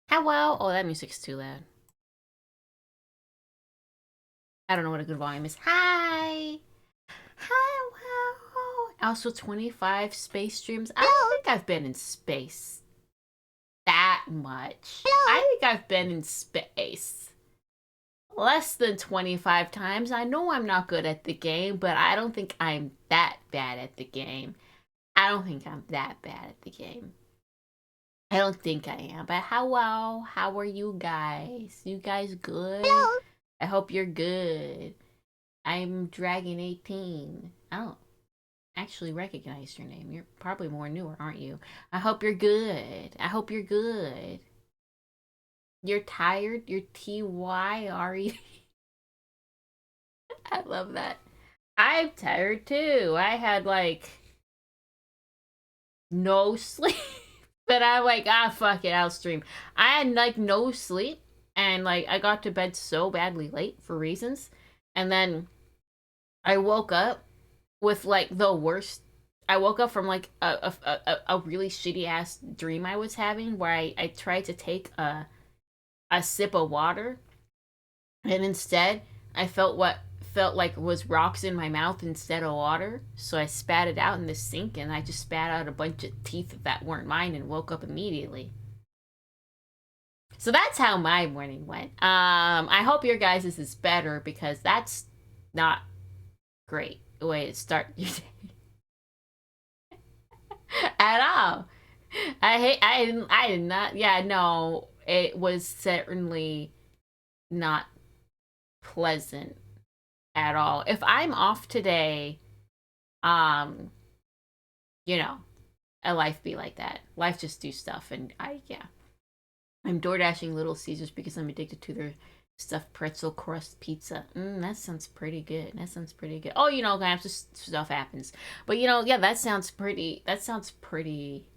Hello. Oh, that music's too loud. I don't know what a good volume is. Hi. Hello. Also, 25 space streams. I don't think I've been in space that much. I think I've been in space less than 25 times. I know I'm not good at the game, but I don't think I'm that bad at the game. I don't think I'm that bad at the game. I don't think I am. But hello. How are you guys? You guys good? I hope you're good. I'm Dragon 18. I don't actually recognize your name. You're probably more newer, aren't you? I hope you're good. I hope you're good. You're tired? You're TYRE. I love that. I'm tired too. I had like no sleep. But I'm like, fuck it, I'll stream. I had like no sleep and like I got to bed so badly late for reasons. And then I woke up with like the worst. I woke up from like a really shitty ass dream I was having where I tried to take a sip of water and instead I felt what felt like was rocks in my mouth instead of water. So I spat it out in the sink and I just spat out a bunch of teeth that weren't mine and woke up immediately. So that's how my morning went. I hope your guys' is better because that's not great the way to start your day at all. I did not. Yeah, no, it was certainly not pleasant at all. If I'm off today, um, you know, a life be like that. Life just do stuff, and yeah, I'm door dashing Little Caesars because I'm addicted to their stuffed pretzel crust pizza. That sounds pretty good. That sounds pretty good. Oh, guys, just stuff happens. But yeah, that sounds pretty. That sounds pretty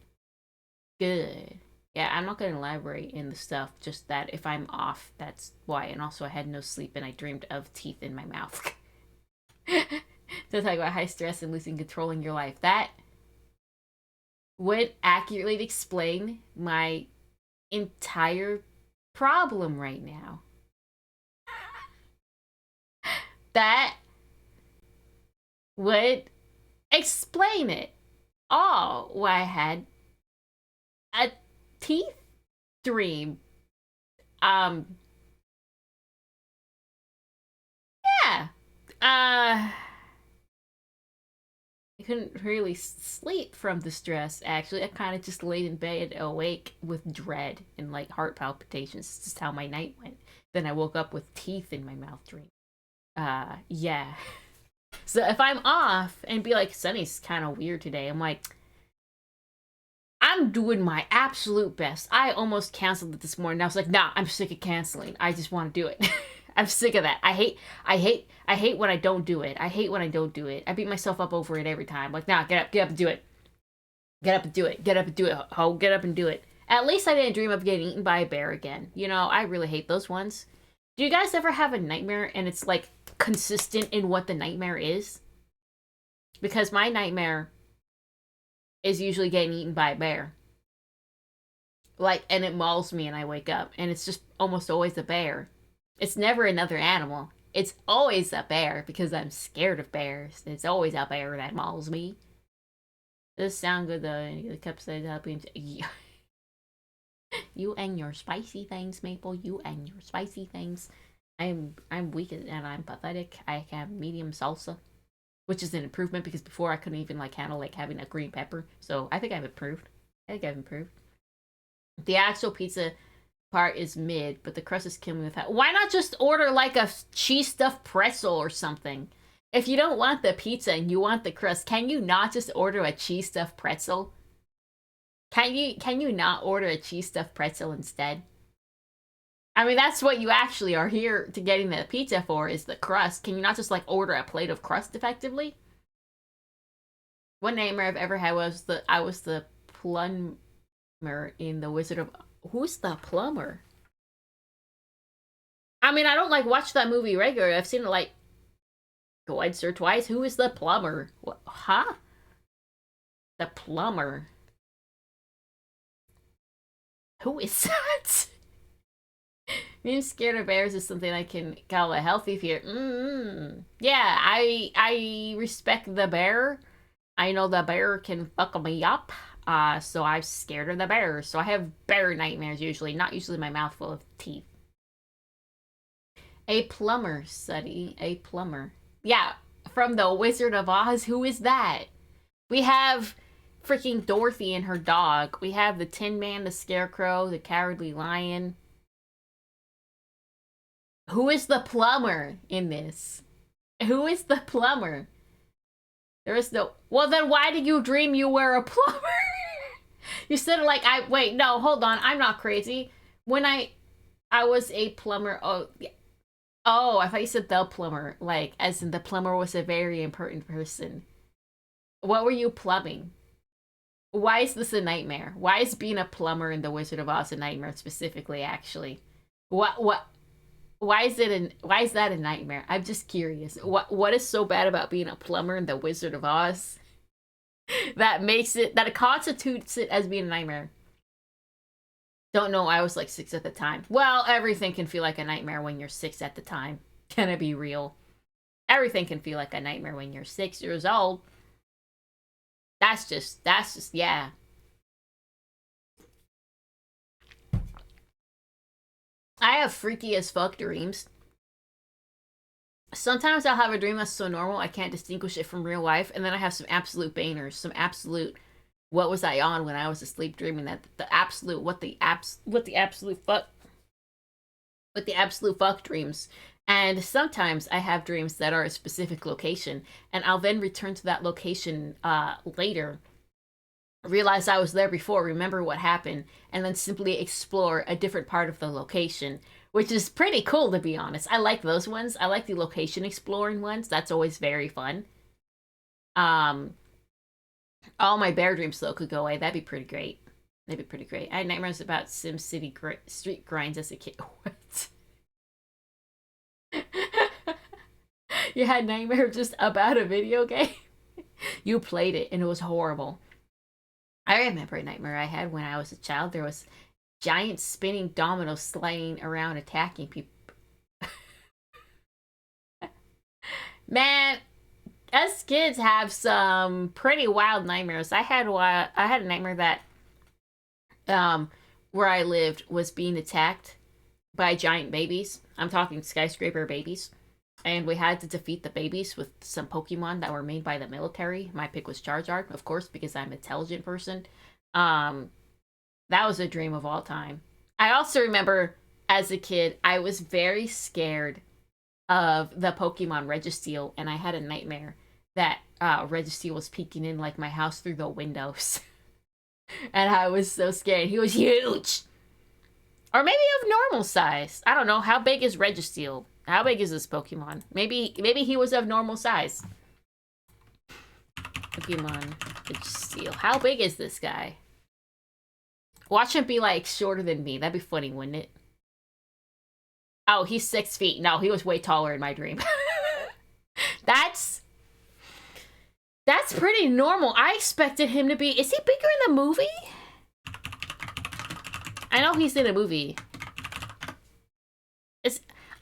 good. Yeah, I'm not going to elaborate in the stuff, just that if I'm off, that's why. And also, I had no sleep and I dreamed of teeth in my mouth. To talk about high stress and losing control in your life. That would accurately explain my entire problem right now. That would explain it all. Why I had a teeth dream. Um, yeah. I couldn't really sleep from the stress, actually. I kind of just laid in bed awake with dread and like heart palpitations. It's just how my night went. Then I woke up with teeth in my mouth dream. Yeah. So if I'm off and be like, Sunny's kind of weird today, I'm like, I'm doing my absolute best. I almost canceled it this morning. I was like, nah, I'm sick of canceling. I just want to do it. I'm sick of that. I hate when I don't do it. I hate when I don't do it. I beat myself up over it every time. Like, nah, get up and do it. Get up and do it. Get up and do it. Ho, get up and do it. At least I didn't dream of getting eaten by a bear again. I really hate those ones. Do you guys ever have a nightmare and it's like consistent in what the nightmare is? Because my nightmare is usually getting eaten by a bear. Like, and it mauls me and I wake up and it's just almost always a bear. It's never another animal. It's always a bear because I'm scared of bears. It's always a bear that mauls me. Does sound good though. The cup says helping. You and your spicy things, Maple. You and your spicy things. I'm weak and I'm pathetic. I have medium salsa, which is an improvement because before I couldn't even like handle like having a green pepper. So I think I've improved. I think I've improved. The actual pizza part is mid, but the crust is killing me with that. Why not just order like a cheese stuffed pretzel or something? If you don't want the pizza and you want the crust, can you not just order a cheese stuffed pretzel? Can you not order a cheese stuffed pretzel instead? I mean, that's what you actually are here to getting the pizza for, is the crust. Can you not just like order a plate of crust effectively? One nightmare I've ever had was I was the plumber in the Wizard of. Who's the plumber? I mean, I don't like watch that movie regularly. I've seen it like once or twice. Who is the plumber? What? Huh? The plumber. Who is that? Being scared of bears is something I can call a healthy fear. Yeah, I respect the bear. I know the bear can fuck me up. So I'm scared of the bear. So I have bear nightmares usually, not usually my mouth full of teeth. A plumber, Suddy. A plumber. Yeah, from the Wizard of Oz. Who is that? We have freaking Dorothy and her dog. We have the Tin Man, the Scarecrow, the Cowardly Lion. Who is the plumber in this? Who is the plumber? There is no. Well, then why did you dream you were a plumber? You said it like I. Wait, no, hold on. I'm not crazy. When I was a plumber. Oh, yeah. Oh, I thought you said the plumber. Like, as in the plumber was a very important person. What were you plumbing? Why is this a nightmare? Why is being a plumber in The Wizard of Oz a nightmare specifically? Actually, what? Why is that a nightmare? I'm just curious. What is so bad about being a plumber in The Wizard of Oz that makes it that it constitutes it as being a nightmare? Don't know. I was like 6 at the time. Well, everything can feel like a nightmare when you're 6 at the time. Can I be real? Everything can feel like a nightmare when you're 6 years old. That's just yeah. I have freaky as fuck dreams. Sometimes I'll have a dream that's so normal I can't distinguish it from real life, and then I have some absolute bangers, some absolute what was I on when I was asleep dreaming that the absolute what the absolute fuck with the absolute fuck dreams. And sometimes I have dreams that are a specific location, and I'll then return to that location later, realize I was there before, remember what happened, and then simply explore a different part of the location, which is pretty cool to be honest. I like those ones. I like the location exploring ones. That's always very fun. Um, all my bear dreams though could go away. That'd be pretty great. That'd be pretty great. I had nightmares about SimCity street grinds as a kid. What? You had nightmare just about a video game? You played it and it was horrible. I remember a nightmare I had when I was a child. There was giant spinning dominoes sliding around attacking people. Man, us kids have some pretty wild nightmares. I had a nightmare that where I lived was being attacked by giant babies. I'm talking skyscraper babies. And we had to defeat the babies with some Pokemon that were made by the military. My pick was Charizard, of course, because I'm an intelligent person. Um, that was a dream of all time. I also remember as a kid, I was very scared of the Pokemon Registeel, and I had a nightmare that Registeel was peeking in like my house through the windows. And I was so scared. He was huge. Or maybe of normal size. I don't know. How big is Registeel? How big is this Pokemon? Maybe he was of normal size. Pokemon Registeel. How big is this guy? Watch him be like shorter than me. That'd be funny, wouldn't it? Oh, he's 6 feet. No, he was way taller in my dream. that's pretty normal. I expected him to be. Is he bigger in the movie? I know he's in a movie.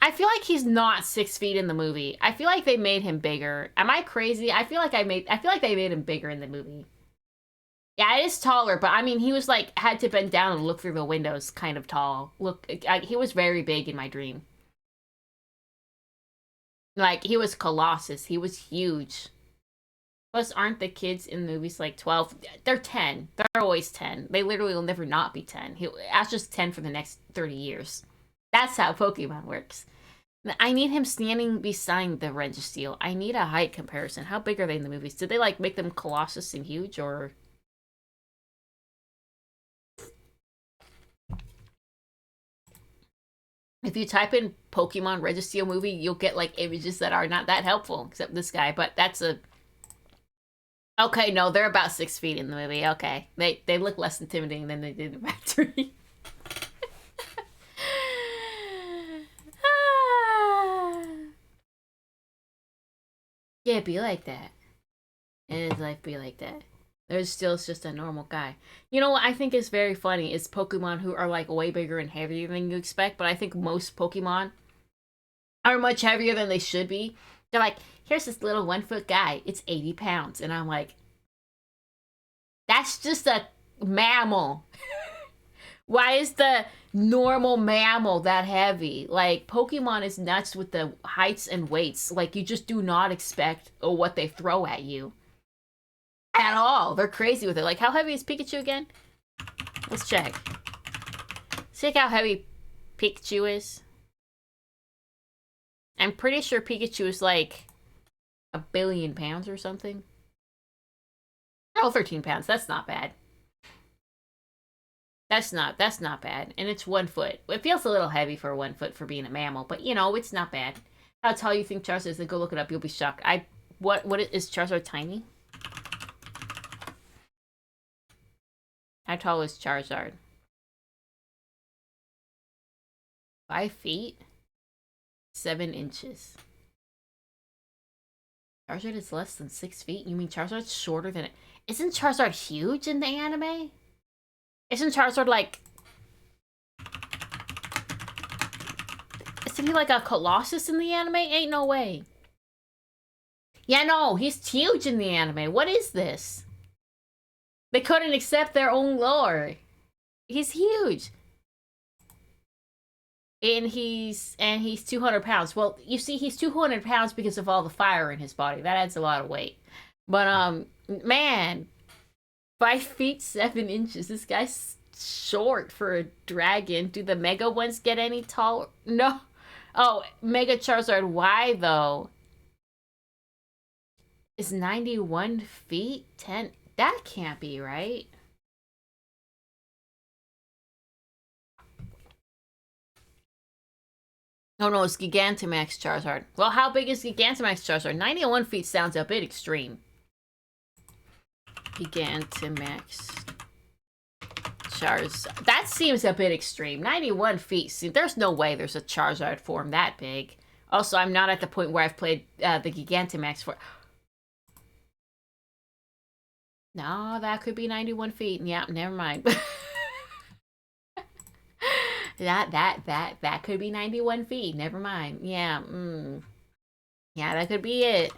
I feel like he's not 6 feet in the movie. I feel like they made him bigger. Am I crazy? I feel like they made him bigger in the movie. Yeah, it is taller, but I mean, he was like had to bend down and look through the windows, kind of tall. He was very big in my dream. Like he was Colossus. He was huge. Plus, aren't the kids in the movies like 12? They're 10. They're always 10. They literally will never not be 10. That's just 10 for the next 30 years. That's how Pokemon works. I need him standing beside the Registeel. I need a height comparison. How big are they in the movies? Did they like make them Colossus and huge, or? If you type in Pokemon Registeel movie, you'll get like images that are not that helpful, except this guy. But that's a. Okay, no, they're about 6 feet in the movie. Okay, they look less intimidating than they did in Factory. Yeah, be like that. And his life be like that. There's still just a normal guy. You know what I think is very funny is Pokemon who are like way bigger and heavier than you expect, but I think most Pokemon are much heavier than they should be. They're like, here's this little 1 foot guy. It's 80 pounds. And I'm like, that's just a mammal. Why is the normal mammal that heavy? Like, Pokemon is nuts with the heights and weights. Like, you just do not expect what they throw at you at all. They're crazy with it. Like, how heavy is Pikachu again? Let's check. Check how heavy Pikachu is. I'm pretty sure Pikachu is like 1,000,000,000 pounds or something. Oh, 13 pounds. That's not bad. That's not bad. And it's 1 foot. It feels a little heavy for 1 foot for being a mammal, but you know, it's not bad. How tall you think Charizard is? Then go look it up. You'll be shocked. What is Charizard tiny? How tall is Charizard? 5 feet? 7 inches. Charizard is less than 6 feet? You mean Charizard's shorter than it? Isn't Charizard huge in the anime? Isn't Charizard like... Isn't he like a Colossus in the anime? Ain't no way. Yeah, no, he's huge in the anime. What is this? They couldn't accept their own lore. He's huge. And he's 200 pounds. Well, you see, he's 200 pounds because of all the fire in his body. That adds a lot of weight. But, man, 5 feet 7 inches. This guy's short for a dragon. Do the Mega ones get any taller? No. Oh, Mega Charizard Y, though, is 91 feet? 10? That can't be right. Oh no, it's Gigantamax Charizard. Well, how big is Gigantamax Charizard? 91 feet sounds a bit extreme. Gigantamax Charizard. That seems a bit extreme. 91 feet. See, there's no way there's a Charizard form that big. Also, I'm not at the point where I've played the Gigantamax for... No, that could be 91 feet. Yeah, never mind. That could be 91 feet. Never mind. Yeah, yeah, that could be it.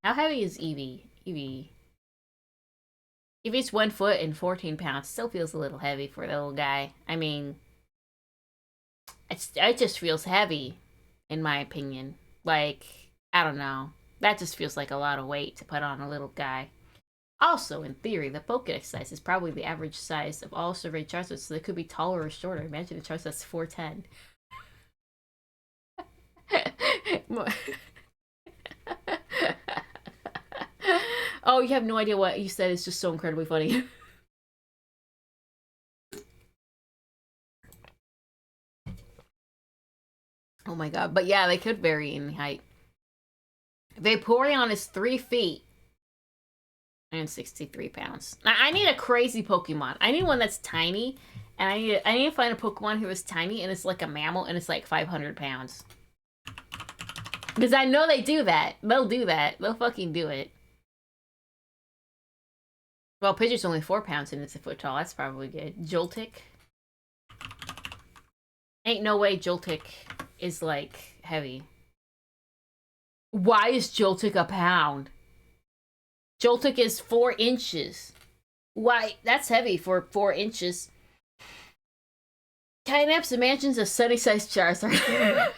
How heavy is Eevee? Eevee's 1 foot and 14 pounds. Still feels a little heavy for the little guy. I mean, it just feels heavy, in my opinion. Like, I don't know. That just feels like a lot of weight to put on a little guy. Also, in theory, the Pokedex size is probably the average size of all surveyed Charizards, so they could be taller or shorter. Imagine a Charizard that's 4'10". Oh, you have no idea what you said. It's just so incredibly funny. Oh my god. But yeah, they could vary in height. Vaporeon is 3 feet and 63 pounds. Now, I need a crazy Pokemon. I need one that's tiny, and I need to find a Pokemon who is tiny and it's like a mammal and it's like 500 pounds. Because I know they do that. They'll do that. They'll fucking do it. Well, Pidgeot's only 4 pounds and it's a foot tall. That's probably good. Joltik. Ain't no way Joltik is, like, heavy. Why is Joltik a pound? Joltik is 4 inches. Why? That's heavy for 4 inches. Kynaps imagines a sunny-sized Charizard.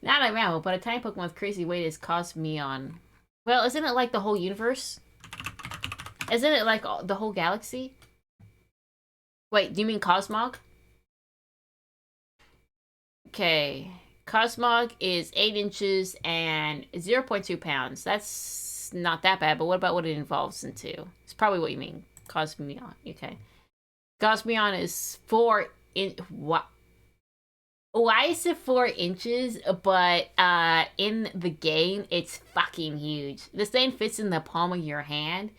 Not a mammal, but a tiny Pokemon with crazy weight is Cosmion. Well, isn't it like the whole universe? Isn't it like the whole galaxy? Wait, do you mean Cosmog? Okay. Cosmog is 8 inches and 0.2 pounds. That's not that bad, but what about what it evolves into? It's probably what you mean. Cosmion. Okay. Cosmion is 4 in... What? Why is it 4 inches? But in the game, it's fucking huge. This thing fits in the palm of your hand,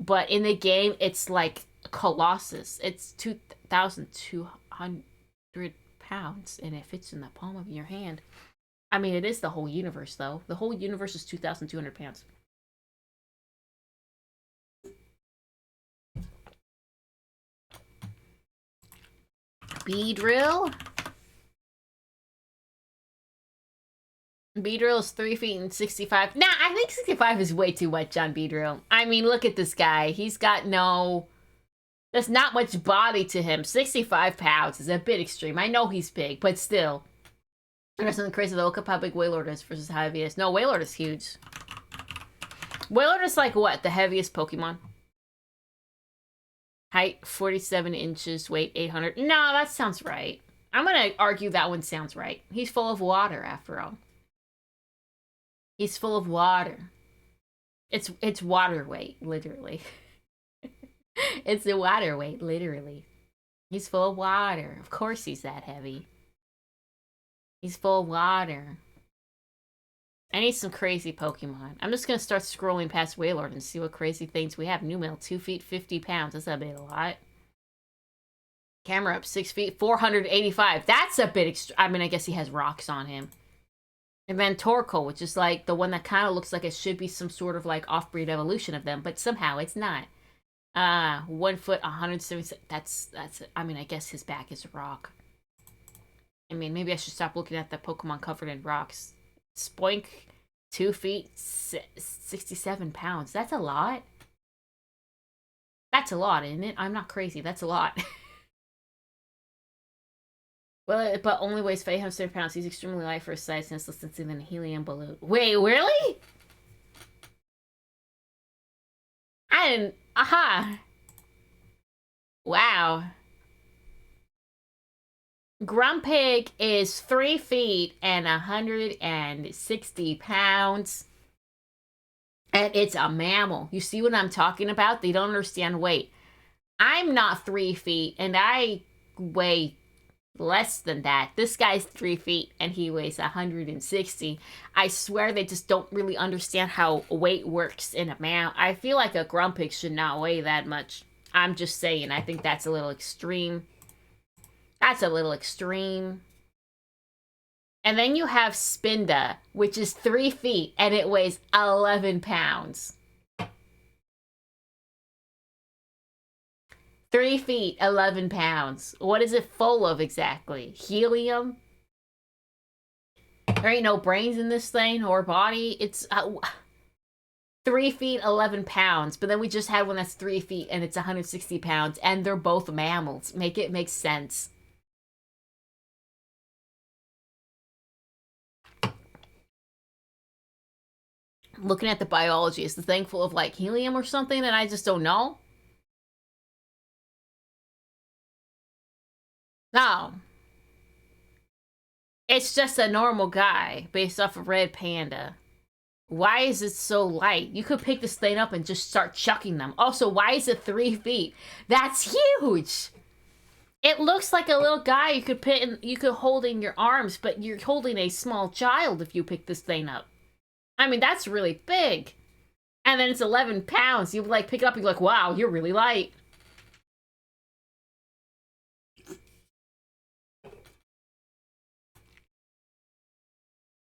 but in the game, it's like Colossus. It's 2,200 pounds, and it fits in the palm of your hand. I mean, it is the whole universe, though. The whole universe is 2,200 pounds. Beedrill. Beedrill is 3 feet and 65. Nah, I think 65 is way too much on Beedrill. I mean, look at this guy. He's got no... There's not much body to him. 65 pounds is a bit extreme. I know he's big, but still. There's something crazy though. Look up how big Wailord is versus how heavy it is. No, Wailord is huge. Wailord is like what? The heaviest Pokemon? Height 47 inches, weight 800. No, that sounds right. I'm gonna argue that one sounds right. He's full of water after all. He's full of water. It's water weight, literally. It's the water weight, literally. He's full of water. Of course he's that heavy. He's full of water. I need some crazy Pokemon. I'm just gonna start scrolling past Wailord and see what crazy things we have. Numel, 2 feet, 50 pounds. That's a bit a lot. Camera up, 6 feet, 485. That's a bit I mean, I guess he has rocks on him. And then Torkoal, which is like the one that kind of looks like it should be some sort of like off-breed evolution of them, but somehow it's not. 1 foot, 176. That's. I mean, I guess his back is a rock. I mean, maybe I should stop looking at the Pokemon covered in rocks. Spoink, 2 feet, 67 pounds. That's a lot. That's a lot, isn't it? I'm not crazy. That's a lot. Well, but only weighs 500 pounds. He's extremely light for his size and is less than a helium balloon. Wait, really? I didn't... Aha! Wow. Grumpig is 3 feet and 160 pounds. And it's a mammal. You see what I'm talking about? They don't understand weight. I'm not 3 feet, and I weigh less than that. This guy's 3 feet, and he weighs 160. I swear they just don't really understand how weight works in a mammal. I feel like a Grumpig should not weigh that much. I'm just saying. I think that's a little extreme. That's a little extreme. And then you have Spinda, which is 3 feet, and it weighs 11 pounds. 3 feet, 11 pounds. What is it full of exactly? Helium? There ain't no brains in this thing or body. It's 3 feet, 11 pounds. But then we just had one that's 3 feet and it's 160 pounds. And they're both mammals. Make it make sense. Looking at the biology, is the thing full of like helium or something and I just don't know? No. It's just a normal guy based off of Red Panda. Why is it so light? You could pick this thing up and just start chucking them. Also, why is it 3 feet? That's huge! It looks like a little guy you could hold in your arms, but you're holding a small child if you pick this thing up. I mean, that's really big. And then it's 11 pounds. You like pick it up and you're like, wow, you're really light.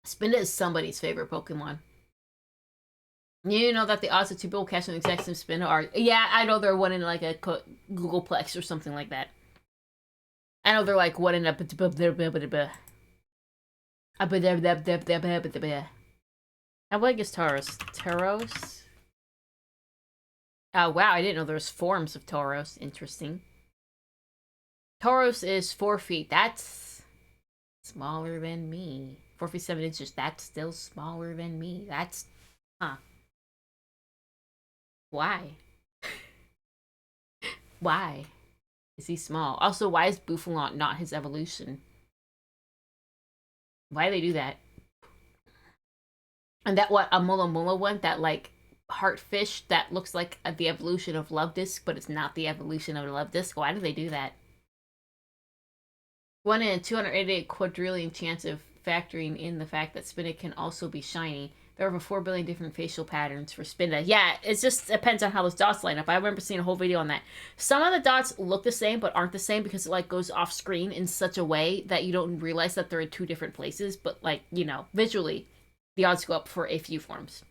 Spinda is somebody's favorite Pokemon. You know that the odds of 2 people catching the exact same Spinda are... Yeah, I know they're one in like a Googleplex or something like that. I know they're like one in a... How big is Tauros? Tauros? Oh, wow, I didn't know there was forms of Tauros. Interesting. Tauros is 4 feet. That's smaller than me. 4 feet 7 inches. That's still smaller than me. That's... Huh. Why? Why is he small? Also, why is Bouffalant not his evolution? Why do they do that? And that what, a Mula Mula one? That like heartfish that looks like the evolution of Luvdisc, but it's not the evolution of Luvdisc. Why do they do that? 1 in 288 quadrillion chance of factoring in the fact that Spinda can also be shiny. There are over 4 billion different facial patterns for Spinda. Yeah, it just depends on how those dots line up. I remember seeing a whole video on that. Some of the dots look the same, but aren't the same because it like goes off screen in such a way that you don't realize that they're in 2 different places. But like, you know, visually, the odds go up for a few forms.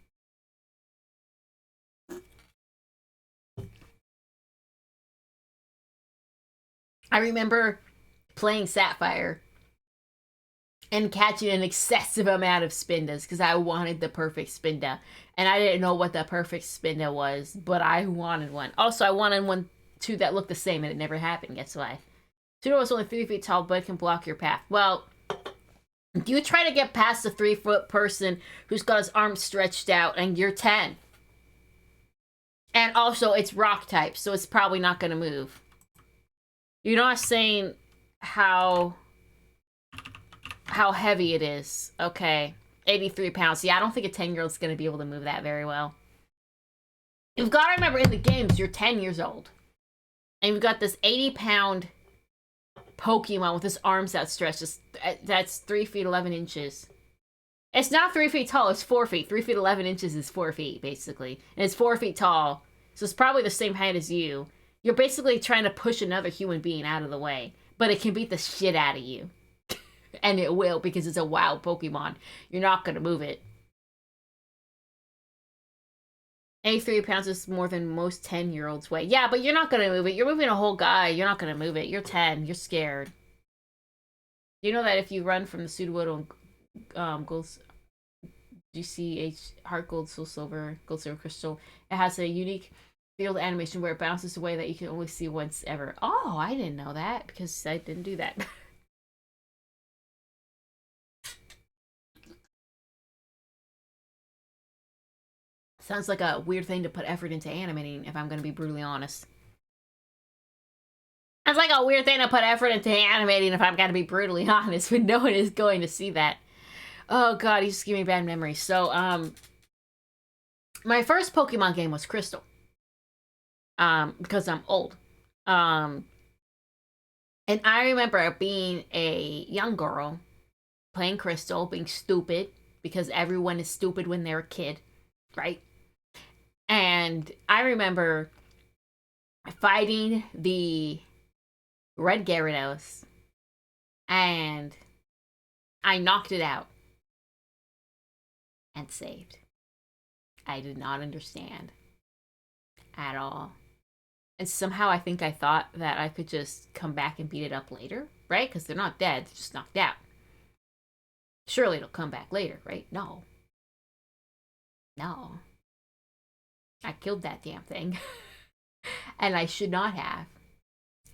I remember playing Sapphire and catching an excessive amount of Spindas because I wanted the perfect Spinda. And I didn't know what the perfect Spinda was, but I wanted one. Also, I wanted one too that looked the same, and it never happened. Guess why? Pseudo is only 3 feet tall, but it can block your path. Well, do you try to get past a 3-foot person who's got his arms stretched out and you're 10? And also, it's rock type, so it's probably not going to move. You're not saying how heavy it is. Okay. 83 pounds. Yeah, I don't think a 10-year-old's going to be able to move that very well. You've got to remember, in the games, you're 10 years old. And you've got this 80-pound Pokemon with his arms outstretched. That's 3 feet 11 inches. It's not 3 feet tall, it's 4 feet. 3 feet 11 inches is 4 feet, basically. And it's 4 feet tall, so it's probably the same height as you. You're basically trying to push another human being out of the way. But it can beat the shit out of you. And it will, because it's a wild Pokemon. You're not going to move it. 83 pounds is more than most 10-year-olds weigh. Yeah, but you're not going to move it. You're moving a whole guy. You're not going to move it. You're 10. You're scared. You know that if you run from the Sudowoodo Gold, GCH, Heart Gold, Soul Silver, Gold Silver Crystal, it has a unique field animation where it bounces away that you can only see once ever. Oh, I didn't know that because I didn't do that. Sounds like a weird thing to put effort into animating, if I'm going to be brutally honest. Sounds like a weird thing to put effort into animating, if I'm going to be brutally honest, but no one is going to see that. Oh god, he's just giving me bad memories. So, my first Pokemon game was Crystal. Because I'm old. And I remember being a young girl, playing Crystal, being stupid, because everyone is stupid when they're a kid, right? And I remember fighting the Red Gyarados, and I knocked it out and saved. I did not understand at all. And somehow I think I thought that I could just come back and beat it up later, right? Because they're not dead, they're just knocked out. Surely it'll come back later, right? No. No. I killed that damn thing. And I should not have.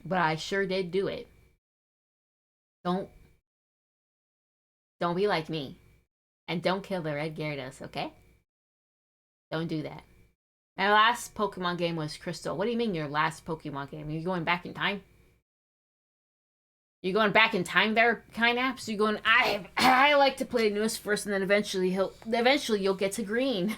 But I sure did do it. Don't be like me. And don't kill the Red Gyarados, okay? Don't do that. My last Pokemon game was Crystal. What do you mean your last Pokemon game? Are you going back in time? You going back in time there, Kynaps? You going, I like to play newest first, and then eventually you'll get to green.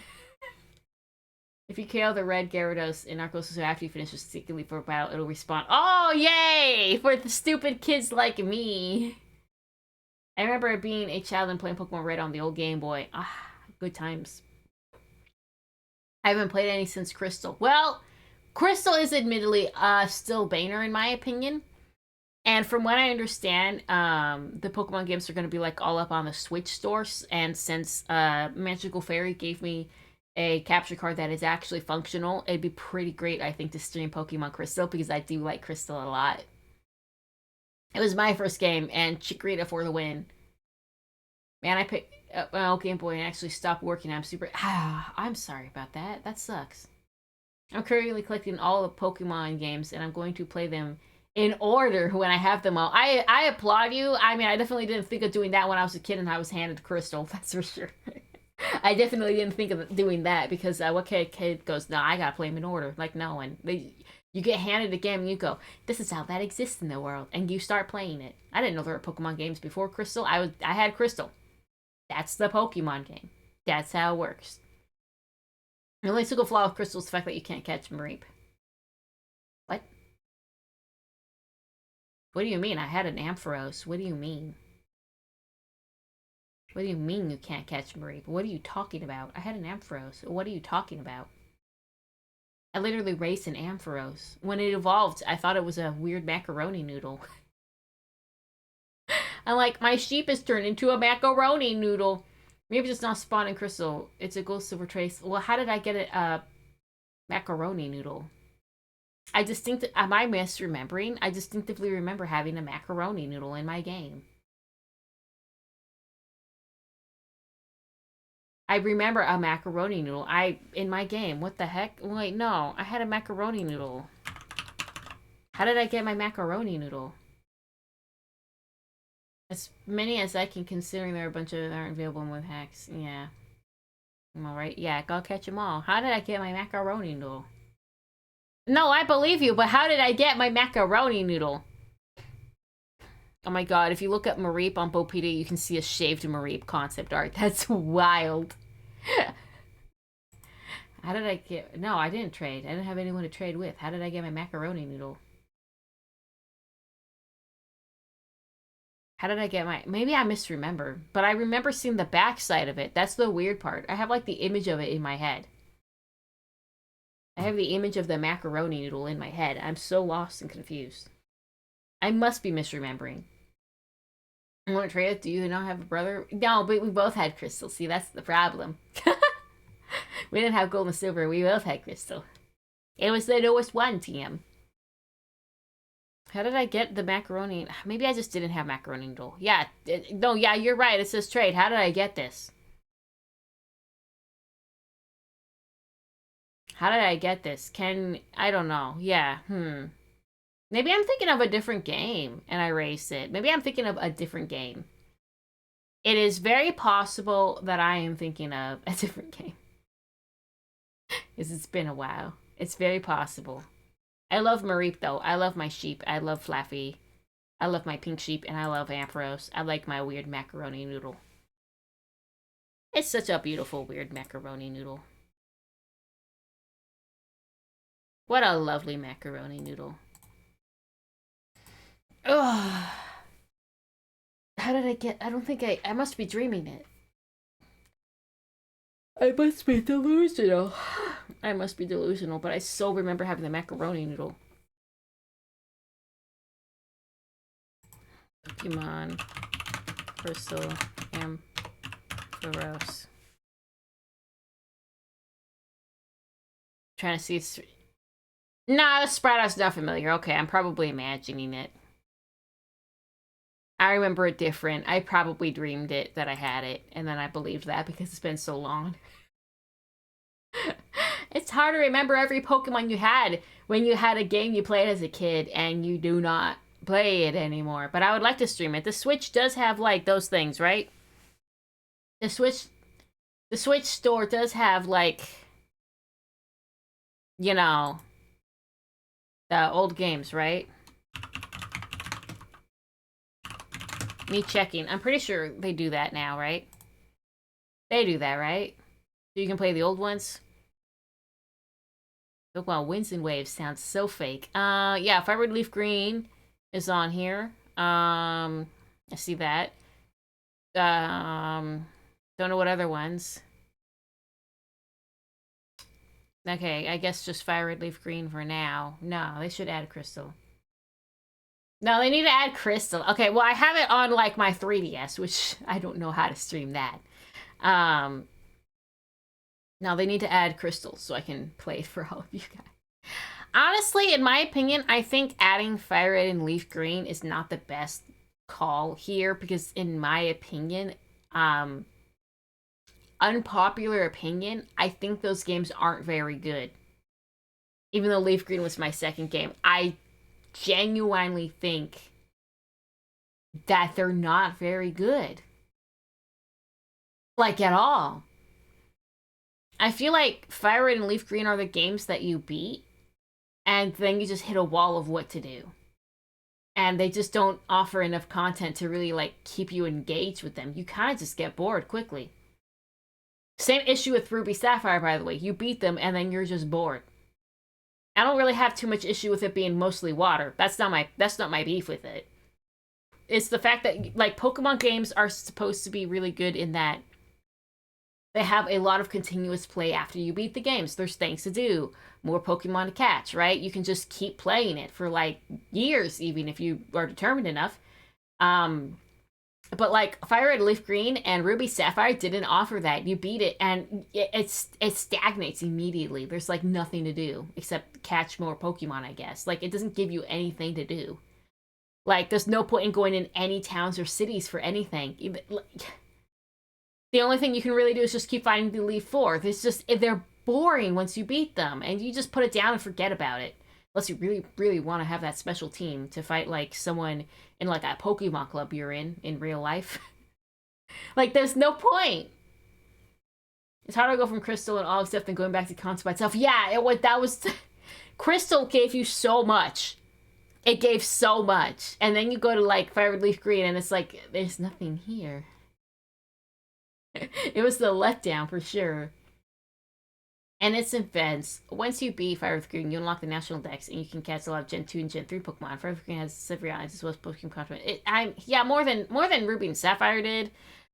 If you KO the Red Gyarados in Arceus after you finish a Leaf for a battle, it'll respawn. Oh, yay! For the stupid kids like me. I remember being a child and playing Pokemon Red on the old Game Boy. Ah, good times. I haven't played any since Crystal. Well, Crystal is admittedly still Banner in my opinion. And from what I understand, the Pokemon games are going to be like all up on the Switch stores. And since Magical Fairy gave me a capture card that is actually functional, it'd be pretty great, I think, to stream Pokemon Crystal, because I do like Crystal a lot. It was my first game, and Chikorita for the win. Man, I picked up my old Game Boy and actually stopped working. I'm super... I'm sorry about that. That sucks. I'm currently collecting all the Pokemon games, and I'm going to play them in order when I have them all. I applaud you. I mean, I definitely didn't think of doing that when I was a kid and I was handed Crystal. That's for sure. I definitely didn't think of doing that, because what kid goes, no, I gotta play them in order. Like, no, and you get handed a game and you go, this is how that exists in the world, and you start playing it. I didn't know there were Pokemon games before Crystal. I had Crystal. That's the Pokemon game. That's how it works. The only single flaw with Crystal is the fact that you can't catch Mareep. What? What do you mean? I had an Ampharos. What do you mean? What do you mean you can't catch Mareep? What are you talking about? I had an Ampharos. What are you talking about? I literally raced an Ampharos. When it evolved, I thought it was a weird macaroni noodle. I'm like, my sheep is turned into a macaroni noodle. Maybe it's not spawning Crystal. It's a gold silver trace. Well, how did I get it a macaroni noodle? Am I misremembering? I distinctively remember having a macaroni noodle in my game. I remember a macaroni noodle. In my game. What the heck? Wait, no. I had a macaroni noodle. How did I get my macaroni noodle? As many as I can, considering there are a bunch of that aren't available with hacks. Yeah. I'm alright. Yeah, go catch them all. How did I get my macaroni noodle? No, I believe you, but how did I get my macaroni noodle? Oh my god, if you look up Mareep on Bopedia, you can see a shaved Mareep concept art. That's wild. How did I get... No, I didn't trade. I didn't have anyone to trade with. How did I get my macaroni noodle? How did I get my... Maybe I misremember, but I remember seeing the backside of it. That's the weird part. I have, like, the image of it in my head. I have the image of the macaroni noodle in my head. I'm so lost and confused. I must be misremembering. You want to trade it? Do you not have a brother? No, but we both had crystal. See, that's the problem. We didn't have gold and silver. We both had crystal. It was the newest one, TM. How did I get the macaroni? Maybe I just didn't have macaroni noodle. Yeah. No, yeah, you're right. It says trade. How did I get this? How did I get this? I don't know. Yeah, Maybe I'm thinking of a different game and I erased it. Maybe I'm thinking of a different game. It is very possible that I am thinking of a different game. Because it's been a while. It's very possible. I love Mareep, though. I love my sheep. I love Flaffy. I love my pink sheep, and I love Ampharos. I like my weird macaroni noodle. It's such a beautiful, weird macaroni noodle. What a lovely macaroni noodle. Ugh. How did I get... I don't think I must be dreaming it. I must be delusional. I must be delusional, but I so remember having the macaroni noodle. Pokemon. Crystal. Ampharos. Trying to see... Nah, the Spriteout's not familiar. Okay, I'm probably imagining it. I remember it different. I probably dreamed it, that I had it, and then I believed that because it's been so long. It's hard to remember every Pokemon you had when you had a game you played as a kid and you do not play it anymore. But I would like to stream it. The Switch does have, like, those things, right? The Switch store does have, like, you know, the old games, right? Me checking. I'm pretty sure they do that now, right? They do that, right? So you can play the old ones? Pokemon Winds and Waves sounds so fake. Yeah, Fire Red Leaf Green is on here. I see that. Don't know what other ones. Okay, I guess just Fire Red Leaf Green for now. No, they should add Crystal. No, they need to add Crystal. Okay, well, I have it on, like, my 3DS, which I don't know how to stream that. Now they need to add Crystal so I can play it for all of you guys. Honestly, in my opinion, I think adding Fire Red and Leaf Green is not the best call here because, in my opinion, unpopular opinion, I think those games aren't very good. Even though Leaf Green was my second game, I genuinely think that they're not very good. Like, at all. I feel like Fire Red and Leaf Green are the games that you beat, and then you just hit a wall of what to do. And they just don't offer enough content to really, like, keep you engaged with them. You kind of just get bored quickly. Same issue with Ruby Sapphire, by the way. You beat them, and then you're just bored. I don't really have too much issue with it being mostly water. That's not my beef with it. It's the fact that, like, Pokemon games are supposed to be really good in that they have a lot of continuous play after you beat the games. There's things to do, more Pokemon to catch, right? You can just keep playing it for, like, years, even if you are determined enough. But like Fire Red Leaf Green and Ruby Sapphire didn't offer that. You beat it and it stagnates immediately. There's like nothing to do except catch more Pokemon, I guess. Like it doesn't give you anything to do. Like there's no point in going in any towns or cities for anything. Even, like, the only thing you can really do is just keep fighting the Elite Four. It's just they're boring once you beat them, and you just put it down and forget about it. Unless you really, really want to have that special team to fight like someone in like a Pokemon club you're in real life. Like there's no point. It's harder to go from Crystal and all stuff than going back to Kanto by itself. Yeah, that was Crystal gave you so much. It gave so much, and then you go to like Fire Red Leaf Green, and it's like there's nothing here. It was the letdown for sure. And its events. Once you beat Fire Red Green, you unlock the national dex, and you can catch a lot of Gen 2 and Gen 3 Pokemon. Fire Red Green has several eyes as well as Pokemon content. More than Ruby and Sapphire did.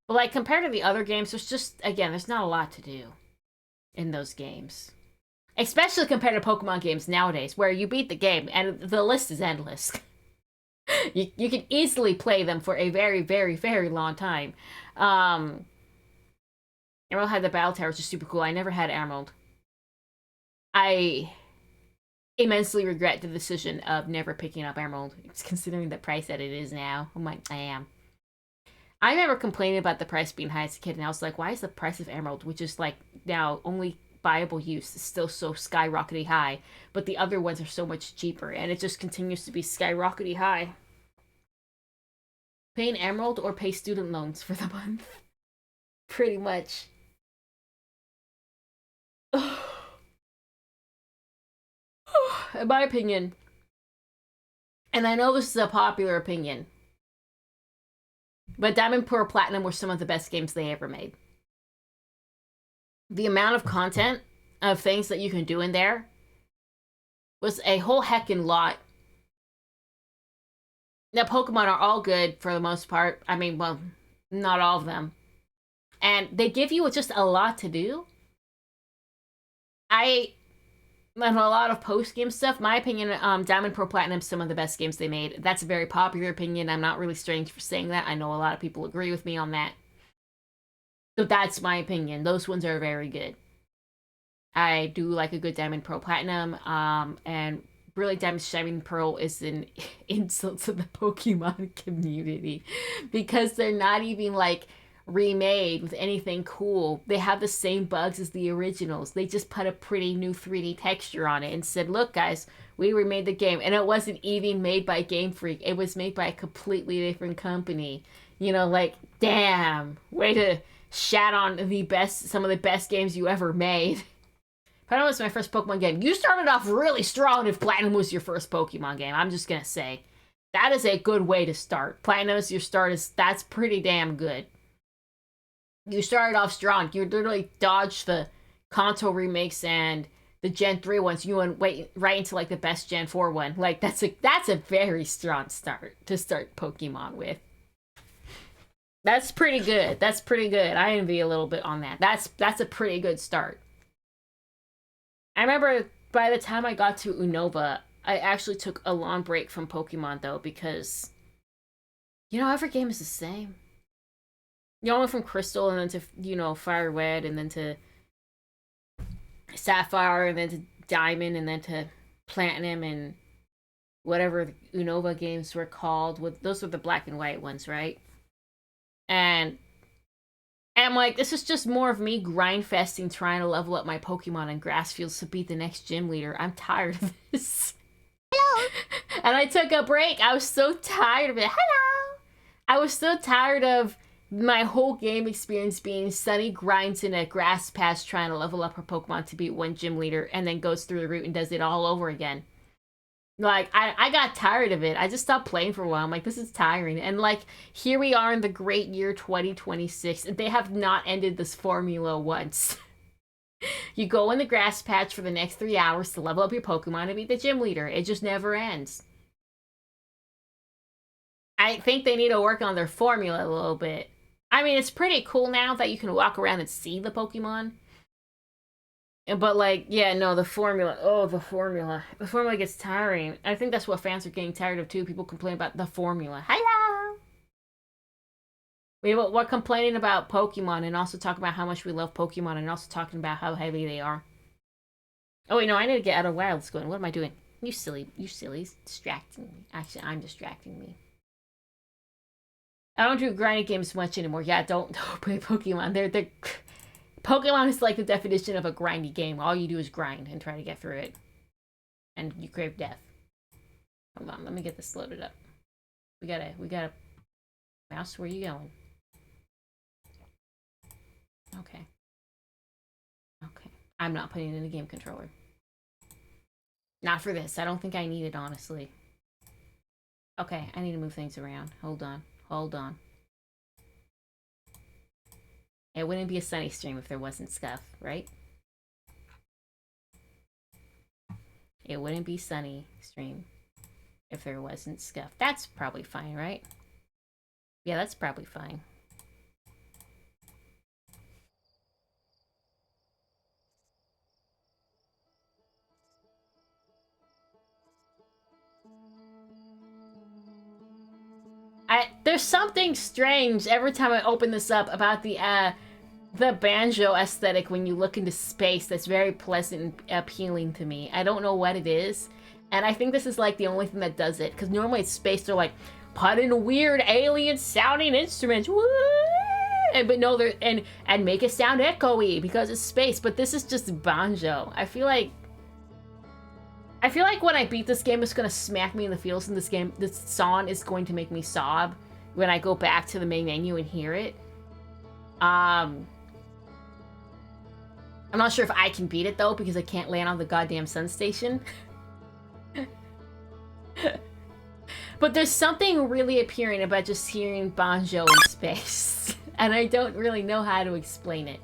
But like compared to the other games, there's not a lot to do in those games. Especially compared to Pokemon games nowadays, where you beat the game and the list is endless. you can easily play them for a very, very, very long time. Emerald had the battle tower, which is super cool. I never had Emerald. I immensely regret the decision of never picking up Emerald, considering the price that it is now. Oh my, I am. I remember complaining about the price being high as a kid, and I was like, why is the price of Emerald, which is like now only viable use, is still so skyrocketing high, but the other ones are so much cheaper, and it just continues to be skyrocketing high. Pay an Emerald or pay student loans for the month. Pretty much. In my opinion, and I know this is a popular opinion, but Diamond, Pearl, Platinum were some of the best games they ever made. The amount of content of things that you can do in there was a whole heckin' lot. Now, Pokemon are all good for the most part. I mean, well, not all of them. And they give you just a lot to do. And a lot of post-game stuff. My opinion, Diamond, Pearl, Platinum, some of the best games they made. That's a very popular opinion. I'm not really strange for saying that. I know a lot of people agree with me on that. So that's my opinion. Those ones are very good. I do like a good Diamond, Pearl, Platinum. And really, Diamond, Shining Pearl is an insult to the Pokemon community. Because they're not even, like, remade with anything cool. They have the same bugs as the originals. They just put a pretty new 3D texture on it and said, look guys, we remade the game. And it wasn't even made by Game Freak. It was made by a completely different company. You know, like, damn, way to shat on some of the best games you ever made. Platinum was my first Pokemon game. You started off really strong if Platinum was your first Pokemon game. I'm just gonna say. That is a good way to start. Platinum as your start that's pretty damn good. You started off strong. You literally dodged the Kanto remakes and the Gen 3 ones. You went right into like the best Gen 4 one. Like that's a very strong start to start Pokemon with. That's pretty good. That's pretty good. I envy a little bit on that. That's a pretty good start. I remember by the time I got to Unova, I actually took a long break from Pokemon though, because every game is the same. You went from Crystal and then to, Fire Red and then to Sapphire and then to Diamond and then to Platinum and whatever the Unova games were called. Those were the black and white ones, right? And I'm like, this is just more of me grind festing trying to level up my Pokemon in grass fields to beat the next gym leader. I'm tired of this. Hello! And I took a break. I was so tired of it. Hello! I was so tired of my whole game experience being Sunny grinds in a grass patch trying to level up her Pokemon to beat one gym leader and then goes through the route and does it all over again. Like, I got tired of it. I just stopped playing for a while. I'm like, this is tiring. And, like, here we are in the great year 2026, and they have not ended this formula once. You go in the grass patch for the next 3 hours to level up your Pokemon and beat the gym leader. It just never ends. I think they need to work on their formula a little bit. I mean, it's pretty cool now that you can walk around and see the Pokemon. But, like, yeah, no, the formula. Oh, the formula. The formula gets tiring. I think that's what fans are getting tired of, too. People complain about the formula. Hello! we're complaining about Pokemon and also talking about how much we love Pokemon and also talking about how heavy they are. Oh wait, no, I need to get out of Wild School. What am I doing? You sillies, distracting me. Actually, I'm distracting me. I don't do grinding games much anymore. Yeah, don't play Pokemon. They're Pokemon is like the definition of a grindy game. All you do is grind and try to get through it, and you crave death. Hold on, let me get this loaded up. We gotta. Mouse, where you going? Okay. Okay. I'm not putting it in a game controller. Not for this. I don't think I need it, honestly. Okay, I need to move things around. Hold on. It wouldn't be a Sunny stream if there wasn't Scuff, right? It wouldn't be Sunny stream if there wasn't Scuff. That's probably fine, right? Yeah, that's probably fine. There's something strange every time I open this up about the banjo aesthetic when you look into space that's very pleasant and appealing to me. I don't know what it is. And I think this is like the only thing that does it. Because normally it's space, they're like, put in weird alien sounding instruments. Woo! But no, they're and make it sound echoey because it's space. But this is just banjo. I feel like when I beat this game, it's gonna smack me in the feels in this game. This song is going to make me sob when I go back to the main menu and hear it. I'm not sure if I can beat it though because I can't land on the goddamn sun station. But there's something really appealing about just hearing banjo in space, and I don't really know how to explain it.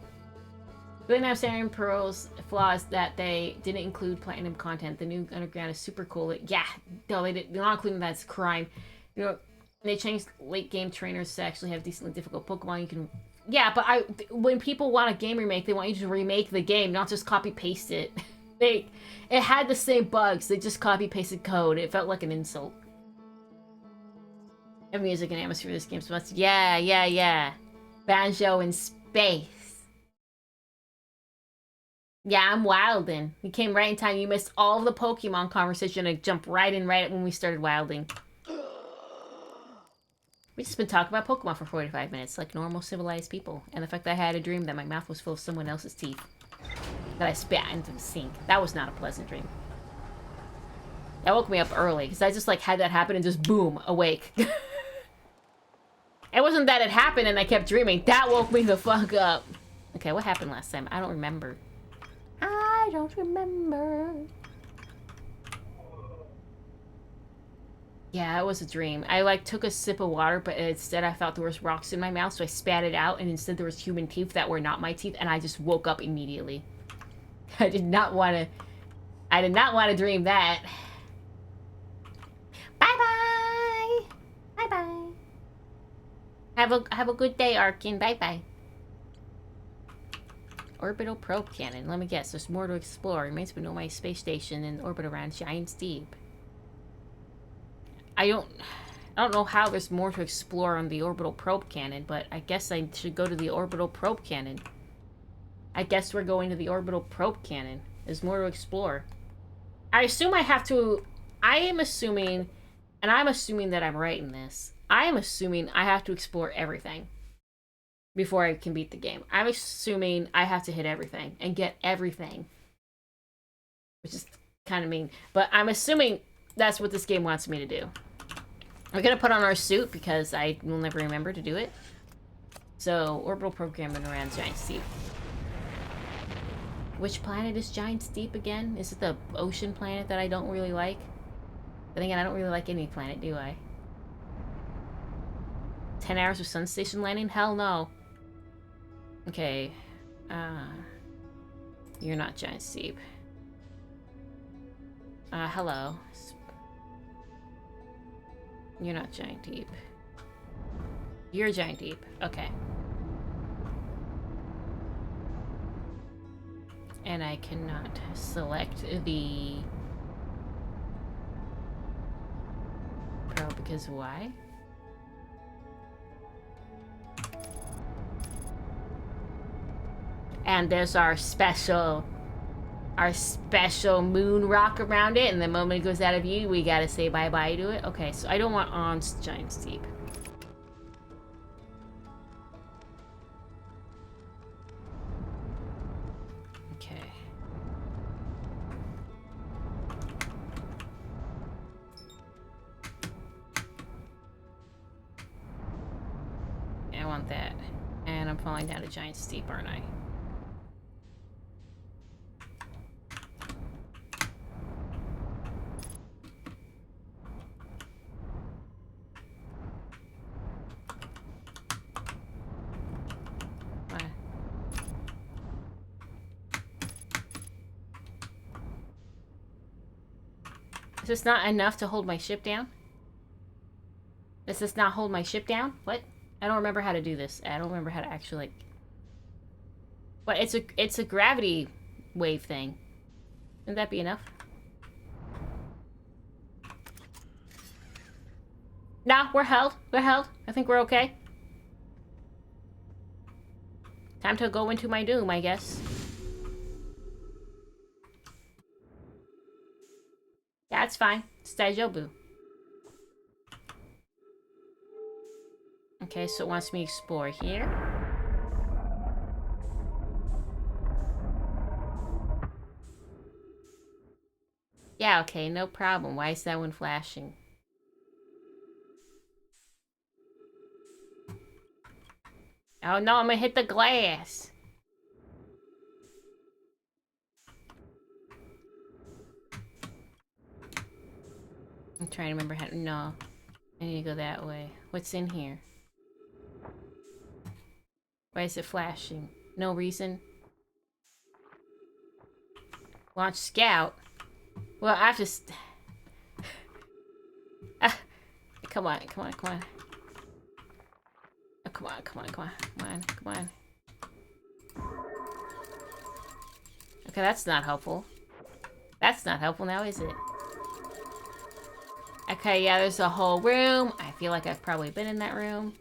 Really now Saturn Pearl's flaws that they didn't include platinum content. The new underground is super cool. Yeah, no, they're not including that's crime. You know, they changed late game trainers to actually have decently difficult Pokemon. You can, yeah, but when people want a game remake, they want you to remake the game, not just copy paste it. It had the same bugs. They just copy pasted code. It felt like an insult. And music and atmosphere of this game so much. Yeah. Banjo in space. Yeah, I'm wilding. You came right in time. You missed all of the Pokemon conversation. I jumped right in right when we started wilding. We just been talking about Pokemon for 45 minutes, like normal civilized people. And the fact that I had a dream that my mouth was full of someone else's teeth. That I spat into the sink. That was not a pleasant dream. That woke me up early, because I just like had that happen and just boom, awake. It wasn't that it happened and I kept dreaming. That woke me the fuck up. Okay, what happened last time? I don't remember. I don't remember. Yeah, it was a dream. I like took a sip of water, but instead I thought there was rocks in my mouth, so I spat it out, and instead there was human teeth that were not my teeth, and I just woke up immediately. I did not want to dream that. Bye-bye! Bye-bye. Have a good day, Arkin. Bye-bye. Orbital probe cannon. Let me guess. There's more to explore. Remains of Nomai space station in orbit around Giant's Deep. I don't know how there's more to explore on the orbital probe cannon, but I guess I should go to the orbital probe cannon. I guess we're going to the orbital probe cannon. There's more to explore. I assume I have to... I'm assuming that I'm right in this. I am assuming I have to explore everything before I can beat the game. I'm assuming I have to hit everything and get everything. Which is kind of mean. But I'm assuming that's what this game wants me to do. We're going to put on our suit because I will never remember to do it. So, orbital programming around Giant's Deep. Which planet is Giant's Deep again? Is it the ocean planet that I don't really like? Then again, I don't really like any planet, do I? 10 hours of Sun Station landing? Hell no. Okay. You're not Giant's Deep. Hello. You're not Giant Deep. You're Giant Deep. Okay. And I cannot select the Pro because why? And there's our special moon rock around it, and the moment it goes out of view, we gotta say bye-bye to it. Okay, so I don't want on Giant Steep. Okay. I want that. And I'm falling down a Giant Steep, aren't I? Is this not enough to hold my ship down? Does this not hold my ship down? What? I don't remember how to do this. I don't remember how to actually, like... But it's a gravity wave thing. Wouldn't that be enough? Nah, we're held. We're held. I think we're okay. Time to go into my doom, I guess. Yeah, it's fine. It's Daijobu. Okay, so it wants me to explore here. Yeah, okay, no problem. Why is that one flashing? Oh no, I'm gonna hit the glass. I'm trying to remember how to... No. I need to go that way. What's in here? Why is it flashing? No reason. Launch scout? Well, I have to... Come on, come on, come on. Oh, come on, come on, come on, come on, come on. Okay, that's not helpful. That's not helpful now, is it? Okay, yeah, there's a whole room. I feel like I've probably been in that room.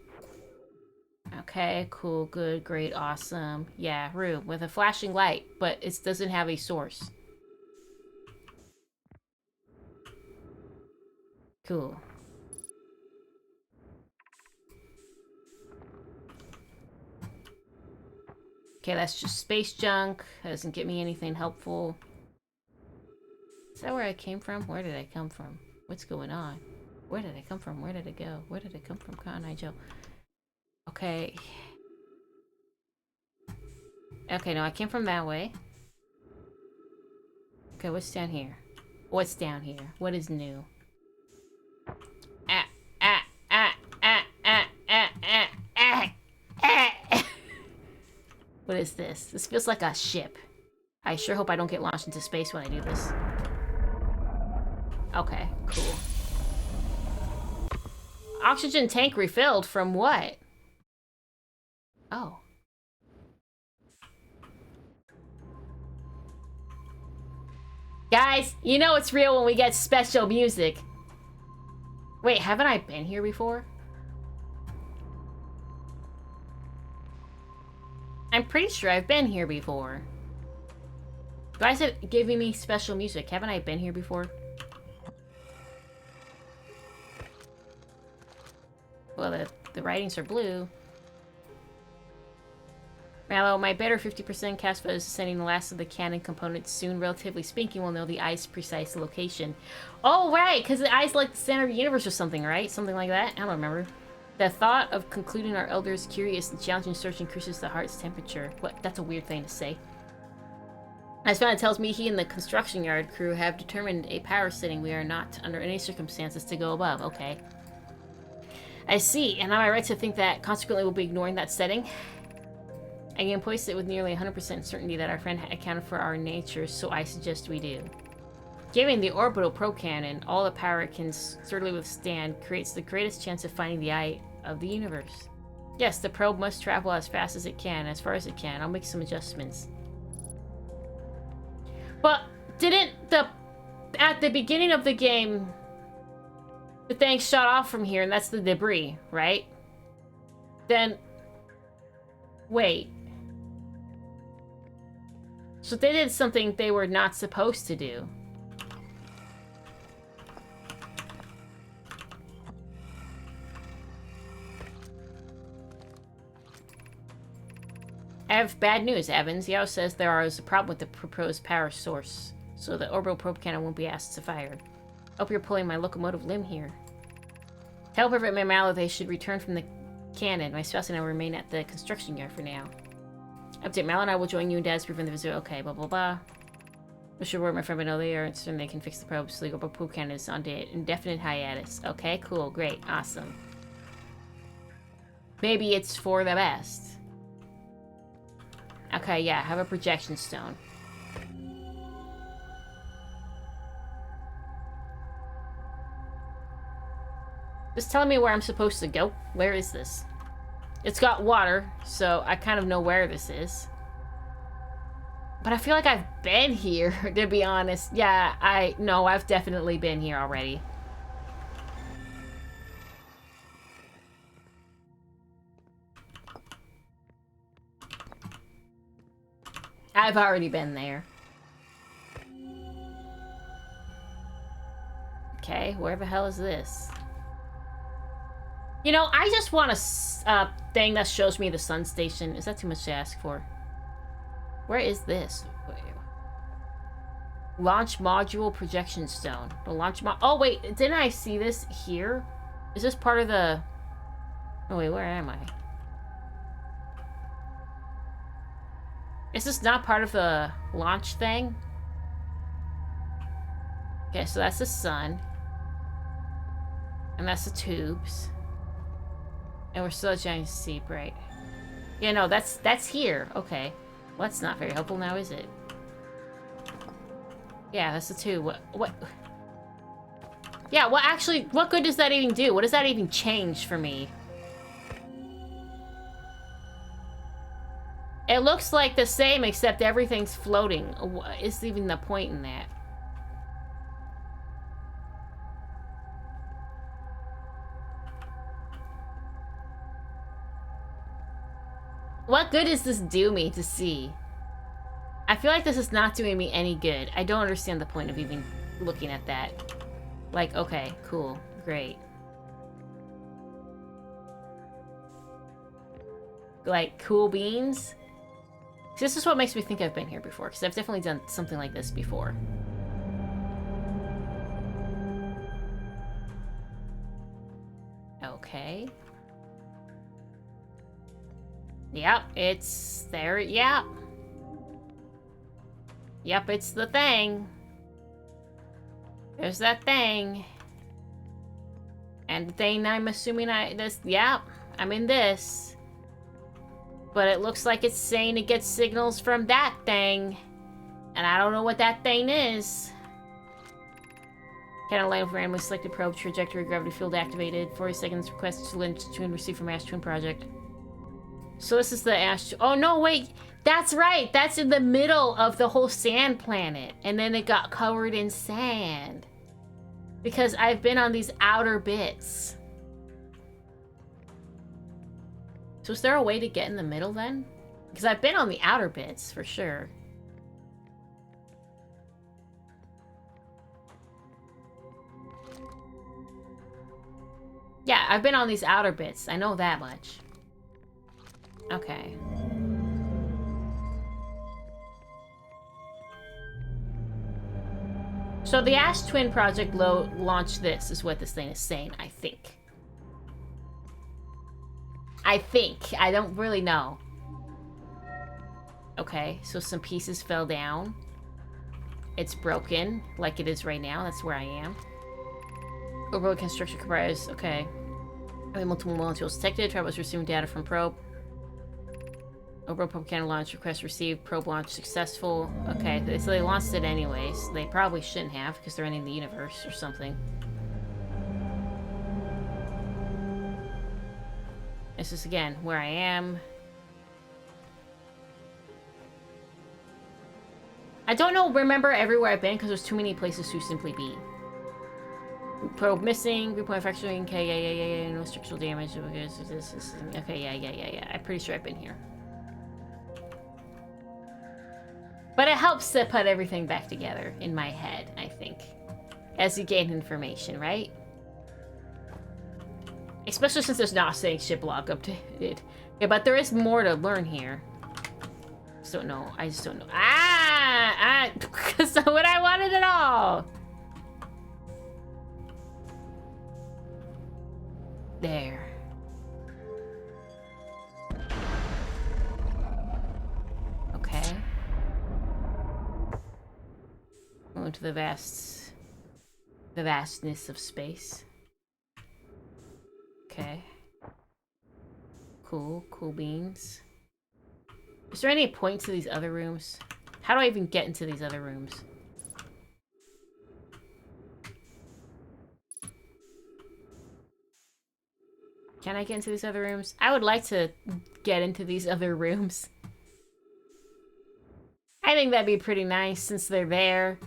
Okay, cool, good, great, awesome. Yeah, room with a flashing light, but it doesn't have a source. Cool. Okay, that's just space junk. That doesn't get me anything helpful. Is that where I came from? Where did I come from? What's going on? Where did I come from? Where did I go? Where did I come from? Cotton Eye Joe. Okay. Okay, no, I came from that way. Okay, what's down here? What's down here? What is new? What is this? This feels like a ship. I sure hope I don't get launched into space when I do this. Okay, cool. Oxygen tank refilled from what? Oh. Guys, you know it's real when we get special music. Wait, haven't I been here before? I'm pretty sure I've been here before. Why is it giving me special music? Haven't I been here before? Well, the writings are blue. Mallow, my better 50% cast vote is sending the last of the cannon components soon. Relatively speaking, we'll know the eye's precise location. Oh, right, because the eye's like the center of the universe or something, right? Something like that? I don't remember. The thought of concluding our elder's curious and challenging search increases the heart's temperature. What? That's a weird thing to say. As Fana tells me, he and the construction yard crew have determined a power setting we are not, under any circumstances, to go above. Okay. I see, and am I right to think that consequently we'll be ignoring that setting? I can place it with nearly 100% certainty that our friend accounted for our nature, so I suggest we do. Given the orbital probe cannon, all the power it can certainly withstand creates the greatest chance of finding the eye of the universe. Yes, the probe must travel as fast as it can, as far as it can. I'll make some adjustments. But didn't at the beginning of the game, the thing shot off from here, and that's the debris, right? Then, wait. So they did something they were not supposed to do. I have bad news, Evans. Yao says there is a problem with the proposed power source, so the orbital probe cannon won't be asked to fire. Hope you're pulling my locomotive limb here. Tell Perfect Mamalo they should return from the cannon. My spouse and I will remain at the construction yard for now. Update, Mal and I will join you and Dad to prevent the visit. Okay, blah blah blah. Mr. Ward, my friend, but no, they are and they can fix the probe, so the orbital probe cannon is on indefinite hiatus. Okay, cool, great, awesome. Maybe it's for the best. Okay, yeah, have a projection stone. Just telling me where I'm supposed to go. Where is this? It's got water, so I kind of know where this is. But I feel like I've been here, to be honest. Yeah, I've definitely been here already. I've already been there. Okay, where the hell is this? You know, I just want a thing that shows me the sun station. Is that too much to ask for? Where is this? Launch module projection stone. The launch oh wait, didn't I see this here? Is this part of the... Oh wait, where am I? Is this not part of the launch thing? Okay, so that's the sun. And that's the tubes. And we're still at Giant Steep, right? Yeah, no, that's here. Okay. Well, that's not very helpful now, is it? Yeah, that's the tube. What? Yeah, well, actually, what good does that even do? What does that even change for me? It looks like the same, except everything's floating. What is even the point in that? What good does this do me to see? I feel like this is not doing me any good. I don't understand the point of even looking at that. Like, okay, cool, great. Like, cool beans? This is what makes me think I've been here before, because I've definitely done something like this before. Okay. Yep, it's there. Yep. Yep, it's the thing. There's that thing. And the thing I'm assuming yep, I'm in this. But it looks like it's saying it gets signals from that thing. And I don't know what that thing is. Cannon line with randomly selected probe, trajectory, gravity field activated. 40 seconds, request to link twin received from Ash Twin Project. So this is the Ash... Oh, no, wait. That's right. That's in the middle of the whole sand planet. And then it got covered in sand. Because I've been on these outer bits. So is there a way to get in the middle then? Because I've been on the outer bits, for sure. Yeah, I've been on these outer bits. I know that much. Okay. So the Ash Twin Project launched this, is what this thing is saying, I think. I don't really know. Okay, so some pieces fell down. It's broken, like it is right now. That's where I am. Overall construction comprised, okay. Multiple molecules detected. Travelers receiving data from probe. Overall probe cannon launch request received. Probe launch successful. Okay, so they launched it anyways. They probably shouldn't have because they're ending the universe or something. This is again where I am. I don't know, remember everywhere I've been because there's too many places to simply be. Probe missing, group manufacturing, okay, yeah, no structural damage. Okay, yeah. I'm pretty sure I've been here. But it helps to put everything back together in my head, I think. As you gain information, right? Especially since there's not saying shiplock updated. Yeah, but there is more to learn here. Just don't know. I just don't know. That's not what I wanted at all. There. Okay. Going to the vastness of space. Okay. Cool beans. Is there any point to these other rooms? How do I even get into these other rooms? Can I get into these other rooms? I would like to get into these other rooms. I think that'd be pretty nice since they're there.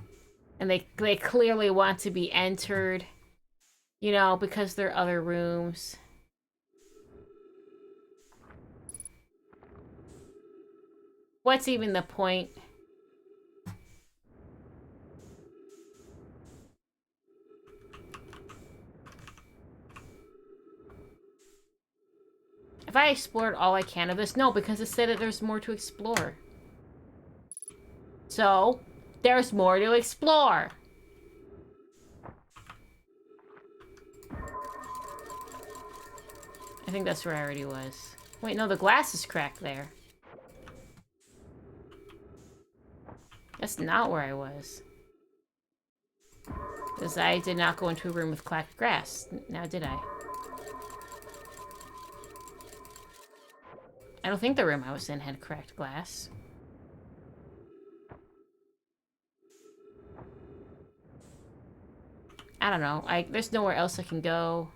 And they clearly want to be entered. You know, because they're other rooms. What's even the point? Have I explored all I can of this? No, because it said that there's more to explore. So, there's more to explore. I think that's where I already was. Wait, no, the glass is cracked there. That's not where I was. Because I did not go into a room with cracked glass. Now did I? I don't think the room I was in had cracked glass. I don't know. There's nowhere else I can go.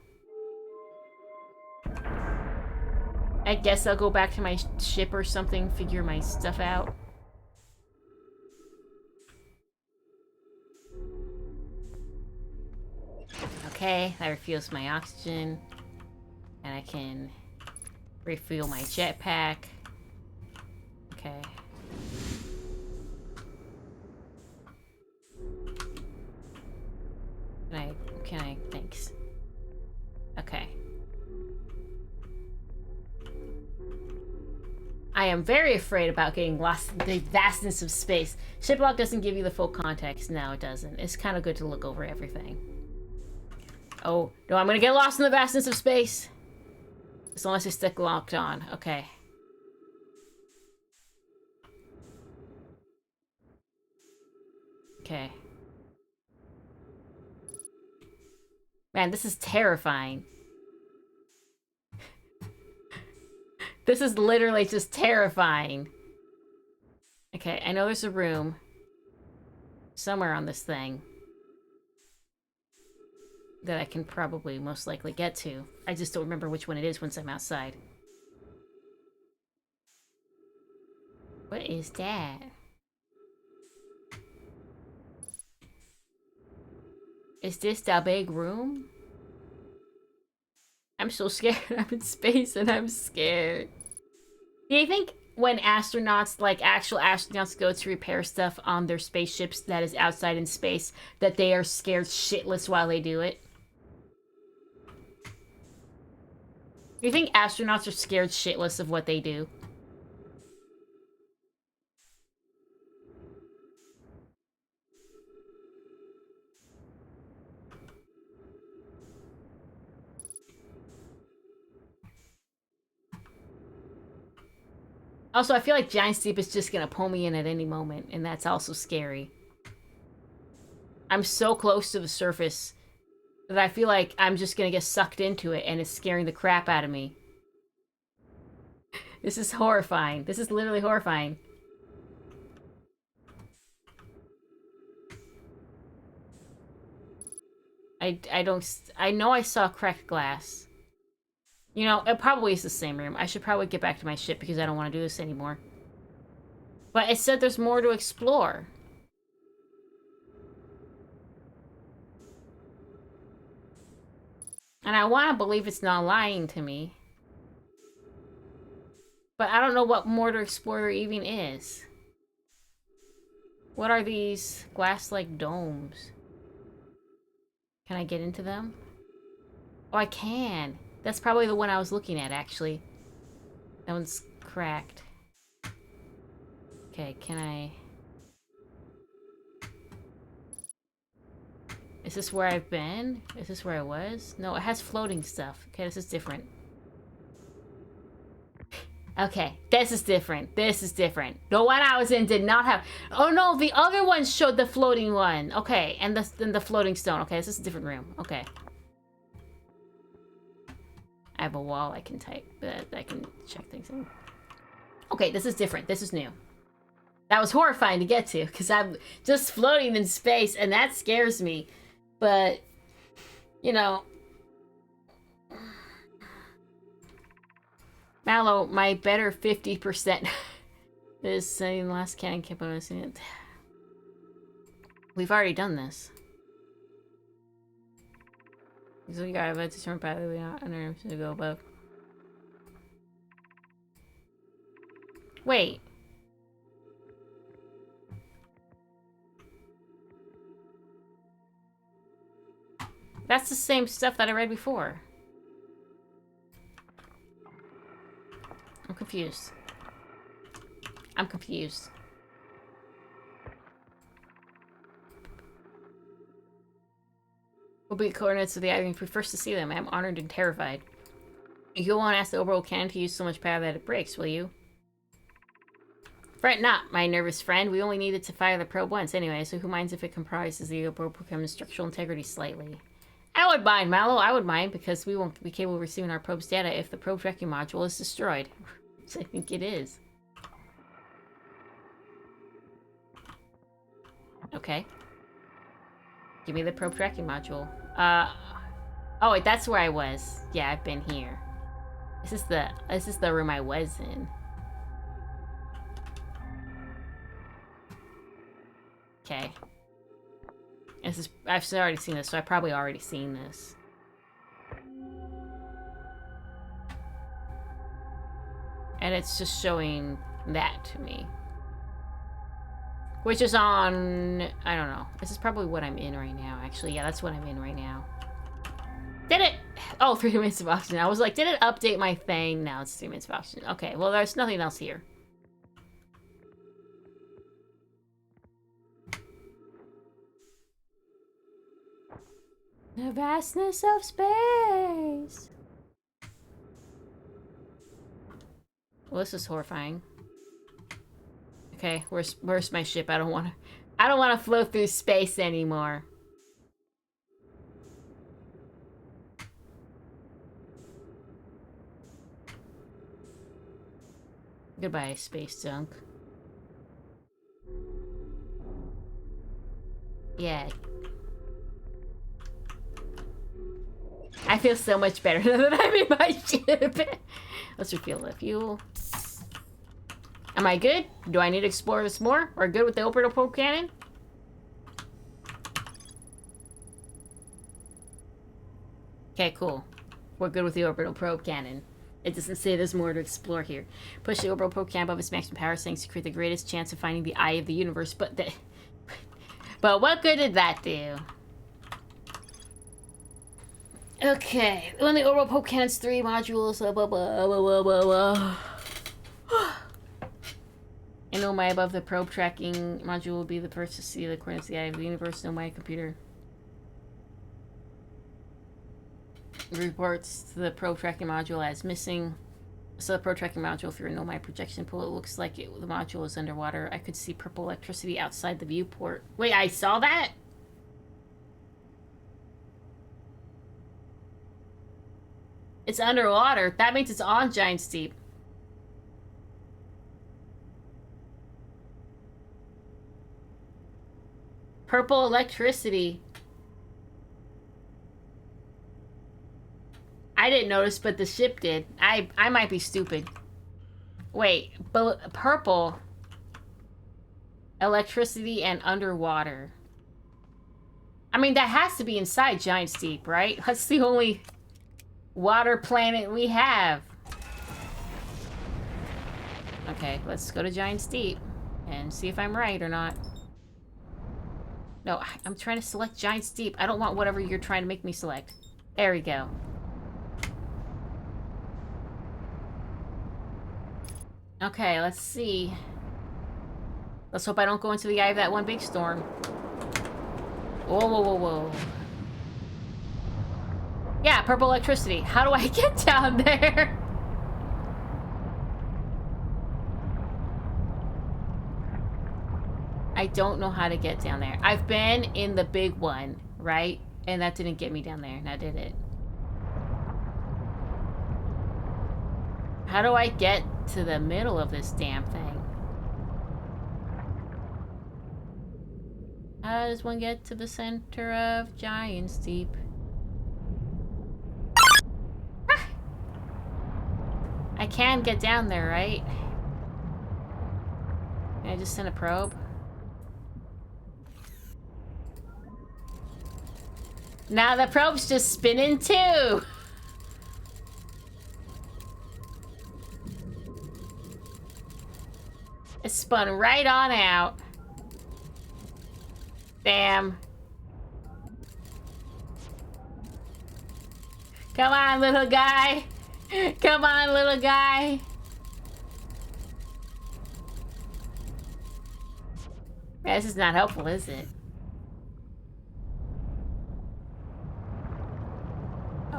I guess I'll go back to my ship or something, figure my stuff out. Okay, that refuels my oxygen. And I can refuel my jetpack. Okay. Can I, thanks. Okay. I am very afraid about getting lost in the vastness of space. Shiplock doesn't give you the full context. No, it doesn't. It's kind of good to look over everything. Oh, no, I'm gonna get lost in the vastness of space. As long as I stick locked on. Okay. Okay. Man, this is terrifying. This is literally just terrifying. Okay, I know there's a room somewhere on this thing that I can probably most likely get to. I just don't remember which one it is once I'm outside. What is that? Is this the big room? I'm so scared. I'm in space and I'm scared. Do you think when astronauts, like actual astronauts, go to repair stuff on their spaceships that is outside in space, that they are scared shitless while they do it? Do you think astronauts are scared shitless of what they do? Also, I feel like Giant's Deep is just gonna pull me in at any moment, and that's also scary. I'm so close to the surface that I feel like I'm just gonna get sucked into it, and it's scaring the crap out of me. This is horrifying. This is literally horrifying. I know I saw cracked glass. You know, it probably is the same room. I should probably get back to my ship because I don't want to do this anymore. But it said there's more to explore. And I want to believe it's not lying to me. But I don't know what more to explore there even is. What are these glass-like domes? Can I get into them? Oh, I can. That's probably the one I was looking at, actually. That one's cracked. Okay, can I... Is this where I've been? Is this where I was? No, it has floating stuff. Okay, this is different. Okay, this is different. This is different. The one I was in did not have... Oh no, the other one showed the floating one. Okay, and the floating stone. Okay, this is a different room. Okay. I have a wall I can type, but I can check things in. Okay, this is different. This is new. That was horrifying to get to, because I'm just floating in space, and that scares me. But, you know... Mallow, my better 50% is saying last cannon kept on missing it. We've already done this. So we got a determined by the way out under to go above. Wait. That's the same stuff that I read before. I'm confused. I'm confused. Will be coordinates of the island if we first to see them. I'm honored and terrified. You won't ask the orbital cannon to use so much power that it breaks, will you? Fret not, my nervous friend. We only needed to fire the probe once anyway, so who minds if it comprises the orbital camon's structural integrity slightly? I would mind, Mallow. I would mind, because we won't be capable of receiving our probe's data if the probe tracking module is destroyed. Which I think it is. Okay. Give me the probe tracking module. Oh wait, that's where I was. Yeah, I've been here. This is the room I was in. Okay. I've already seen this, so I've probably already seen this. And it's just showing that to me. Which is on... I don't know. This is probably what I'm in right now, actually. Yeah, that's what I'm in right now. Did it... Oh, 3 minutes of oxygen. I was like, did it update my thing? No, it's 3 minutes of oxygen. Okay, well, there's nothing else here. The vastness of space. Well, this is horrifying. Okay, where's my ship? I don't want to float through space anymore. Goodbye, space junk. Yeah. I feel so much better now that I'm in my ship. Let's refuel the fuel. Am I good? Do I need to explore this more? Or good with the orbital probe cannon? Okay, cool. We're good with the orbital probe cannon. It doesn't say there's more to explore here. Push the orbital probe cannon above its maximum power settings to create the greatest chance of finding the eye of the universe, but what good did that do? Okay, when the orbital probe cannon's 3 modules, blah, blah, blah, blah, blah, blah. And Nomai above the probe tracking module will be the first to see the coordinates of the eye of the universe. Nomai computer reports to the probe tracking module as missing. So the probe tracking module through a Nomai projection pool. It looks like the module is underwater. I could see purple electricity outside the viewport. Wait, I saw that? It's underwater. That means it's on Giant's Deep. Purple electricity. I didn't notice, but the ship did. I might be stupid. Wait, but purple electricity and underwater. I mean, that has to be inside Giant's Deep, right? That's the only water planet we have. Okay, let's go to Giant's Deep and see if I'm right or not. No, I'm trying to select Giant Steep. I don't want whatever you're trying to make me select. There we go. Okay, let's see. Let's hope I don't go into the eye of that one big storm. Whoa, whoa, whoa, whoa. Yeah, purple electricity. How do I get down there? I don't know how to get down there. I've been in the big one, right? And that didn't get me down there, now did it? How do I get to the middle of this damn thing? How does one get to the center of Giant Steep? Ah! I can get down there, right? Can I just send a probe? Now the probe's just spinning too! It spun right on out. Damn. Come on, little guy. Come on, little guy. Yeah, this is not helpful, is it?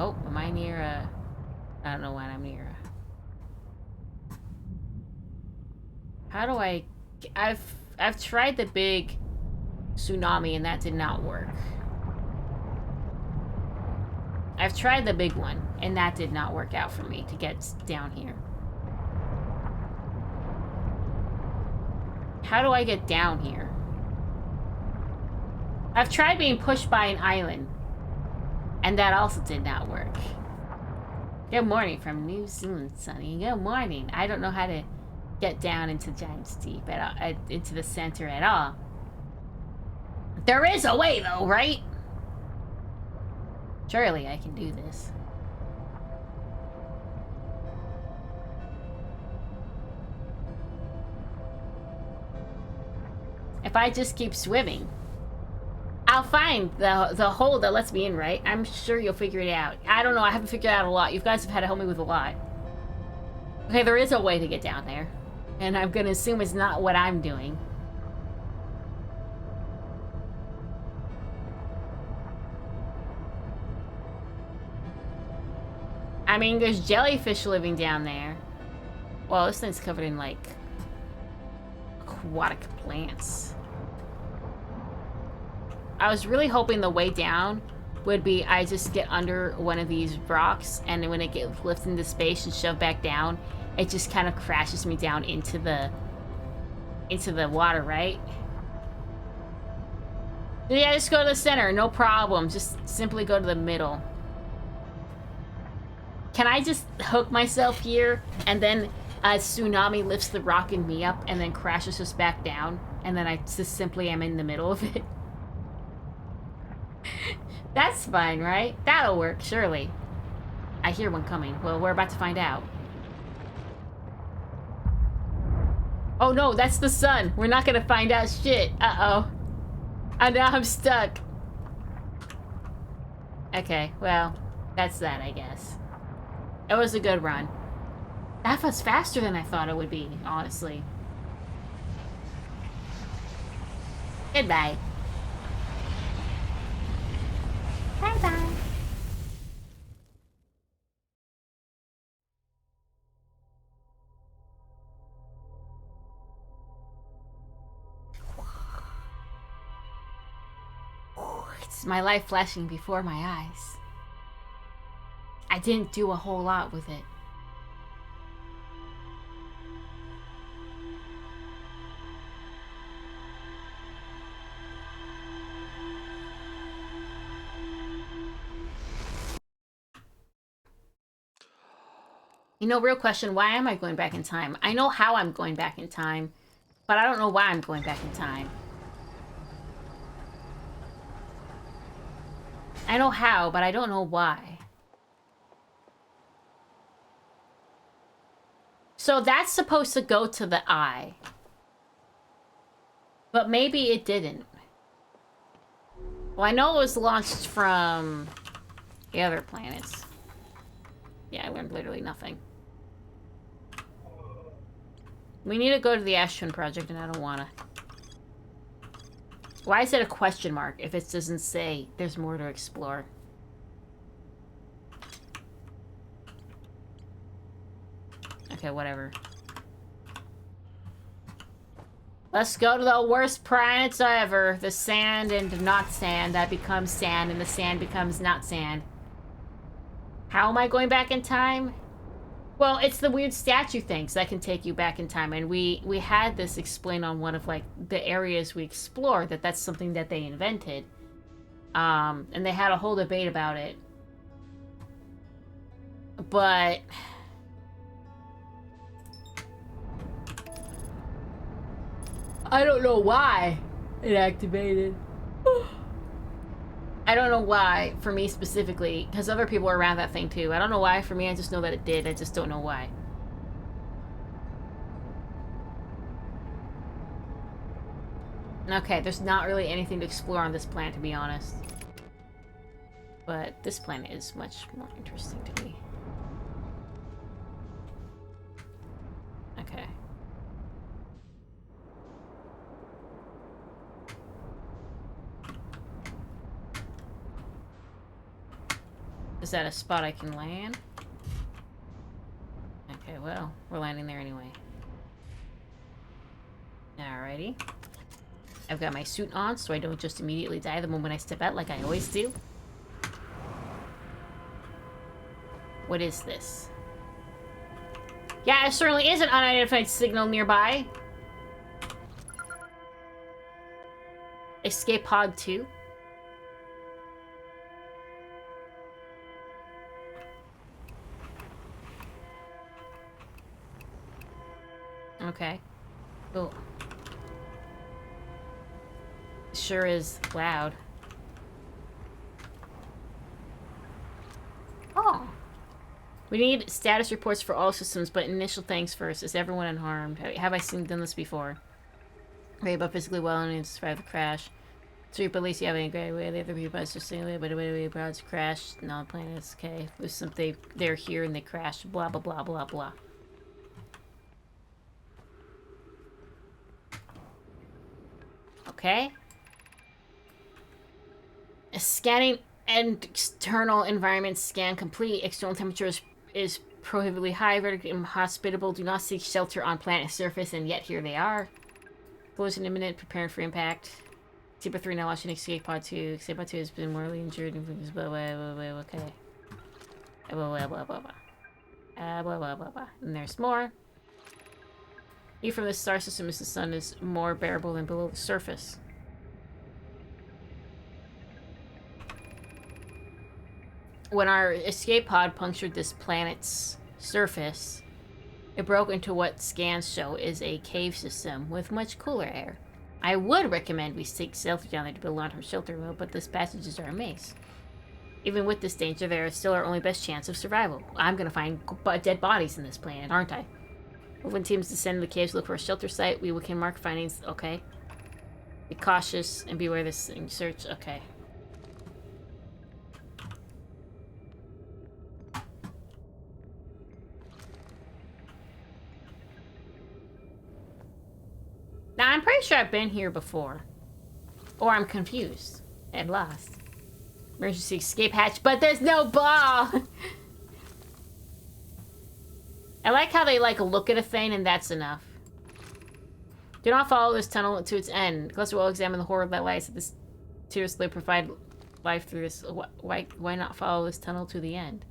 Oh, am I near a... I don't know when I'm near a... How do I... I've tried the big tsunami and that did not work. I've tried the big one and that did not work out for me to get down here. How do I get down here? I've tried being pushed by an island and that also did not work. Good morning from New Zealand, Sunny. Good morning. I don't know how to get down into Giant Steep at all, into the center at all. There is a way though, right? Surely I can do this. If I just keep swimming, I'll find the hole that lets me in, right? I'm sure you'll figure it out. I don't know, I haven't figured out a lot. You guys have had to help me with a lot. Okay, there is a way to get down there. And I'm gonna assume it's not what I'm doing. I mean, there's jellyfish living down there. Well, this thing's covered in, like, aquatic plants. I was really hoping the way down would be I just get under one of these rocks, and then when it gets lifted into space and shoved back down, it just kind of crashes me down into the water, right? Yeah, just go to the center, no problem. Just simply go to the middle. Can I just hook myself here, and then a tsunami lifts the rock and me up, and then crashes us back down, and then I just simply am in the middle of it? That's fine, right? That'll work, surely. I hear one coming. Well, we're about to find out. Oh no, that's the sun. We're not gonna find out shit. Uh-oh. And now I'm stuck. Okay, well, that's that, I guess. It was a good run. That was faster than I thought it would be, honestly. Goodbye. Bye-bye. It's my life flashing before my eyes. I didn't do a whole lot with it. You know, real question, why am I going back in time? I know how I'm going back in time, but I don't know why I'm going back in time. I know how, but I don't know why. So that's supposed to go to the eye. But maybe it didn't. Well, I know it was launched from the other planets. Yeah, I learned literally nothing. We need to go to the Ash Twin Project, and I don't wanna. Why is it a question mark if it doesn't say there's more to explore? Okay, whatever. Let's go to the worst planets ever. The sand and not sand that becomes sand, and the sand becomes not sand. How am I going back in time? Well, it's the weird statue things that can take you back in time, and we had this explained on one of like the areas we explored, that's something that they invented. And they had a whole debate about it. But I don't know why it activated. I don't know why, for me specifically, because other people were around that thing too. I don't know why, for me, I just know that it did. I just don't know why. Okay, there's not really anything to explore on this planet, to be honest. But this planet is much more interesting to me. Okay. Is that a spot I can land? Okay, well, we're landing there anyway. Alrighty. I've got my suit on, so I don't just immediately die the moment I step out like I always do. What is this? Yeah, it certainly is an unidentified signal nearby. Escape pod 2. Okay. Cool. Sure is loud. Oh. We need status reports for all systems, but initial thanks first. Is everyone unharmed? Have I done this before? Okay, but physically well and to survive the crash. Three police, you have any great way. The other people just saying away, but away, about crashed. No, the planet is okay. There's something, they're here and they crashed. Blah, blah, blah, blah, blah. Okay. Scanning and external environment scan complete. External temperature is prohibitively high, vertically inhospitable. Do not seek shelter on planet surface, and yet here they are. Collision imminent, preparing for impact. Zebra 3 now watching Escape Pod 2. Escape Pod 2 has been mortally injured. Okay. Blah, blah, blah, blah, blah. Blah, blah, blah, blah. And there's more. Heat from the star system as the sun is more bearable than below the surface. When our escape pod punctured this planet's surface, it broke into what scans show is a cave system with much cooler air. I would recommend we seek shelter down there to build long-term shelter, but these passages are a maze. Even with this danger, there is still our only best chance of survival. I'm gonna find dead bodies in this planet, aren't I? When teams descend into the caves to look for a shelter site, we can mark findings. Okay. Be cautious and beware this thing. Search. Okay. Now, I'm pretty sure I've been here before. Or I'm confused and lost. Emergency escape hatch, but there's no ball! I like how they, like, look at a thing and that's enough. Do not follow this tunnel to its end. Cluster will examine the horror that lies at this tier slip, provide life through this. Why not follow this tunnel to the end?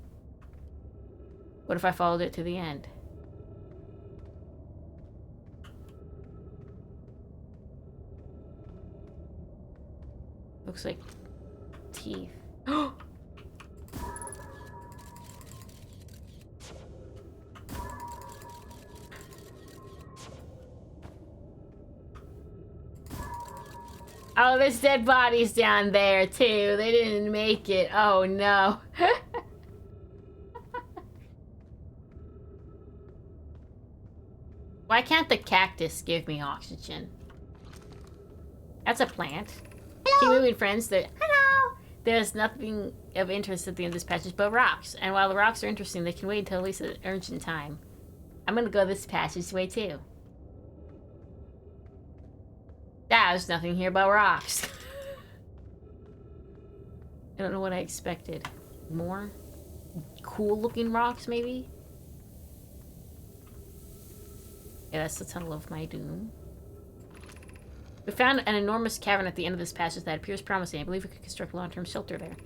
What if I followed it to the end? Looks like teeth. Oh, there's dead bodies down there, too. They didn't make it. Oh, no. Why can't the cactus give me oxygen? That's a plant. Hello. Keep moving, friends. Hello. There's nothing of interest at the end of this passage but rocks. And while the rocks are interesting, they can wait until at least an urgent time. I'm gonna go this passageway too. There's nothing here but rocks. I don't know what I expected. More cool looking rocks, maybe? Yeah, that's the Tunnel of My Doom. We found an enormous cavern at the end of this passage that appears promising. I believe we could construct a long-term shelter there.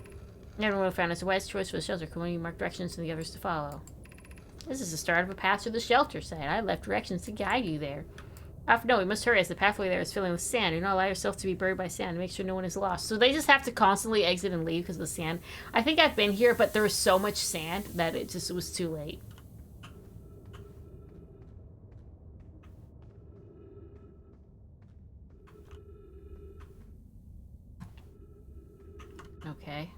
Everyone we found is a wise choice for the shelter. Can we mark directions to the others to follow? This is the start of a path to the shelter site. I left directions to guide you there. No, we must hurry as the pathway there is filling with sand. Do not allow yourself to be buried by sand. Make sure no one is lost. So they just have to constantly exit and leave because of the sand. I think I've been here, but there was so much sand that it was too late. Okay.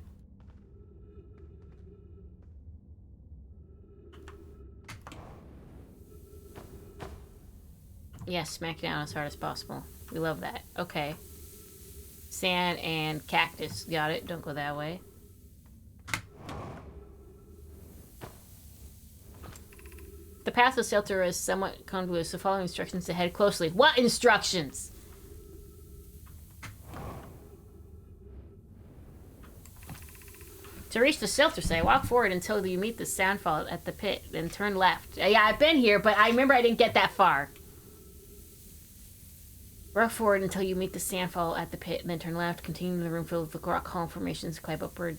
Yeah, smack down as hard as possible. We love that. Okay. Sand and cactus. Got it. Don't go that way. The path to shelter is somewhat convoluted, so follow instructions to head closely. What instructions? To reach the shelter site, walk forward until you meet the sandfall at the pit, then turn left. Yeah, I've been here, but I remember I didn't get that far. Walk forward until you meet the sandfall at the pit, and then turn left. Continue in the room filled with rock column formations. Climb upward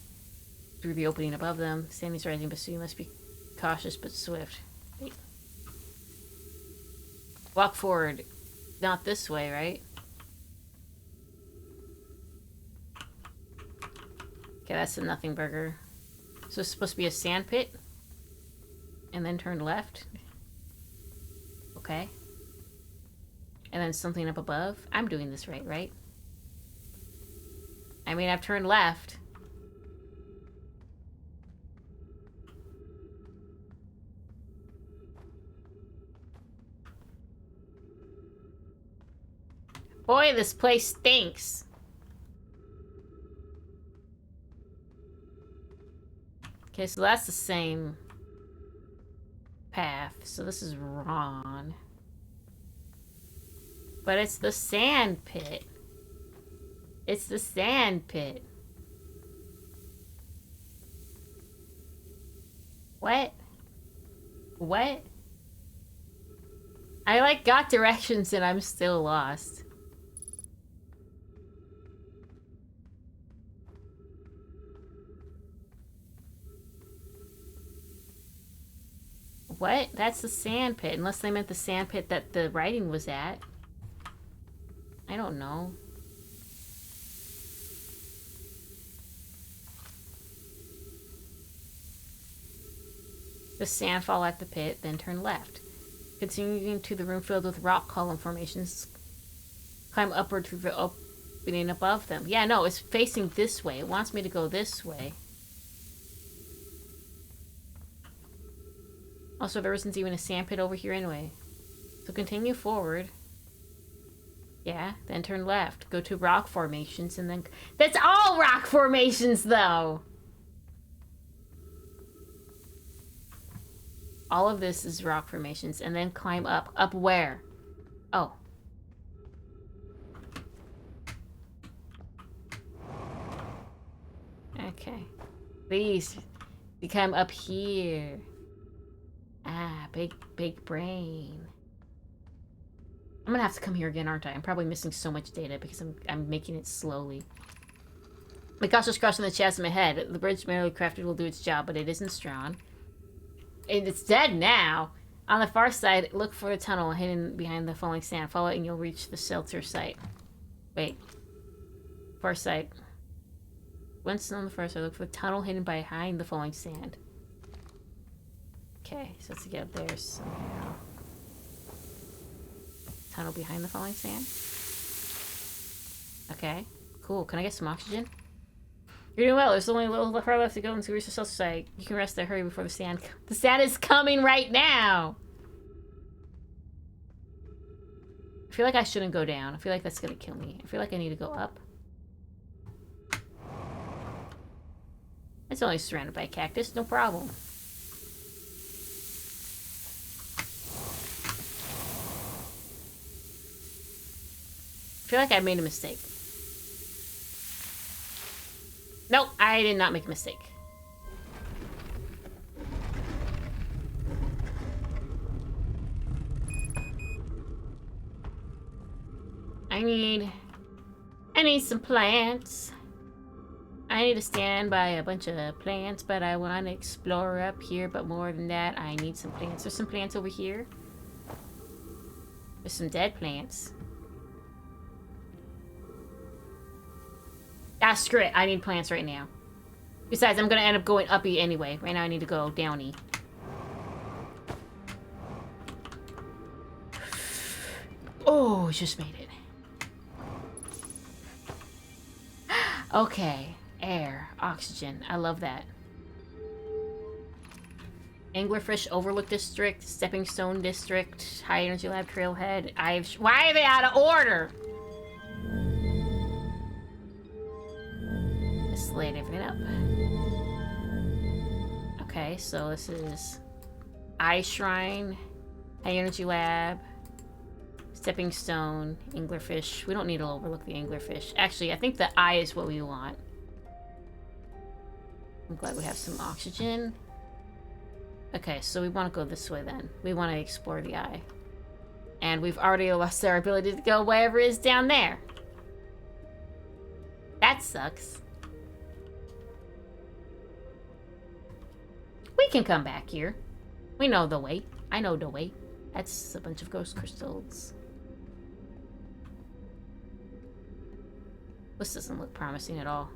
through the opening above them. Sand is rising, but so you must be cautious but swift. Wait. Walk forward. Not this way, right? Okay, that's a nothing burger. So it's supposed to be a sand pit? And then turn left? Okay. And then something up above? I'm doing this right? I mean, I've turned left. Boy, this place stinks. Okay, so that's the same path. So this is wrong. But it's the sand pit. It's the sand pit. What? What? I like got directions and I'm still lost. What? That's the sand pit. Unless they meant the sand pit that the writing was at. I don't know. The sandfall at the pit, then turn left. Continuing to the room filled with rock column formations. Climb upward through the opening above them. Yeah, no, it's facing this way. It wants me to go this way. Also, there isn't even a sand pit over here anyway. So continue forward. Yeah, then turn left. Go to rock formations and then... That's all rock formations, though! All of this is rock formations. And then climb up. Up where? Oh. Okay. Please. You come up here. Ah, big brain. I'm gonna have to come here again, aren't I? I'm probably missing so much data because I'm making it slowly. Mikasha's crossing the chasm ahead. The bridge merely crafted will do its job, but it isn't strong. And it's dead now. On the far side, look for a tunnel hidden behind the falling sand. Follow it and you'll reach the shelter site. Wait. Far side. Once on the far side, look for the tunnel hidden behind the falling sand. Okay, so let's get up there somehow. Tunnel behind the falling sand. Okay, cool. Can I get some oxygen? You're doing well. There's only a little far left to go into reach the shelter site. You can rest there. Hurry before the sand... The sand is coming right now! I feel like I shouldn't go down. I feel like that's gonna kill me. I feel like I need to go up. It's only surrounded by cactus, no problem. I feel like I made a mistake. Nope, I did not make a mistake. I need some plants. I need to stand by a bunch of plants, but I want to explore up here. But more than that, I need some plants. There's some plants over here. There's some dead plants. Ah, screw it. I need plants right now. Besides, I'm going to end up going uppy anyway. Right now, I need to go downy. Oh, just made it. Okay. Air. Oxygen. I love that. Anglerfish Overlook District. Stepping Stone District. High Energy Lab Trailhead. Why are they out of order? Let's light everything up. Okay, so this is Eye Shrine. High Energy Lab. Stepping Stone. Anglerfish. We don't need to overlook the Anglerfish. Actually, I think the eye is what we want. I'm glad we have some oxygen. Okay, so we want to go this way then. We want to explore the eye. And we've already lost our ability to go wherever it is down there. That sucks. We can come back here. We know the way. I know the way. That's a bunch of ghost crystals. This doesn't look promising at all.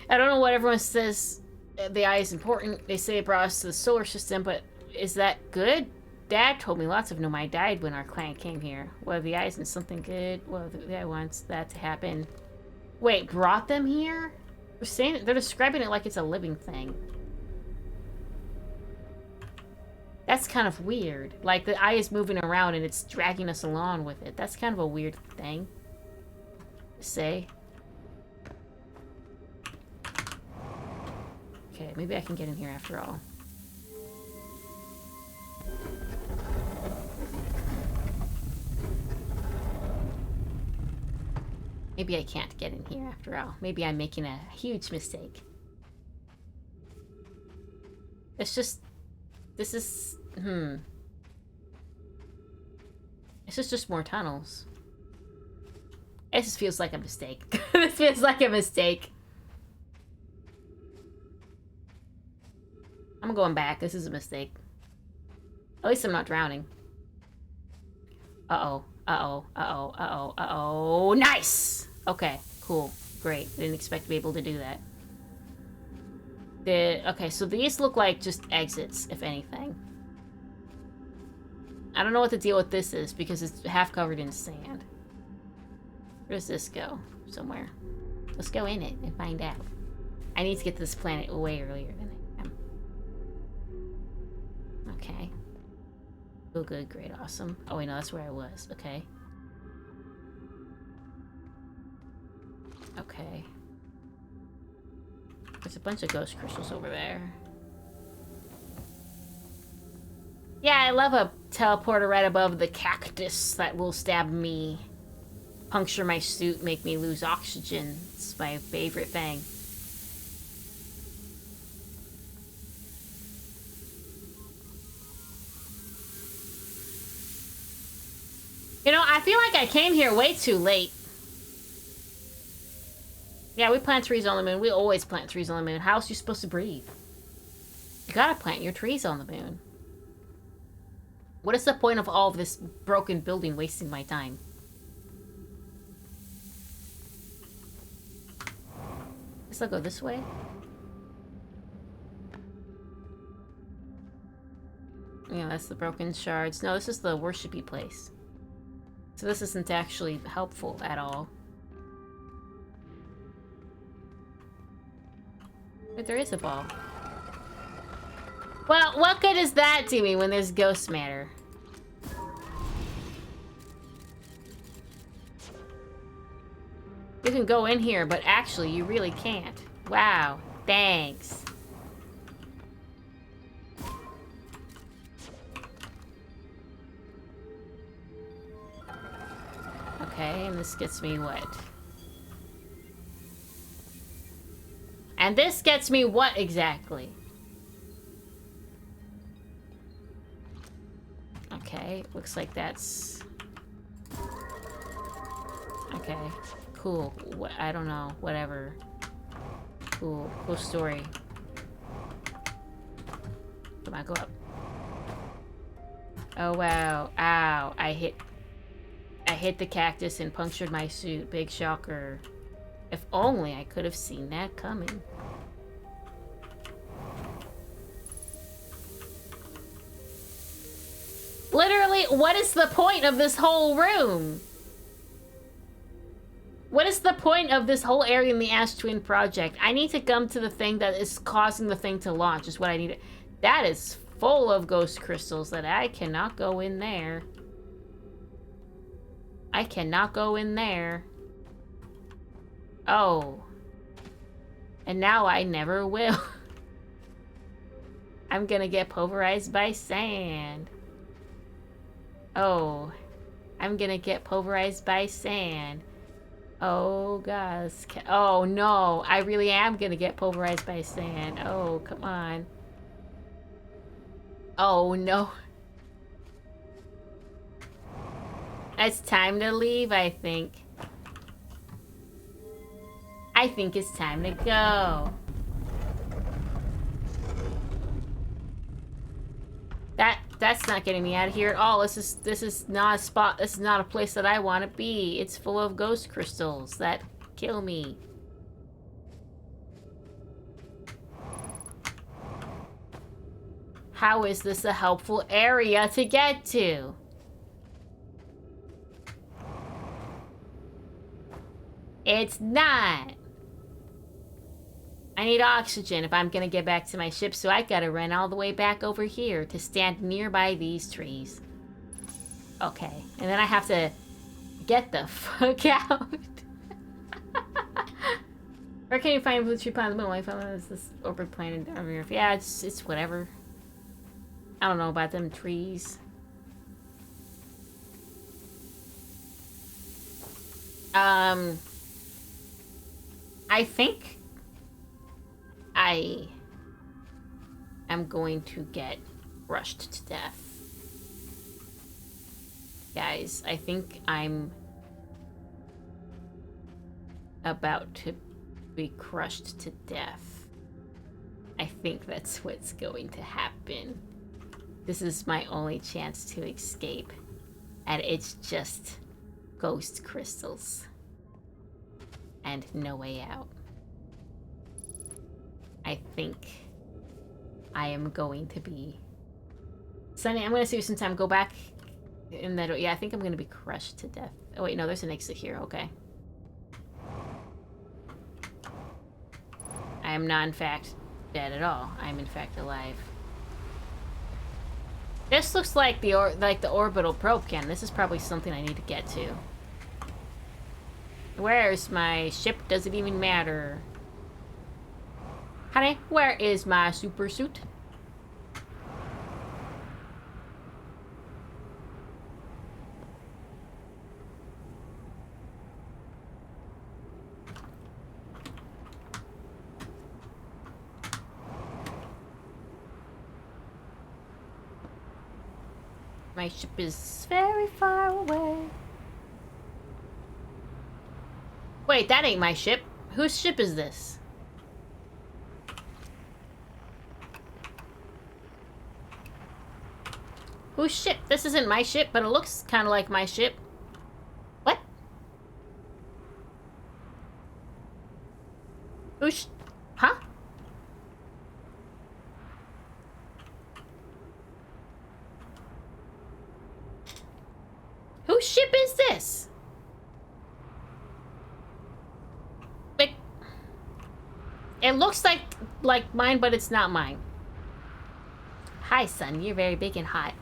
I don't know what everyone says the eye is important. They say it brought us to the solar system, but is that good? Dad told me lots of Nomai died when our clan came here. Well, the eye isn't something good. Well, the eye wants that to happen. Wait, brought them here? They're describing it like it's a living thing. That's kind of weird. Like, the eye is moving around and it's dragging us along with it. That's kind of a weird thing to say. Okay, maybe I can get in here after all. Maybe I can't get in here after all. Maybe I'm making a huge mistake. It's just... This is... This is just more tunnels. This feels like a mistake. This feels like a mistake. I'm going back. This is a mistake. At least I'm not drowning. Uh-oh. Uh-oh. Uh-oh. Uh-oh. Uh-oh. Nice! Okay. Cool. Great. Didn't expect to be able to do that. Okay, so these look like just exits, if anything. I don't know what the deal with this is, because it's half covered in sand. Where does this go? Somewhere. Let's go in it and find out. I need to get to this planet way earlier than I am. Okay. Oh, good, great, awesome. Oh, wait, no, that's where I was. Okay. Okay. There's a bunch of ghost crystals over there. Yeah, I love a teleporter right above the cactus that will stab me, puncture my suit, make me lose oxygen. It's my favorite thing. You know, I feel like I came here way too late. Yeah, we plant trees on the moon. We always plant trees on the moon. How else are you supposed to breathe? You gotta plant your trees on the moon. What is the point of all of this broken building wasting my time? Guess I'll go this way. Yeah, that's the broken shards. No, this is the worshipy place. So this isn't actually helpful at all. But there is a ball. Well, what good is that to me when there's ghost matter? You can go in here, but actually you really can't. Wow. Thanks. Okay, and this gets me what? And this gets me what exactly? Okay, looks like that's... Okay, cool. I don't know, whatever. Cool story. Come on, go up. Oh wow, ow, I hit the cactus and punctured my suit. Big shocker. If only I could have seen that coming. Literally, what is the point of this whole room? What is the point of this whole area in the Ash Twin project? I need to come to the thing that is causing the thing to launch, is what I need. That is full of ghost crystals that I cannot go in there. I cannot go in there. Oh. And now I never will. I'm gonna get pulverized by sand. Oh. I'm gonna get pulverized by sand. Oh, gosh. Oh, no. I really am gonna get pulverized by sand. Oh, come on. Oh, no. It's time to leave, I think. I think it's time to go. That's not getting me out of here at all. This is not a spot. This is not a place that I want to be. It's full of ghost crystals that kill me. How is this a helpful area to get to? It's not. I need oxygen if I'm gonna get back to my ship, so I gotta run all the way back over here to stand nearby these trees. Okay, and then I have to get the fuck out. Where can you find blue tree pond on the moon? I found this orbit planet on Earth. Yeah, it's whatever. I don't know about them trees. I think I am going to get rushed to death. Guys, I think I'm about to be crushed to death. I think that's what's going to happen. This is my only chance to escape. And it's just ghost crystals. And no way out. I think I am going to be... Sunny, I'm going to save you some time. Go back in that... Yeah, I think I'm going to be crushed to death. Oh, wait, no, there's an exit here. Okay. I am not, in fact, dead at all. I am, in fact, alive. This looks like the orbital probe can. This is probably something I need to get to. Where's my ship? Does it even matter? Honey, where is my super suit? My ship is very far away. Wait, that ain't my ship. Whose ship is this? Whose ship? This isn't my ship, but it looks kind of like my ship. What? Whose... Huh? Whose ship is this? It looks like mine, but it's not mine. Hi, son. You're very big and hot.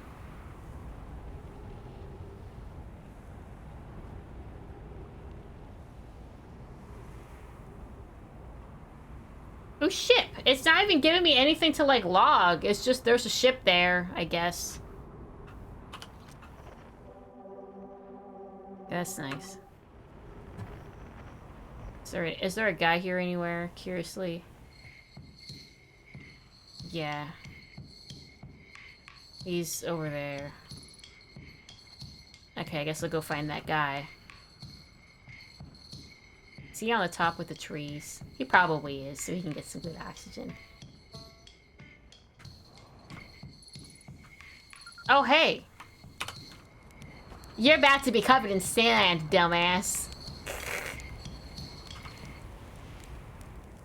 ship. It's not even giving me anything to, like, log. It's just there's a ship there, I guess. That's nice. Is there a guy here anywhere, curiously? Yeah. He's over there. Okay, I guess I'll go find that guy. Is he on the top with the trees? He probably is, so he can get some good oxygen. Oh, hey! You're about to be covered in sand, dumbass.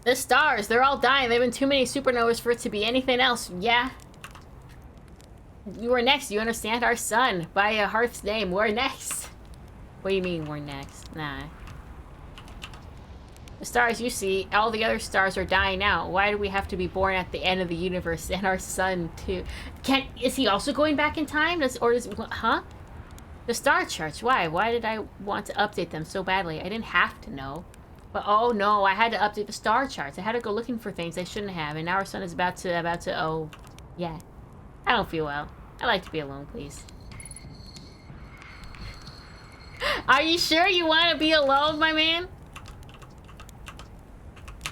The stars, they're all dying. There have been too many supernovas for it to be anything else. Yeah. You are next, you understand? Our sun, by a hearth's name, we're next. What do you mean we're next? Nah. The stars you see, all the other stars are dying out. Why do we have to be born at the end of the universe and our sun too? Is he also going back in time? Huh? The star charts, why? Why did I want to update them so badly? I didn't have to know. But oh no, I had to update the star charts. I had to go looking for things I shouldn't have, and now our sun is about to, oh, yeah. I don't feel well. I like to be alone, please. Are you sure you want to be alone, my man?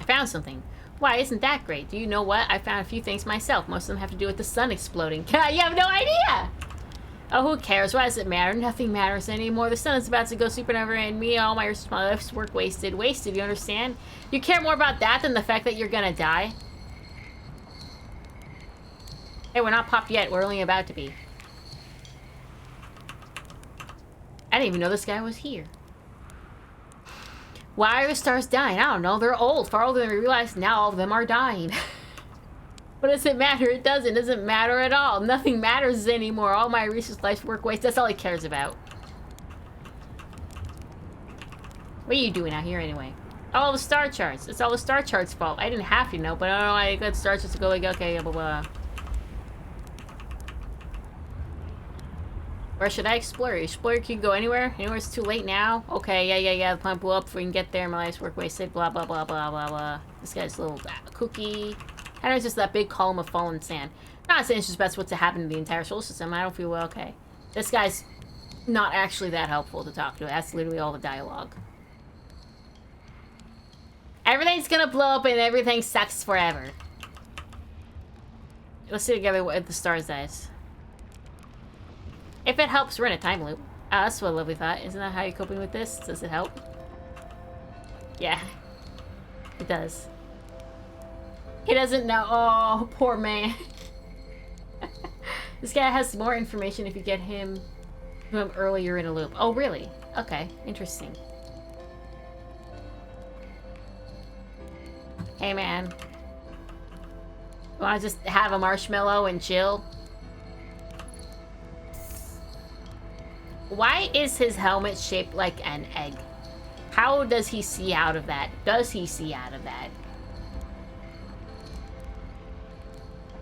I found something. Why, isn't that great? Do you know what? I found a few things myself. Most of them have to do with the sun exploding. You have no idea! Oh, who cares? Why does it matter? Nothing matters anymore. The sun is about to go supernova and me, all my life's work wasted. Wasted, you understand? You care more about that than the fact that you're gonna die? Hey, we're not popped yet. We're only about to be. I didn't even know this guy was here. Why are the stars dying? I don't know. They're old. Far older than we realized. Now all of them are dying. What does it matter? It doesn't. It doesn't matter at all. Nothing matters anymore. All my research, life's work waste. That's all he cares about. What are you doing out here anyway? All the star charts. It's all the star charts' fault. I didn't have to know, but I don't know why I got star charts to go like, okay, blah, blah. Where should I explore? Explore can go anywhere? Anywhere it's too late now? Okay, yeah. The plant blew up before we can get there. My life's work wasted. Blah, blah, blah, blah, blah, blah. This guy's a little cookie. I know it's just that big column of fallen sand. I'm not saying it's just best what to happen to the entire solar system. I don't feel well, okay. This guy's not actually that helpful to talk to. That's literally all the dialogue. Everything's gonna blow up and everything sucks forever. Let's see together what the stars says. If it helps, we're in a time loop. Oh, that's what a lovely thought. Isn't that how you're coping with this? Does it help? Yeah. It does. He doesn't know. Oh, poor man. This guy has more information if you get him earlier in a loop. Oh, really? Okay, interesting. Hey, man. You want to just have a marshmallow and chill? Why is his helmet shaped like an egg? How does he see out of that? Does he see out of that?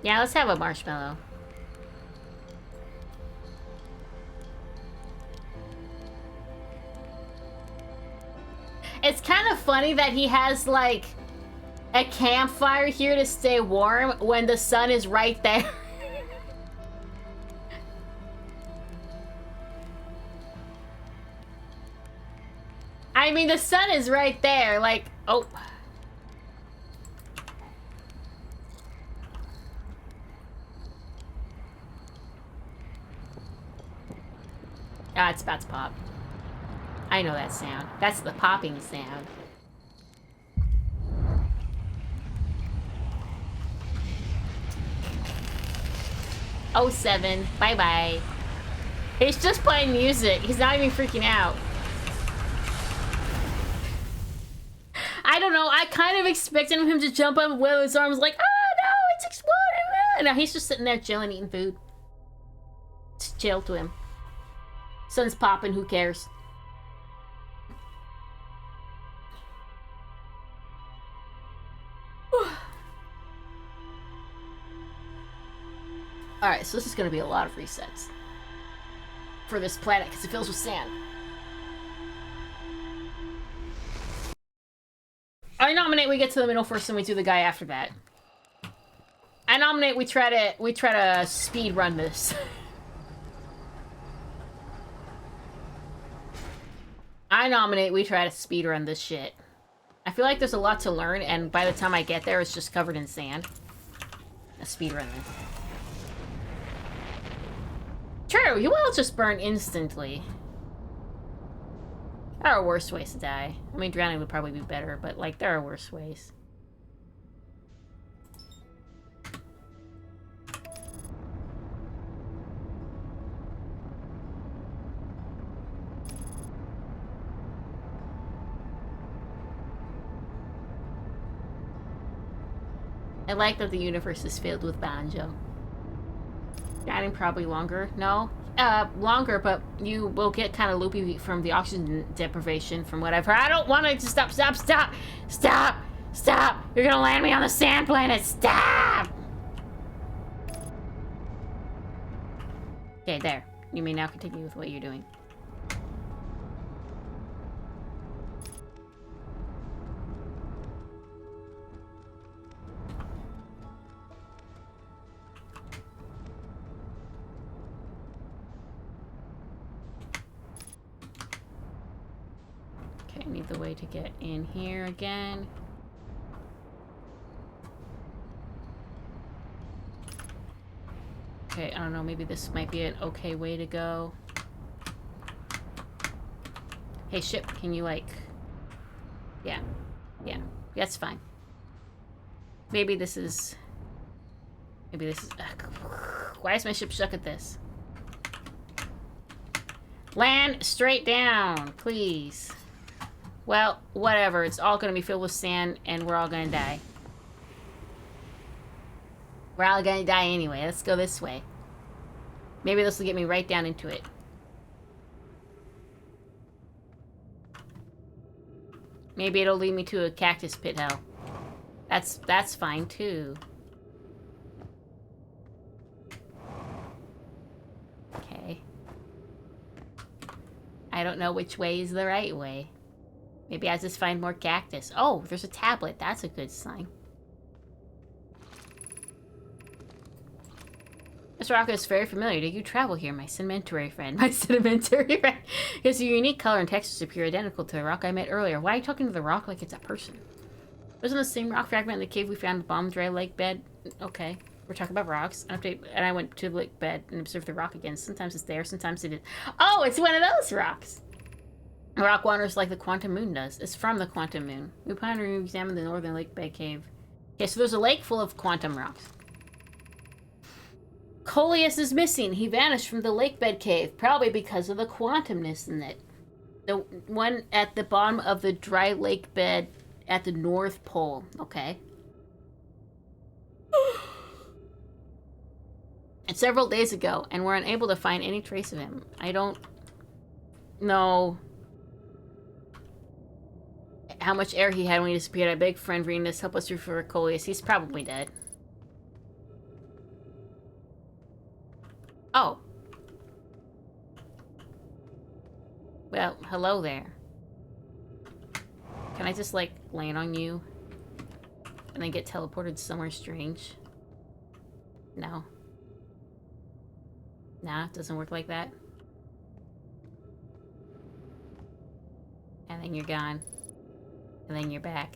Yeah, let's have a marshmallow. It's kind of funny that he has, like, a campfire here to stay warm when the sun is right there. I mean, the sun is right there, like, oh. Ah, it's about to pop. I know that sound. That's the popping sound. Oh, 07. Bye-bye. He's just playing music. He's not even freaking out. I don't know. I kind of expected him to jump up with his arms like, oh, no, it's exploding. No, he's just sitting there chilling, eating food. Just chill to him. Sun's popping, who cares? Alright, so this is going to be a lot of resets for this planet because it fills with sand. I nominate we we get to the middle first and we do the guy after that. I nominate we try to speed run this. I nominate we try to speed run this shit. I feel like there's a lot to learn, and by the time I get there, it's just covered in sand. A speed run this. True, you will just burn instantly. There are worse ways to die. I mean, drowning would probably be better, but, like, there are worse ways. I like that the universe is filled with banjo. Drowning probably longer. No? Longer, but you will get kind of loopy from the oxygen deprivation from whatever. I don't want to stop. You're gonna land me on the sand planet. Stop! Okay, there. You may now continue with what you're doing. Okay, I need the way to get in here again. Okay, I don't know, maybe this might be an okay way to go. Hey, ship, can you, like... Yeah. Yeah, that's fine. Maybe this is... Why is my ship stuck at this? Land straight down, please. Well, whatever. It's all gonna be filled with sand, and we're all gonna die. We're all gonna die anyway. Let's go this way. Maybe this will get me right down into it. Maybe it'll lead me to a cactus pit hell. That's fine too. Okay. I don't know which way is the right way. Maybe I just find more cactus. Oh, there's a tablet. That's a good sign. This rock is very familiar. Do you travel here, my sedimentary friend? My sedimentary friend. It's a unique color and texture appear identical to the rock I met earlier. Why are you talking to the rock like it's a person? Wasn't the same rock fragment in the cave we found in the bottom dry lake bed? Okay. We're talking about rocks. And I went to the lake bed and observed the rock again. Sometimes it's there, sometimes it is. Oh, it's one of those rocks! The rock wanders like the quantum moon does. It's from the quantum moon. We plan to examine the northern lake bed cave. Okay, so there's a lake full of quantum rocks. Coleus is missing. He vanished from the lake bed cave, probably because of the quantumness in it. The one at the bottom of the dry lake bed at the North Pole. Okay. And several days ago, and we're unable to find any trace of him. I don't know how much air he had when he disappeared. I beg friend Venus, help us refer Coleus. He's probably dead. Oh. Well, hello there. Can I just, like, land on you? And then get teleported somewhere strange? No. Nah, it doesn't work like that. And then you're gone. And then you're back.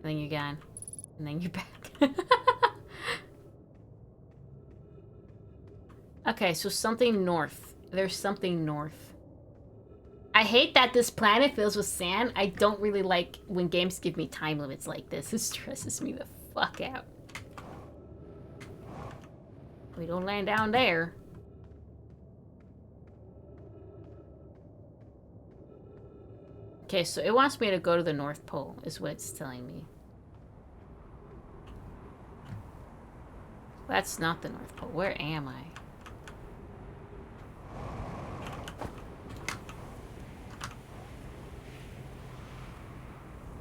And then you're gone. And then you're back. Okay, so something north. There's something north. I hate that this planet fills with sand. I don't really like when games give me time limits like this. It stresses me the fuck out. We don't land down there. Okay, so it wants me to go to the North Pole, is what it's telling me. That's not the North Pole. Where am I?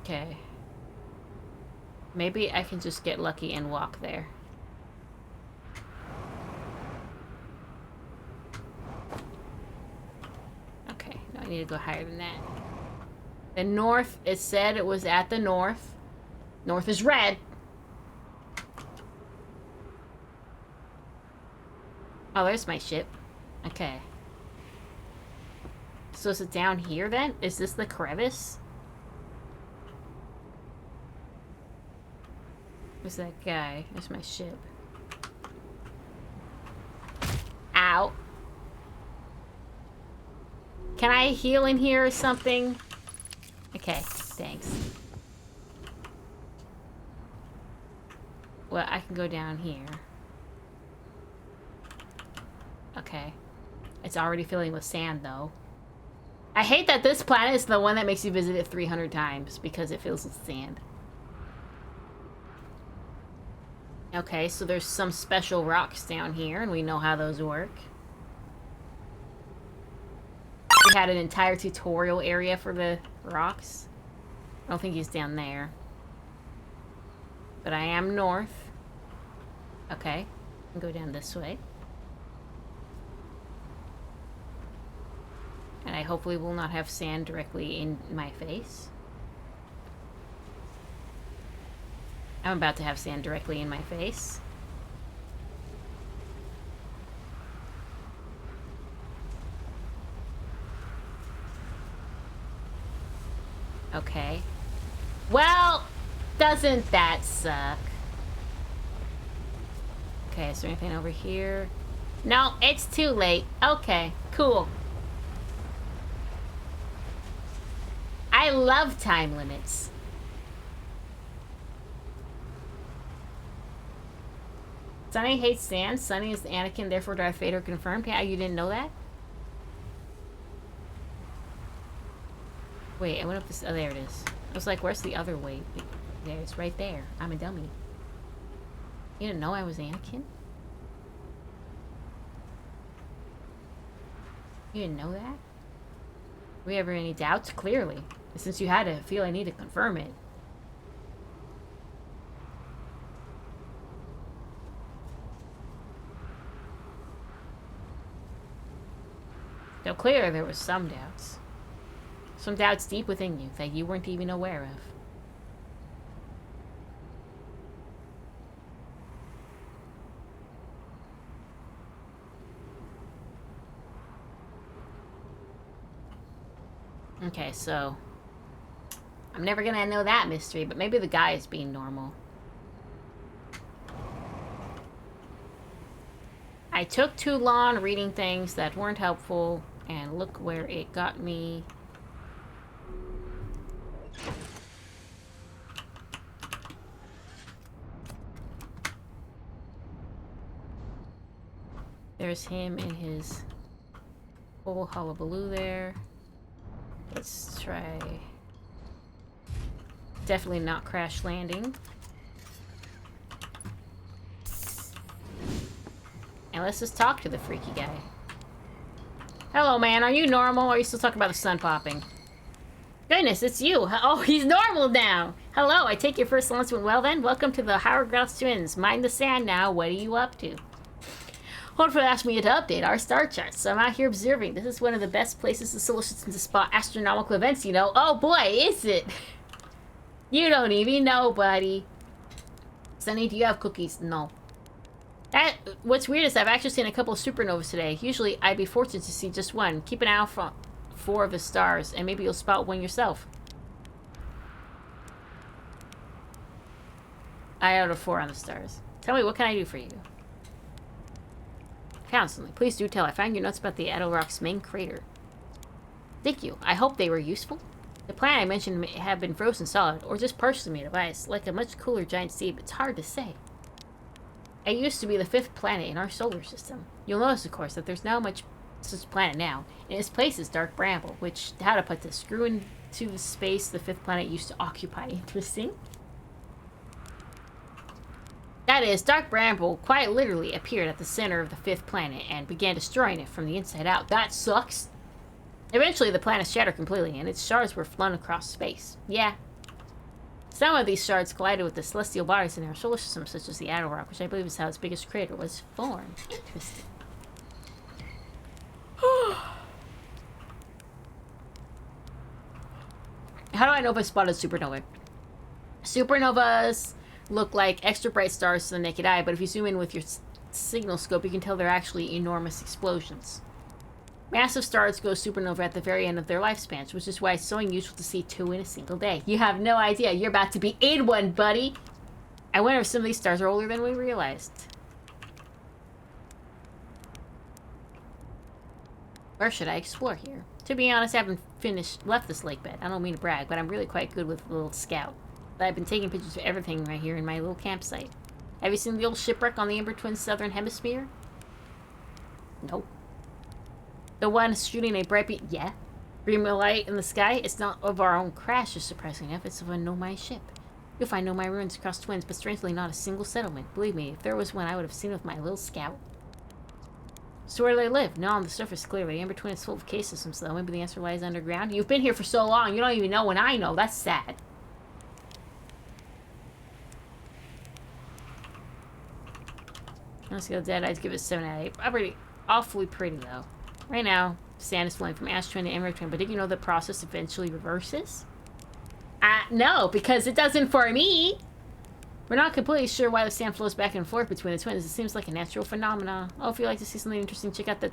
Okay. Maybe I can just get lucky and walk there. Okay, no, I need to go higher than that. The north, it said it was at the north. North is red. Oh, there's my ship. Okay. So is it down here then? Is this the crevice? Where's that guy? There's my ship. Ow. Can I heal in here or something? Okay, thanks. Well, I can go down here. Okay. It's already filling with sand, though. I hate that this planet is the one that makes you visit it 300 times because it fills with sand. Okay, so there's some special rocks down here, and we know how those work. We had an entire tutorial area for the rocks. I don't think he's down there. But I am north. Okay, I'll go down this way. And I hopefully will not have sand directly in my face. I'm about to have sand directly in my face. Okay. Well, doesn't that suck? Okay, is there anything over here? No, it's too late. Okay, cool. I love time limits. Sunny hates sand. Sunny is Anakin, therefore Darth Vader confirmed. Yeah, you didn't know that? Wait, I went up this... Oh, there it is. I was like, where's the other way? There, it's right there. I'm a dummy. You didn't know I was Anakin? You didn't know that? Were we ever any doubts? Clearly. Since you had to feel I need to confirm it. So clear there was some doubts. Some doubts deep within you that you weren't even aware of. Okay, so... I'm never gonna know that mystery, but maybe the guy is being normal. I took too long reading things that weren't helpful, and look where it got me. There's him in his whole hullabaloo there. Let's try... Definitely not crash landing. And let's just talk to the freaky guy. Hello, man. Are you normal, or are you still talking about the sun popping? Goodness, it's you. Oh, he's normal now. Hello, I take your first lunch went well then? Welcome to the Hourglass Twins. Mind the sand now. What are you up to? Hornford asked me to update our star charts, so I'm out here observing. This is one of the best places in the solar system to spot astronomical events, you know. Oh boy, is it? You don't even know, buddy. Sunny, do you have cookies? No. What's weird is I've actually seen a couple of supernovas today. Usually, I'd be fortunate to see just one. Keep an eye out for 4 of the stars, and maybe you'll spot one yourself. Eye out of 4 on the stars. Tell me, what can I do for you? Constantly. Please do tell. I found your notes about the Edelrock's main crater. Thank you. I hope they were useful. The planet I mentioned may have been frozen solid, or just partially made of ice, like a much cooler giant sea, but it's hard to say. It used to be the 5th planet in our solar system. You'll notice, of course, that there's not much such planet now. In its place is Dark Bramble, which, how to put this, grew into the space the 5th planet used to occupy. Interesting. That is, Dark Bramble quite literally appeared at the center of the 5th planet and began destroying it from the inside out. That sucks. Eventually, the planet shattered completely, and its shards were flown across space. Yeah. Some of these shards collided with the celestial bodies in our solar system, such as the Edelrock, which I believe is how its biggest crater was formed. Interesting. How do I know if I spotted supernova? Supernovas look like extra bright stars to the naked eye, but if you zoom in with your signal scope, you can tell they're actually enormous explosions. Massive stars go supernova at the very end of their lifespans, which is why it's so unusual to see 2 in a single day. You have no idea. You're about to be in one, buddy. I wonder if some of these stars are older than we realized. Where should I explore here? To be honest, I haven't left this lake bed. I don't mean to brag, but I'm really quite good with a little scout. I've been taking pictures of everything right here in my little campsite. Have you seen the old shipwreck on the Ember Twins' southern hemisphere? Nope. The one shooting a bright beam. Yeah. Beam of light in the sky. It's not of our own crash, is surprising enough. It's of a Nomai ship. You'll find Nomai ruins across Twins, but strangely not a single settlement. Believe me, if there was one, I would have seen it with my little scout. So where do they live? Not on the surface, clearly. Ember Twin is full of cave systems, though. Maybe the answer lies underground. You've been here for so long, you don't even know when I know. That's sad. Let's go Dead Eyes. Give it 7 out of 8. Awfully pretty, though. Right now, sand is flowing from Ash Twin to Emerald Twin, but did you know the process eventually reverses? No, because it doesn't for me. We're not completely sure why the sand flows back and forth between the twins. It seems like a natural phenomenon. Oh, if you'd like to see something interesting, check out the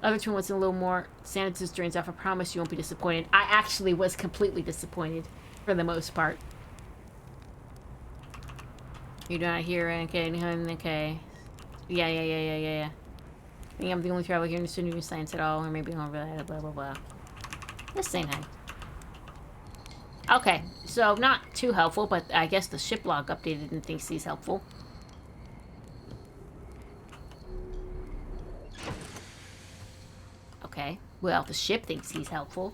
other twin what's a little more sand just drains off. I promise you won't be disappointed. I actually was completely disappointed for the most part. You're not here, okay, okay. Yeah. I think I'm the only traveler here in the new science at all, or maybe I'm over that, blah, blah, blah. Just saying hi. Okay, so not too helpful, but I guess the ship log updated and thinks he's helpful. Okay, well, the ship thinks he's helpful.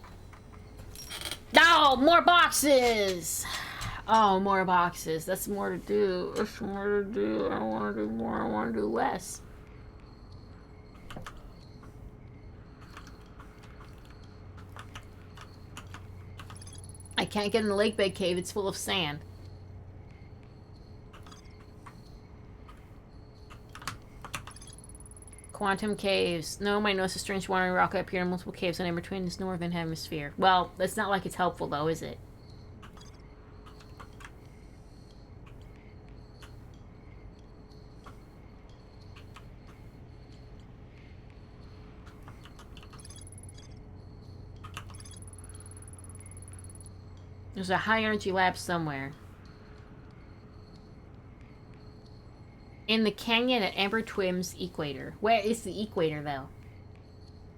Oh, more boxes! Oh, more boxes. That's more to do. That's more to do. I don't want to do more. I want to do less. I can't get in the lake bed cave. It's full of sand. Quantum caves. No, I noticed a strange wandering rock appeared in multiple caves on Ember Twin's northern hemisphere. Well, it's not like it's helpful, though, is it? There's a high-energy lab somewhere. In the canyon at Ember Twin's equator. Where is the equator, though?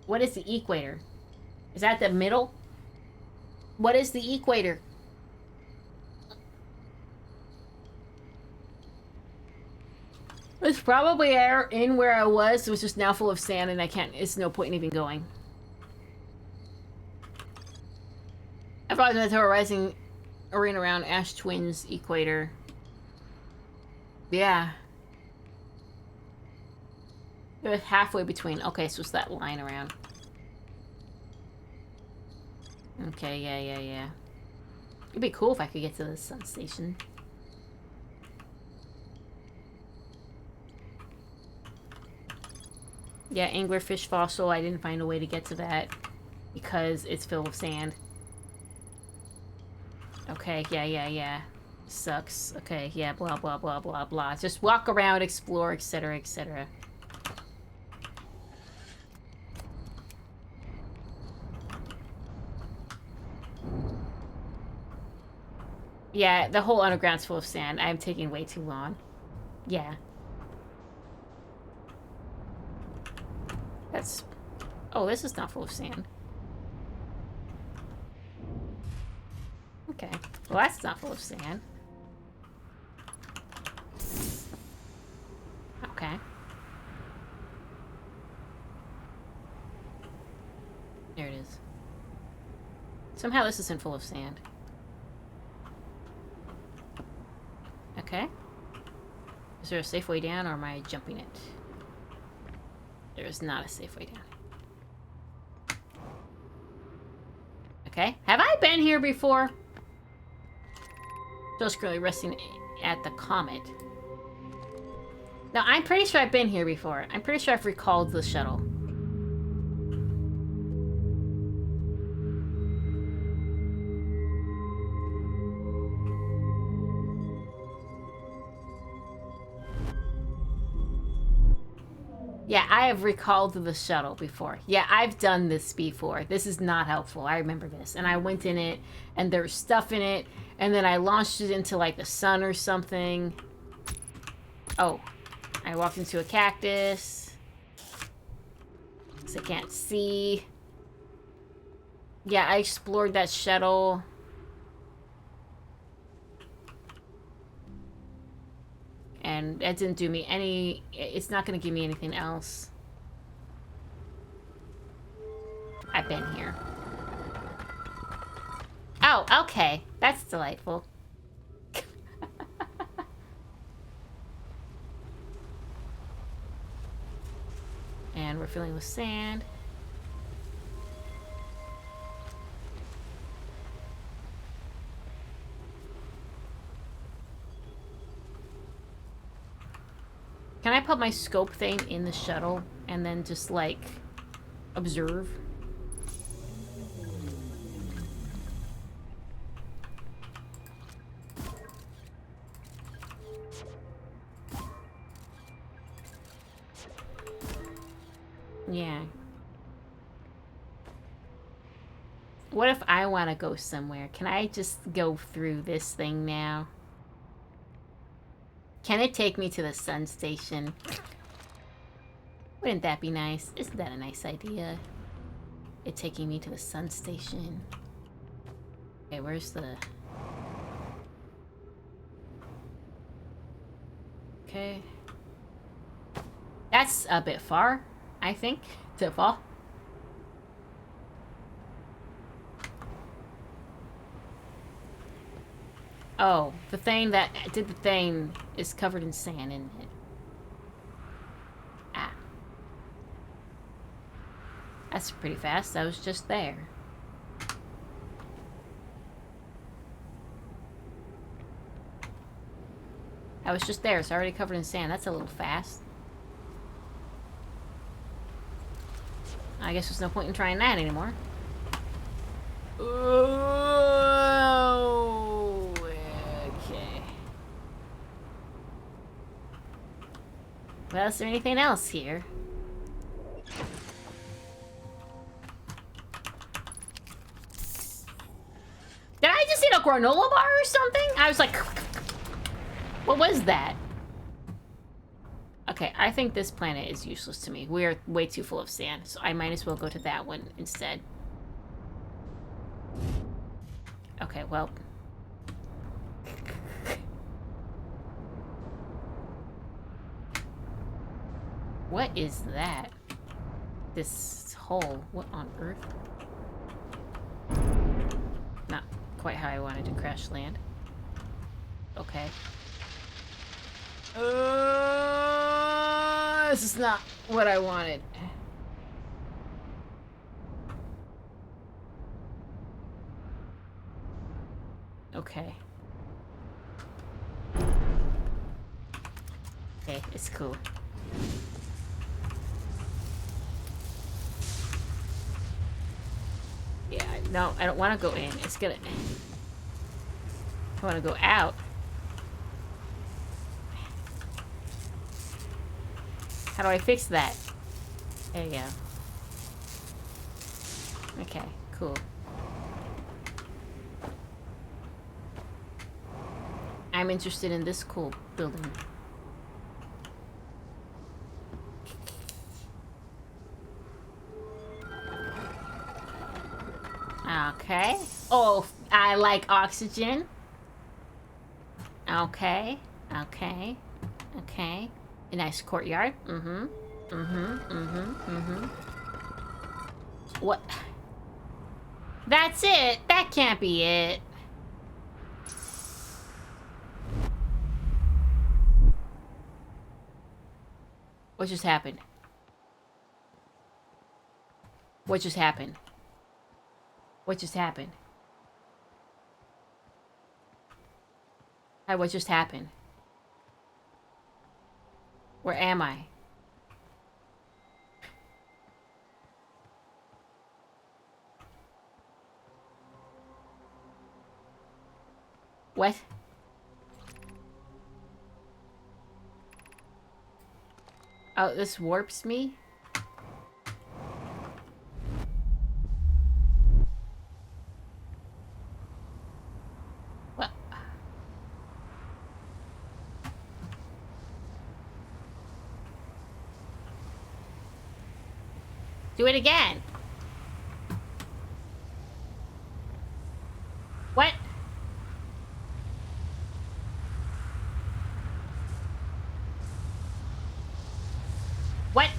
What is the equator? Is that the middle? What is the equator? It's probably in where I was. It was just now full of sand, and I can't. It's no point in even going. I probably went to a rising arena around Ash Twin's equator. Yeah. It was halfway between. Okay, so it's that line around. Okay, yeah. It'd be cool if I could get to the sun station. Yeah, anglerfish fossil. I didn't find a way to get to that because it's filled with sand. Okay, yeah. Sucks. Okay, yeah, blah, blah. Just walk around, explore, etc., etc. Yeah, the whole underground's full of sand. I'm taking way too long. Yeah. That's... Oh, this is not full of sand. Okay. Well, that's not full of sand. Okay. There it is. Somehow this isn't full of sand. Okay. Is there a safe way down, or am I jumping it? There is not a safe way down. Okay. Have I been here before? Just currently resting at the comet. Now, I'm pretty sure I've been here before. I'm pretty sure I've recalled the shuttle. Yeah, I have recalled the shuttle before. Yeah, I've done this before. This is not helpful. I remember this. And I went in it, and there was stuff in it, and then I launched it into, like, the sun or something. Oh, I walked into a cactus. So I can't see. Yeah, I explored that shuttle. And that didn't do me any... It's not going to give me anything else. I've been here. Oh, okay. That's delightful. And we're filling with sand. Can I put my scope thing in the shuttle and then just, like, observe? Yeah. What if I want to go somewhere? Can I just go through this thing now? Can it take me to the sun station? Wouldn't that be nice? Isn't that a nice idea? It taking me to the sun station. Okay, where's the... Okay. That's a bit far, I think, to fall. Oh, the thing that did the thing is covered in sand, isn't it? Ah. That's pretty fast. I was just there. I was just there. It's already covered in sand. That's a little fast. I guess there's no point in trying that anymore. Oh, okay. Well, is there anything else here? Did I just eat a granola bar or something? I was like... What was that? Okay, I think this planet is useless to me. We're way too full of sand, so I might as well go to that one instead. Okay, well... What is that? This hole. What on earth? Not quite how I wanted to crash land. Okay. This is not what I wanted. Okay. Okay, it's cool. Yeah, no, I don't want to go in. It's gonna... I want to go out. How do I fix that? There you go. Okay, cool. I'm interested in this cool building. Okay. Oh, I like oxygen. Okay. Okay. Okay. A nice courtyard. Mm-hmm. Mm-hmm. Mm-hmm. Mm-hmm. What? That's it. That can't be it. What just happened? What just happened? What just happened? Hi, what just happened? Where am I? What? Oh, this warps me? What? Do it again. What? What?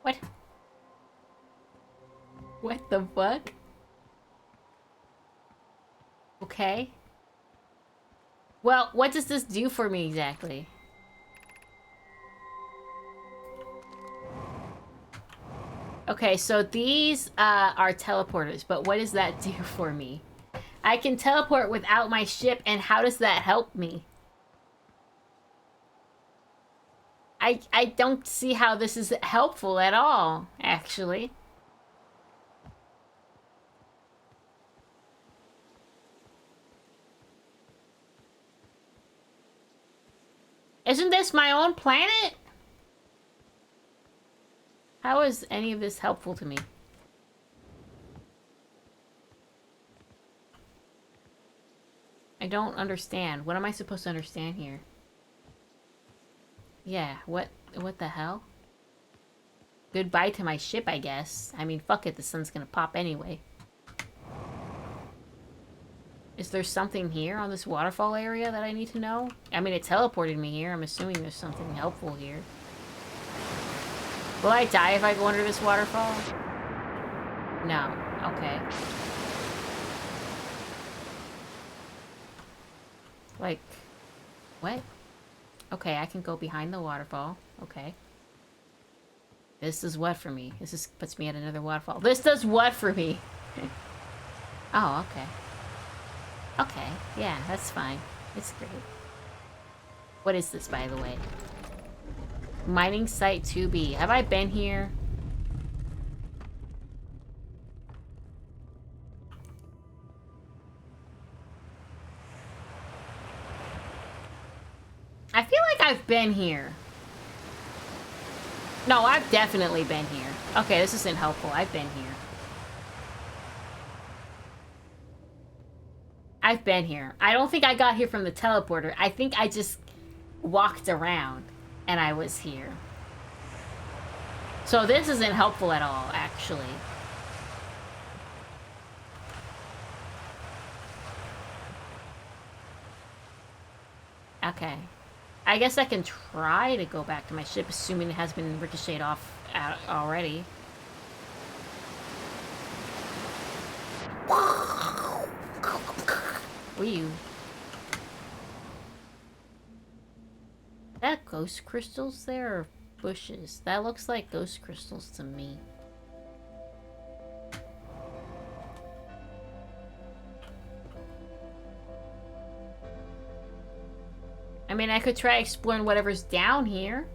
What? What the fuck? Okay. Well, what does this do for me exactly? Okay, so these are teleporters, but what does that do for me? I can teleport without my ship, and how does that help me? I don't see how this is helpful at all, actually. Isn't this my own planet? How is any of this helpful to me? I don't understand. What am I supposed to understand here? Yeah, what the hell? Goodbye to my ship, I guess. I mean, fuck it, the sun's gonna pop anyway. Is there something here on this waterfall area that I need to know? I mean, it teleported me here. I'm assuming there's something helpful here. Will I die if I go under this waterfall? No. Okay. Like, what? Okay, I can go behind the waterfall. Okay. This does what for me? This just puts me at another waterfall. This does what for me? Oh, okay. Okay, yeah, that's fine. It's great. What is this, by the way? Mining site 2B. Have I been here? I feel like I've been here. No, I've definitely been here. Okay, this isn't helpful. I've been here. I've been here. I don't think I got here from the teleporter. I think I just walked around and I was here. So this isn't helpful at all, actually. Okay. I guess I can try to go back to my ship, assuming it has been ricocheted off already. Wee. That ghost crystals there or bushes? That looks like ghost crystals to me. I mean, I could try exploring whatever's down here.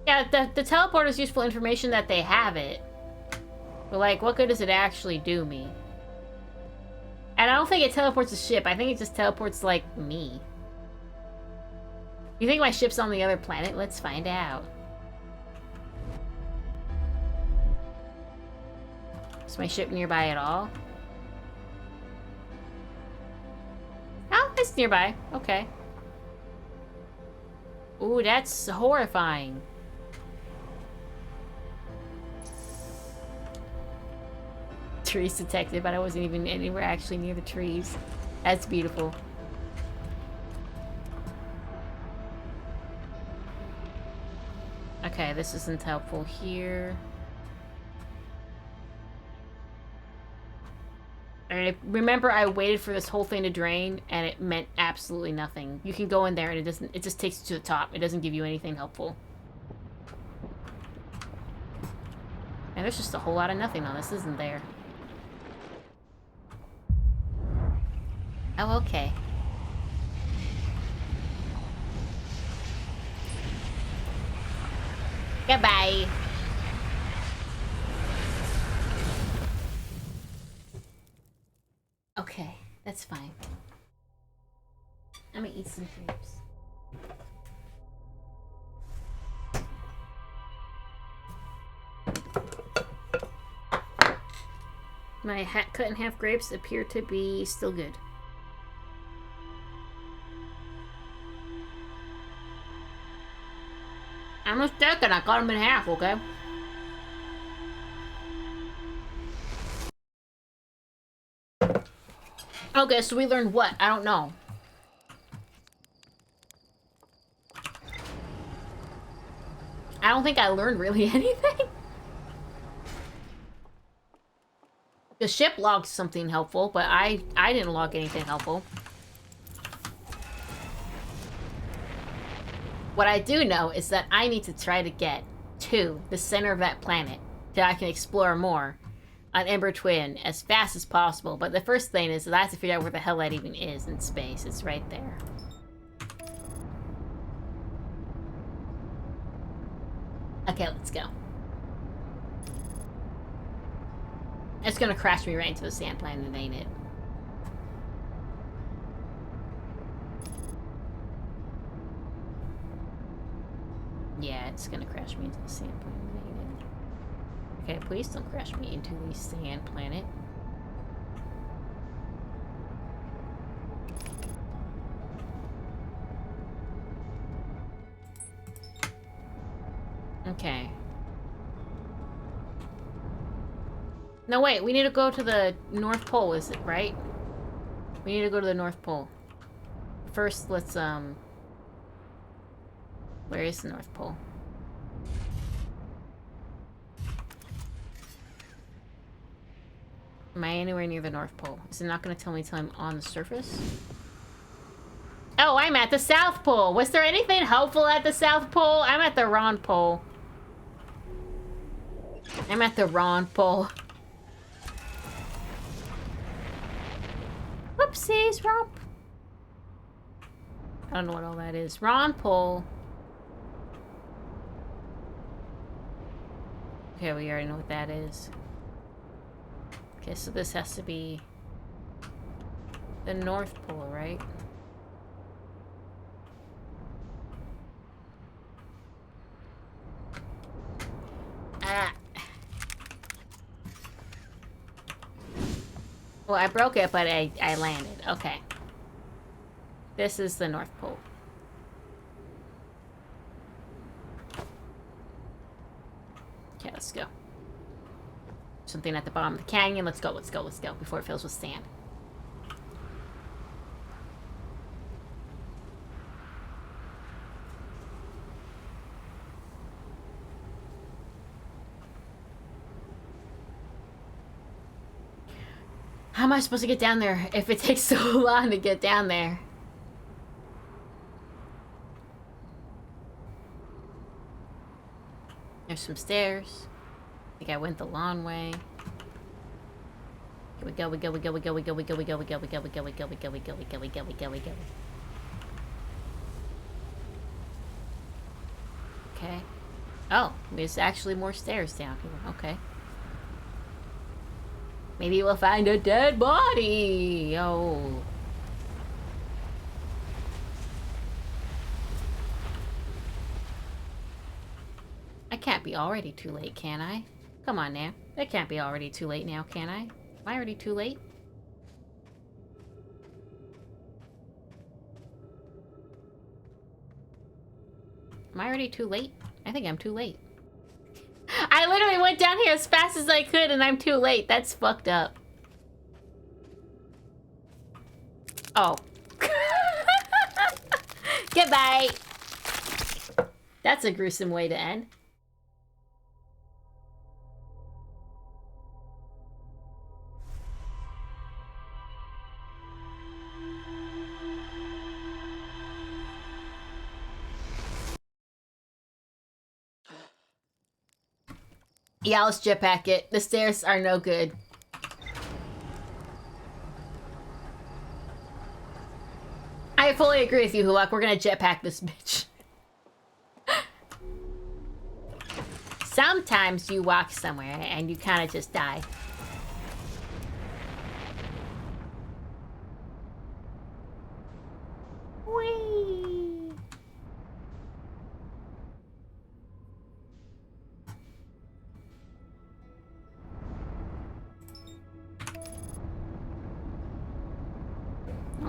Yeah, the teleporter is useful information that they have it. But, like, what good does it actually do me? And I don't think it teleports the ship. I think it just teleports, like, me. You think my ship's on the other planet? Let's find out. Is my ship nearby at all? Oh, it's nearby. Okay. Ooh, that's horrifying. Trees detected, but I wasn't even anywhere actually near the trees. That's beautiful. Okay, this isn't helpful here. And remember, I waited for this whole thing to drain, and it meant absolutely nothing. You can go in there, and it just takes you to the top. It doesn't give you anything helpful. And there's just a whole lot of nothing on this, isn't there? Oh, okay. Goodbye. Okay, that's fine. I'm gonna eat some grapes. My cut in half grapes appear to be still good. I'm mistaken, I cut them in half, okay? Okay, so we learned what? I don't know. I don't think I learned really anything. The ship logged something helpful, but I didn't log anything helpful. What I do know is that I need to try to get to the center of that planet so I can explore more on Ember Twin as fast as possible. But the first thing is that I have to figure out where the hell that even is in space. It's right there. Okay, let's go. It's gonna crash me right into the sand planet, ain't it? Yeah, it's gonna crash me into the sand planet, ain't it? Okay, please don't crash me into the sand planet. Okay. No, wait, we need to go to the North Pole, is it right? We need to go to the North Pole. First, let's, where is the North Pole? Am I anywhere near the North Pole? Is it not going to tell me until I'm on the surface? Oh, I'm at the South Pole! Was there anything helpful at the South Pole? I'm at the wrong pole. I'm at the wrong pole. Whoopsies, romp. I don't know what all that is. Wrong pole. Okay, we already know what that is. Okay, so this has to be the North Pole, right? Ah. Well, I broke it, but I landed. Okay. This is the North Pole. Okay, let's go. Something at the bottom of the canyon. Let's go, let's go, let's go, before it fills with sand. How am I supposed to get down there if it takes so long to get down there? There's some stairs. I think I went the long way. Here we go, we go, we go, we go, we go, we go, we go, we go, we go, we go, we go, we go, we go, we go, we go, we go, we go. Okay. Oh, there's actually more stairs down here. Okay. Maybe we'll find a dead body. Oh. I can't be already too late, can I? Come on now. It can't be already too late now, can I? Am I already too late? Am I already too late? I think I'm too late. I literally went down here as fast as I could and I'm too late. That's fucked up. Oh. Goodbye. That's a gruesome way to end. Yeah, let's jetpack it. The stairs are no good. I fully agree with you, Hulak. We're gonna jetpack this bitch. Sometimes you walk somewhere and you kind of just die.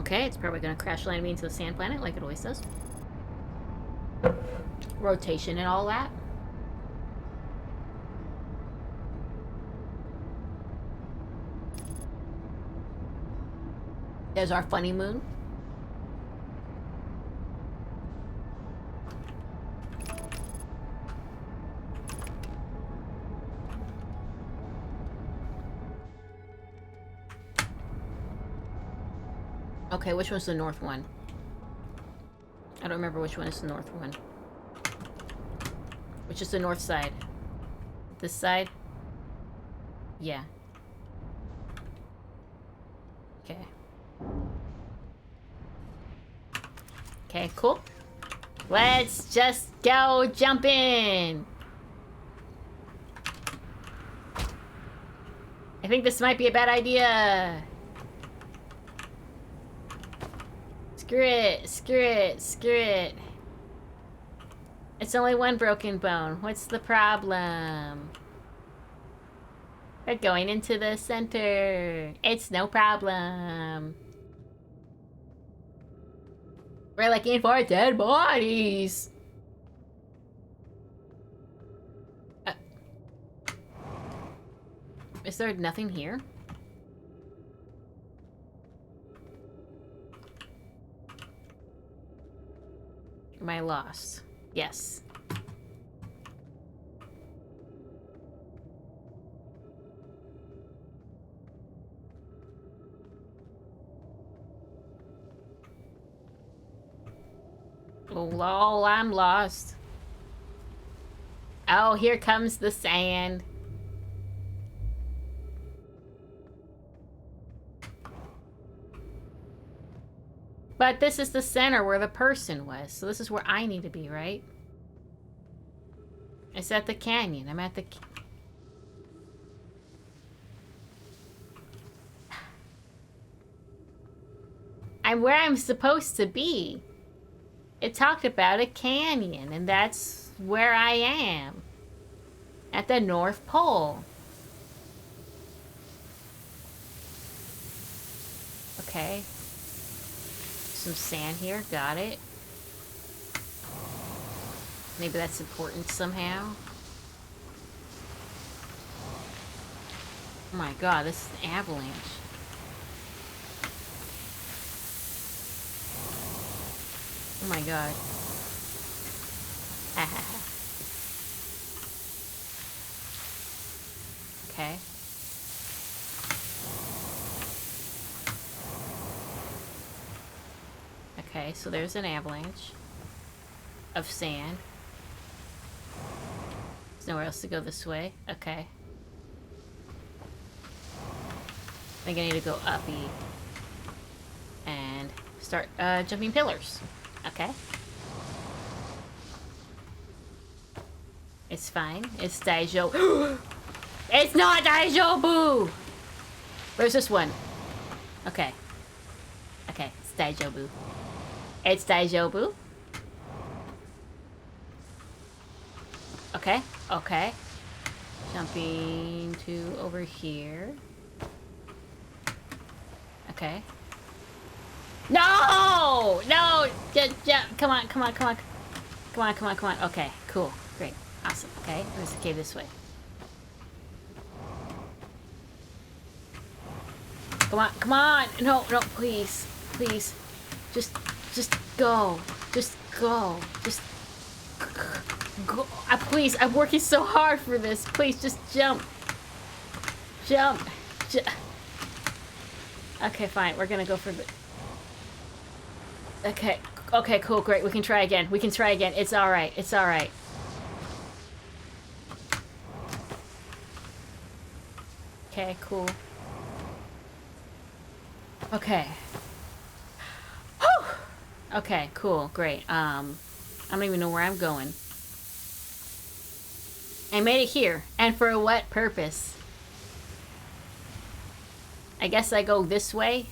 Okay, it's probably gonna crash land me into the sand planet like it always does. Rotation and all that. There's our funny moon. Okay, which one's the north one? I don't remember which one is the north one. Which is the north side? This side? Yeah. Okay. Okay, cool. Let's just go jump in. I think this might be a bad idea. Screw it, screw it, screw it. It's only one broken bone. What's the problem? We're going into the center. It's no problem. We're looking for dead bodies. Is there nothing here? Am I lost? Yes. Oh, lol, I'm lost. Oh, here comes the sand. But this is the center where the person was, so this is where I need to be, right? It's at the canyon. I'm at the... I'm where I'm supposed to be. It talked about a canyon, and that's where I am. At the North Pole. Okay. Some sand here, got it. Maybe that's important somehow. Oh my god, this is an avalanche. Oh my god. Okay. Okay, so there's an avalanche of sand. There's nowhere else to go this way. Okay. I think I need to go uppy and start jumping pillars. Okay. It's fine. It's Daijo. It's not Daijobu! Where's this one? Okay. Okay, it's Daijobu. It's Daijobu. Okay, okay. Jumping to over here. Okay. No! No! Come on, come on, come on. Come on, come on, come on. Okay, cool. Great. Awesome. Okay, there's a cave this way. Come on, come on! No, no, please. Please. Just go. Just go. Just go. Please, I'm working so hard for this. Please, just jump. Jump. Okay, fine. We're gonna go for the... Okay. Okay, cool, great. We can try again. We can try again. It's alright. It's alright. Okay, cool. Okay. Whew! Okay, cool, great. I don't even know where I'm going. I made it here. And for what purpose? I guess I go this way?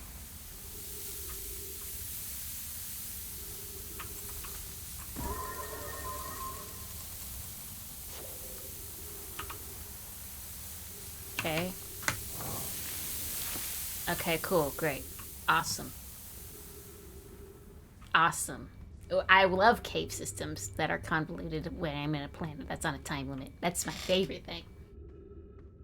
Okay. Okay, cool, great. Awesome. Awesome. I love cave systems that are convoluted when I'm in a planet that's on a time limit. That's my favorite thing.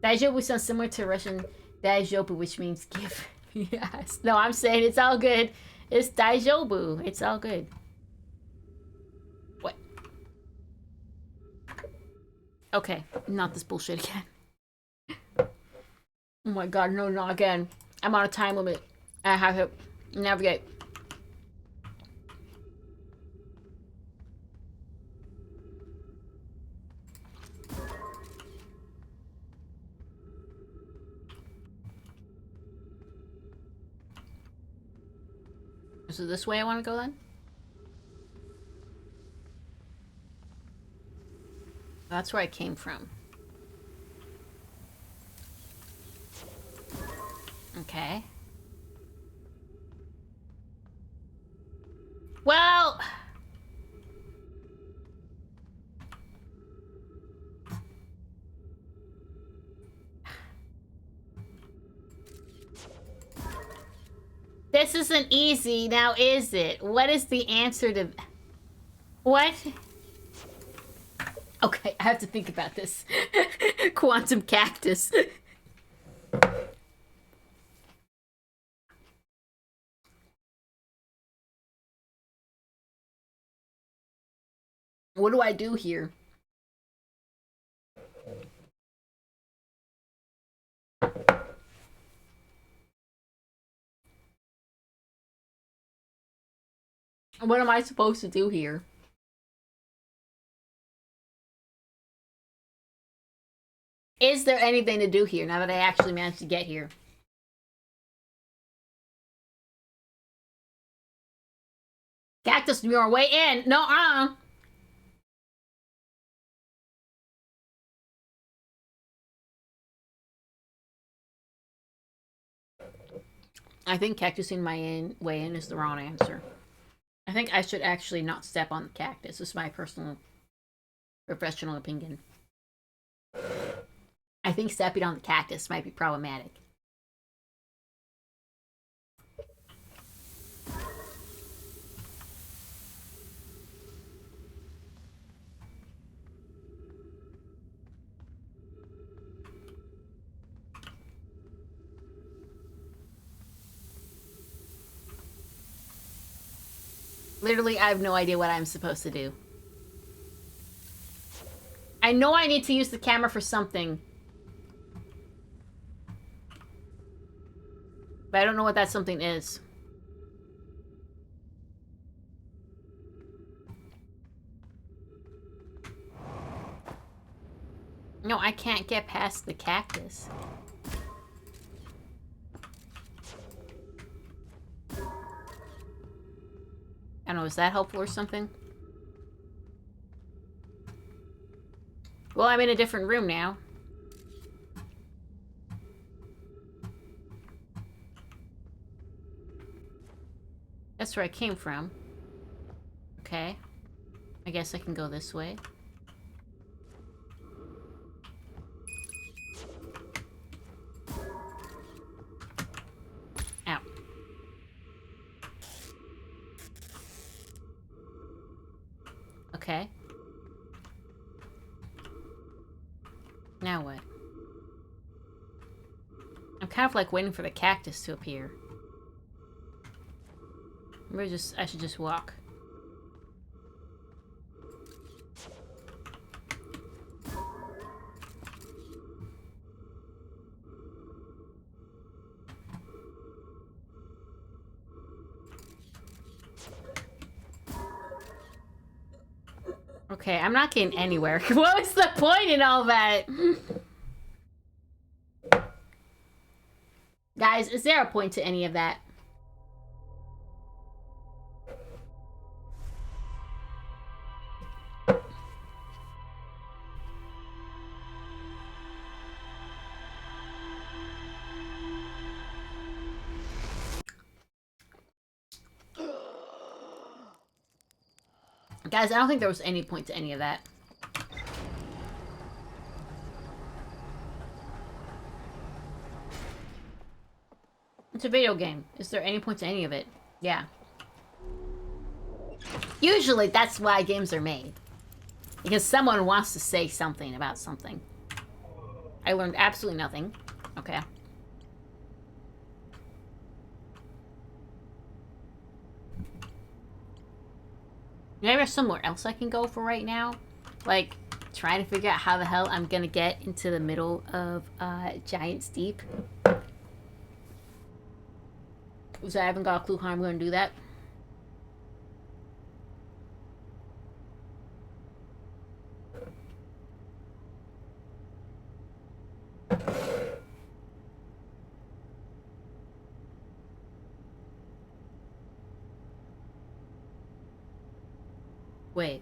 Daijobu sounds similar to Russian Daijobu, which means give. Yes. No, I'm saying it's all good. It's Daijobu. It's all good. What? Okay, not this bullshit again. Oh my god, no, not again. I'm on a time limit. I have to navigate. Is it this way I want to go then? That's where I came from. Okay. Well... This isn't easy, now is it? What is the answer to... What? Okay, I have to think about this. Quantum cactus. What do I do here? What am I supposed to do here? Is there anything to do here now that I actually managed to get here? Cactus Muir, way in. No, I think cactusing my way in is the wrong answer. I think I should actually not step on the cactus. This is my personal, professional opinion. I think stepping on the cactus might be problematic. Literally, I have no idea what I'm supposed to do. I know I need to use the camera for something. But I don't know what that something is. No, I can't get past the cactus. I don't know, is that helpful or something? Well, I'm in a different room now. That's where I came from. Okay. I guess I can go this way. Ow. Okay. Now what? I'm kind of like waiting for the cactus to appear. Maybe I should just walk. Okay, I'm not getting anywhere. What was the point in all that? Guys, is there a point to any of that? Guys, I don't think there was any point to any of that. It's a video game. Is there any point to any of it? Yeah. Usually that's why games are made. Because someone wants to say something about something. I learned absolutely nothing. Okay. Maybe there's somewhere else I can go for right now. Like, trying to figure out how the hell I'm gonna get into the middle of Giant's Deep. So I haven't got a clue how I'm gonna do that. Wait.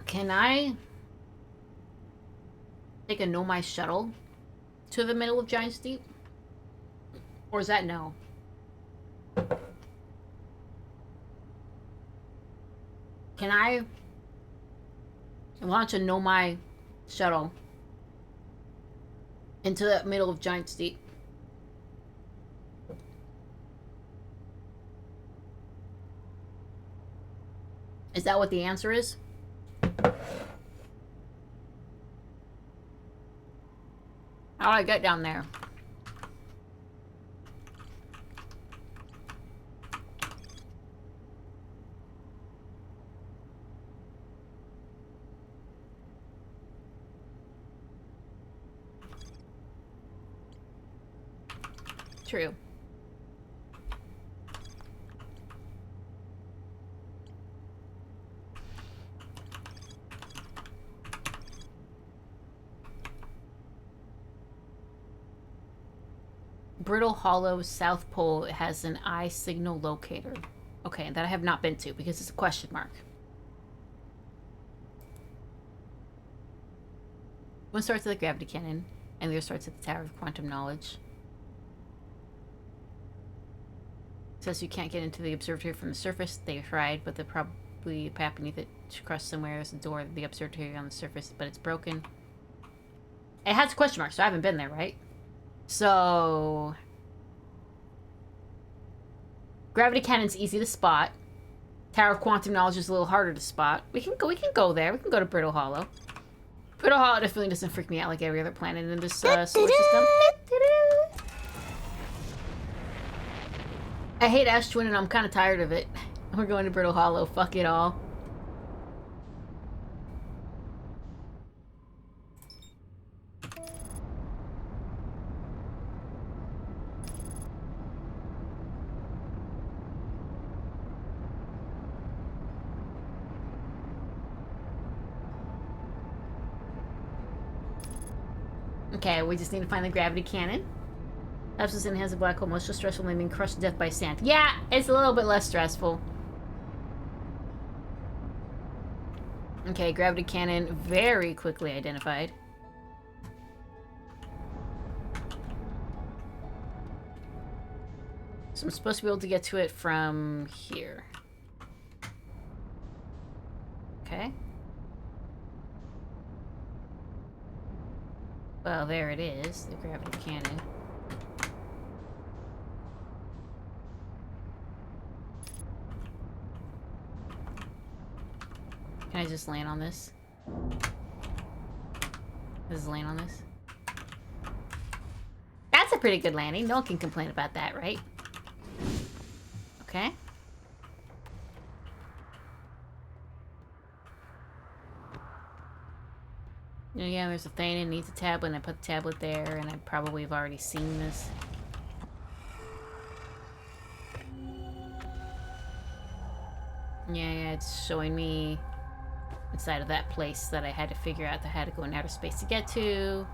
Can I take a Nomai shuttle to the middle of Giant's Deep? Or is that no? Can I launch a Nomai shuttle into the middle of Giant's Deep? Is that what the answer is? How do I get down there? True. Brittle Hollow South Pole has an eye signal locator. Okay, that I have not been to because it's a question mark. One starts at the gravity cannon, and the other starts at the Tower of Quantum Knowledge. It says you can't get into the observatory from the surface. They tried, but they're probably path beneath it to cross somewhere. There's a door to the observatory on the surface, but it's broken. It has a question mark, so I haven't been there, right? So gravity cannon's easy to spot. Tower of Quantum Knowledge is a little harder to spot. We can go there. We can go to Brittle Hollow. Brittle Hollow definitely doesn't freak me out like every other planet in this solar system. I hate Ash Twin and I'm kind of tired of it. We're going to Brittle Hollow. Fuck it all. Okay, we just need to find the gravity cannon. Abscess has a black hole, much less stressful than being crushed to death by sand. Yeah, it's a little bit less stressful. Okay, gravity cannon very quickly identified. So I'm supposed to be able to get to it from here. Okay. Well, there it is, the gravity cannon. Can I just land on this? Just land on this? That's a pretty good landing. No one can complain about that, right? Okay. Yeah, there's a thing that needs a tablet, and I put the tablet there, and I probably have already seen this. Yeah, it's showing me inside of that place that I had to figure out that I had to go in outer space to get to.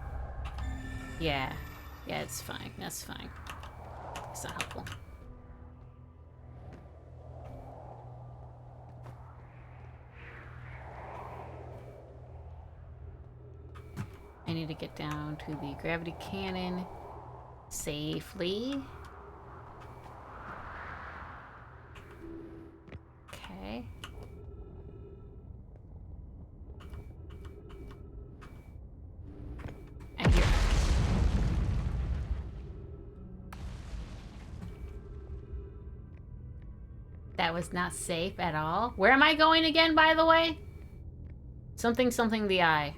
Yeah. Yeah, it's fine. That's fine. It's not helpful. I need to get down to the gravity cannon safely. Okay. And here. That was not safe at all. Where am I going again, by the way? Something, something, the eye.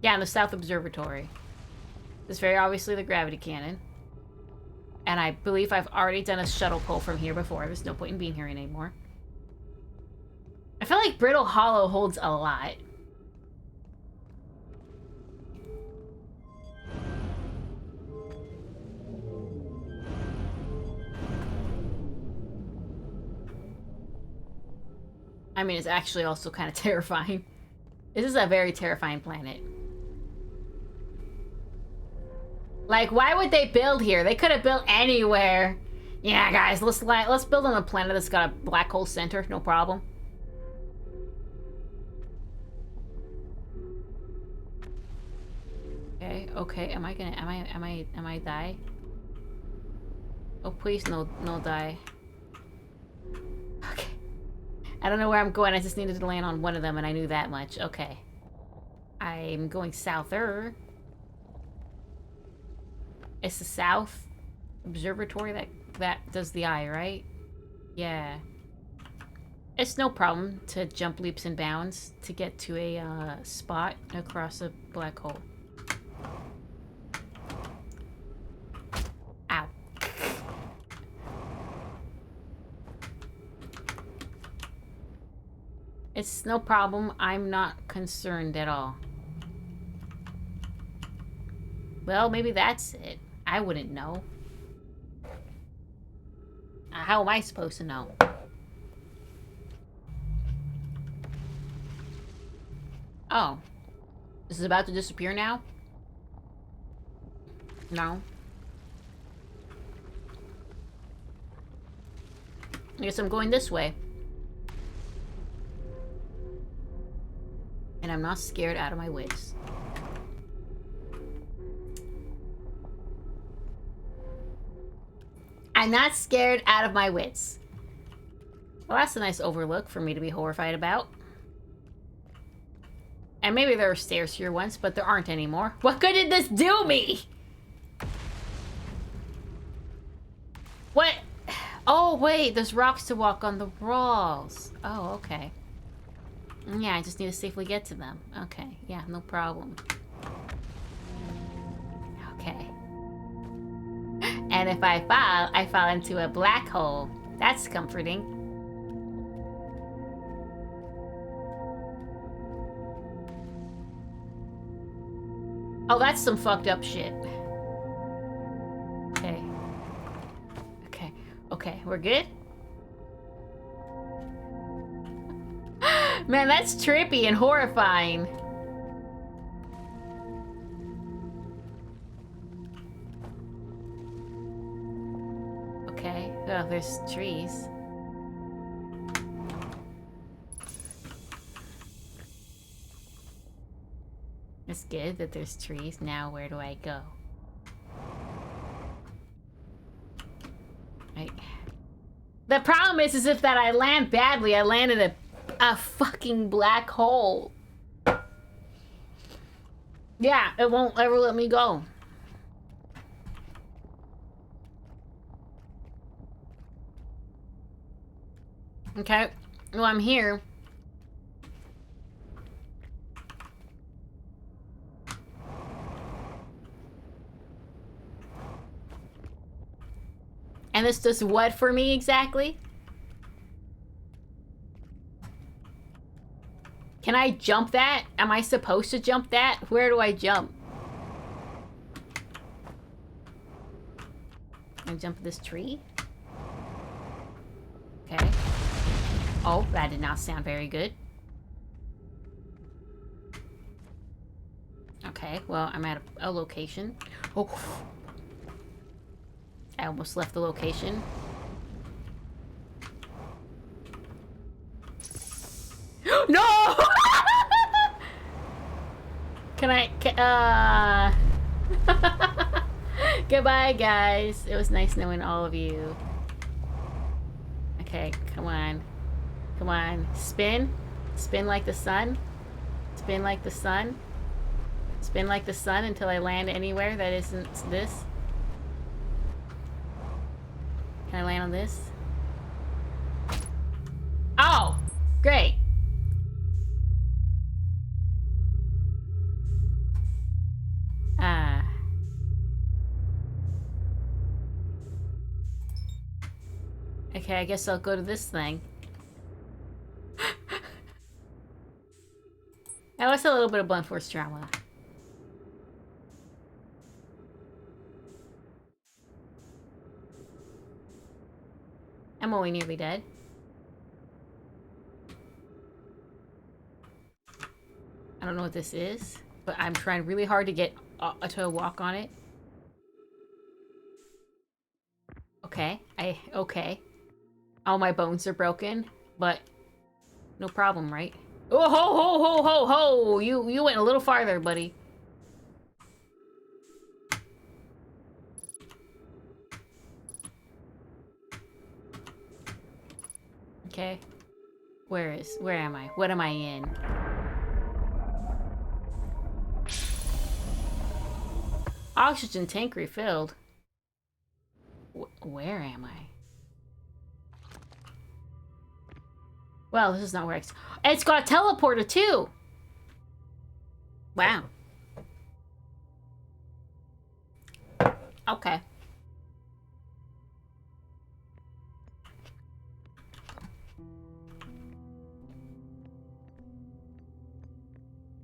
Yeah, in the South Observatory. This is very obviously the gravity cannon. And I believe I've already done a shuttle pull from here before. There's no point in being here anymore. I feel like Brittle Hollow holds a lot. I mean, it's actually also kind of terrifying. This is a very terrifying planet. Like, why would they build here? They could have built anywhere. Yeah, guys, let's build on a planet that's got a black hole center. No problem. Okay, okay. Am I die? Oh, please, no die. Okay. I don't know where I'm going. I just needed to land on one of them, and I knew that much. Okay. I'm going souther. It's the South Observatory that does the eye, right? Yeah. It's no problem to jump leaps and bounds to get to a spot across a black hole. Ow. It's no problem. I'm not concerned at all. Well, maybe that's it. I wouldn't know. How am I supposed to know? Oh. This is about to disappear now? No. I guess I'm going this way. And I'm not scared out of my wits. I'm not scared out of my wits. Well, that's a nice overlook for me to be horrified about. And maybe there were stairs here once, but there aren't anymore. What good did this do me? What? Oh, wait, there's rocks to walk on the walls. Oh, okay. Yeah, I just need to safely get to them. Okay, yeah, no problem. Okay. And if I fall into a black hole. That's comforting. Oh, that's some fucked up shit. Okay. Okay. Okay, we're good? Man, that's trippy and horrifying. Okay. Oh, there's trees. It's good that there's trees. Now, where do I go? Right. The problem is if that I land badly, I land in a fucking black hole. Yeah, it won't ever let me go. Okay, well, I'm here. And this does what for me exactly? Can I jump that? Am I supposed to jump that? Where do I jump? Can I jump this tree? Okay. Oh, that did not sound very good. Okay, well, I'm at a location. Oh. I almost left the location. No! Goodbye, guys. It was nice knowing all of you. Okay, come on. Come on. Spin. Spin like the sun. Spin like the sun. Spin like the sun until I land anywhere that isn't this. Can I land on this? Oh! Great! Okay, I guess I'll go to this thing. Oh, it's a little bit of blunt force trauma. I'm only nearly dead. I don't know what this is, but I'm trying really hard to get to walk on it. Okay, okay. All my bones are broken, but no problem, right? Oh, ho, ho, ho, ho, ho! You went a little farther, buddy. Okay. Where am I? What am I in? Oxygen tank refilled. Where am I? Well, this is not where it's got a teleporter too! Wow. Okay.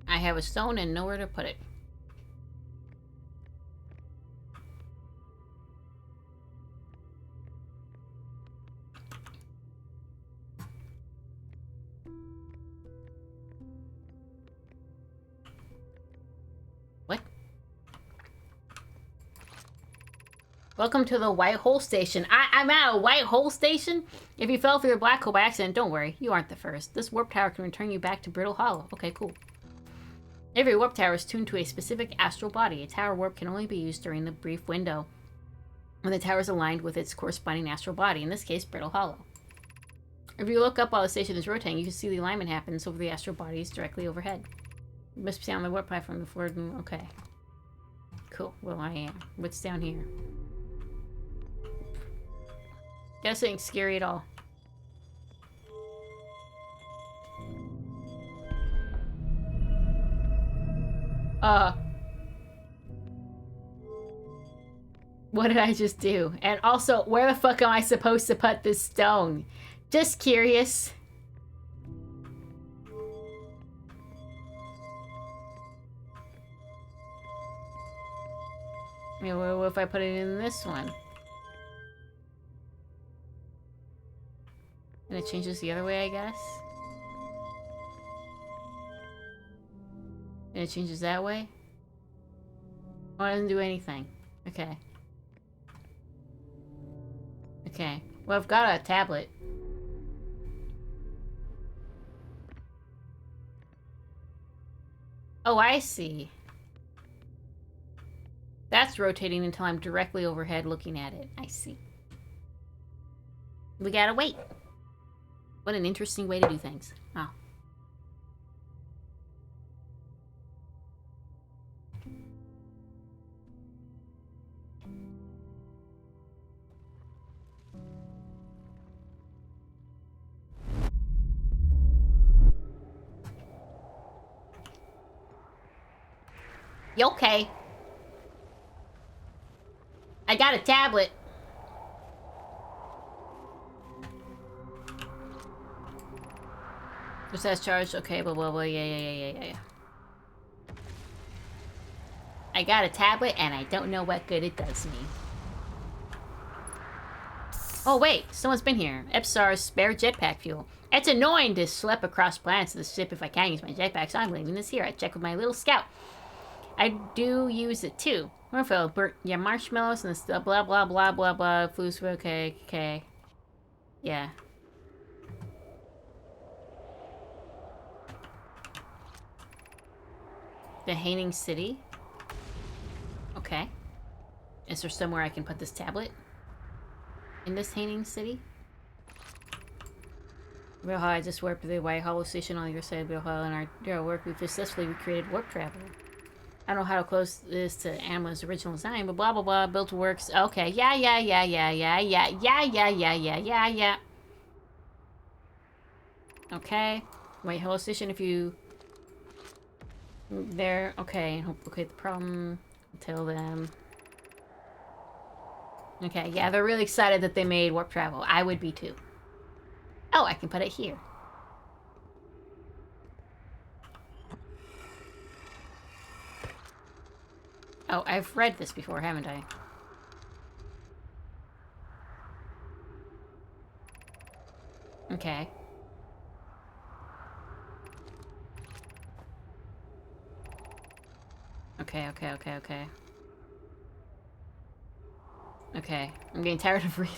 I have a stone and nowhere to put it. What? Welcome to the White Hole Station. I'm at a White Hole Station? If you fell through a black hole by accident, don't worry. You aren't the first. This warp tower can return you back to Brittle Hollow. Okay, cool. Every warp tower is tuned to a specific astral body. A tower warp can only be used during the brief window when the tower is aligned with its corresponding astral body, in this case, Brittle Hollow. If you look up while the station is rotating, you can see the alignment happens over the astral bodies directly overhead. You must be on the warp platform before... Okay. Cool. Well, I am. What's down here? Guess it ain't scary at all. What did I just do? And also, where the fuck am I supposed to put this stone? Just curious. I mean, what if I put it in this one? And it changes the other way, I guess? And it changes that way? Oh, it doesn't do anything. Okay. Okay. Well, I've got a tablet. Oh, I see. That's rotating until I'm directly overhead looking at it. I see. We gotta wait. What an interesting way to do things. Oh. You okay? I got a tablet. Just has charged. Okay, blah, blah, blah. Yeah. I got a tablet, and I don't know what good it does me. Oh, wait. Someone's been here. Epsar's spare jetpack fuel. It's annoying to schlep across planets to the ship if I can't use my jetpack, so I'm leaving this here. I check with my little scout. I do use it, too. Refill, burnt, yeah, marshmallows and the blah, blah, blah, blah, blah. Foods, okay. Yeah. The Haining City. Okay. Is there somewhere I can put this tablet? In this Haining City? Real Hollow, I just warped the White Hollow Station on the other side of Real Hollow. In our work, we've successfully recreated warp travel. I don't know how close this to Amla's original design, but blah blah blah. Built works. Okay, yeah. Okay. Wait, hello station. If you there, okay. Okay, the problem. Tell them. Okay, yeah, they're really excited that they made warp travel. I would be too. Oh, I can put it here. Oh, I've read this before, haven't I? Okay. Okay. Okay, I'm getting tired of reading.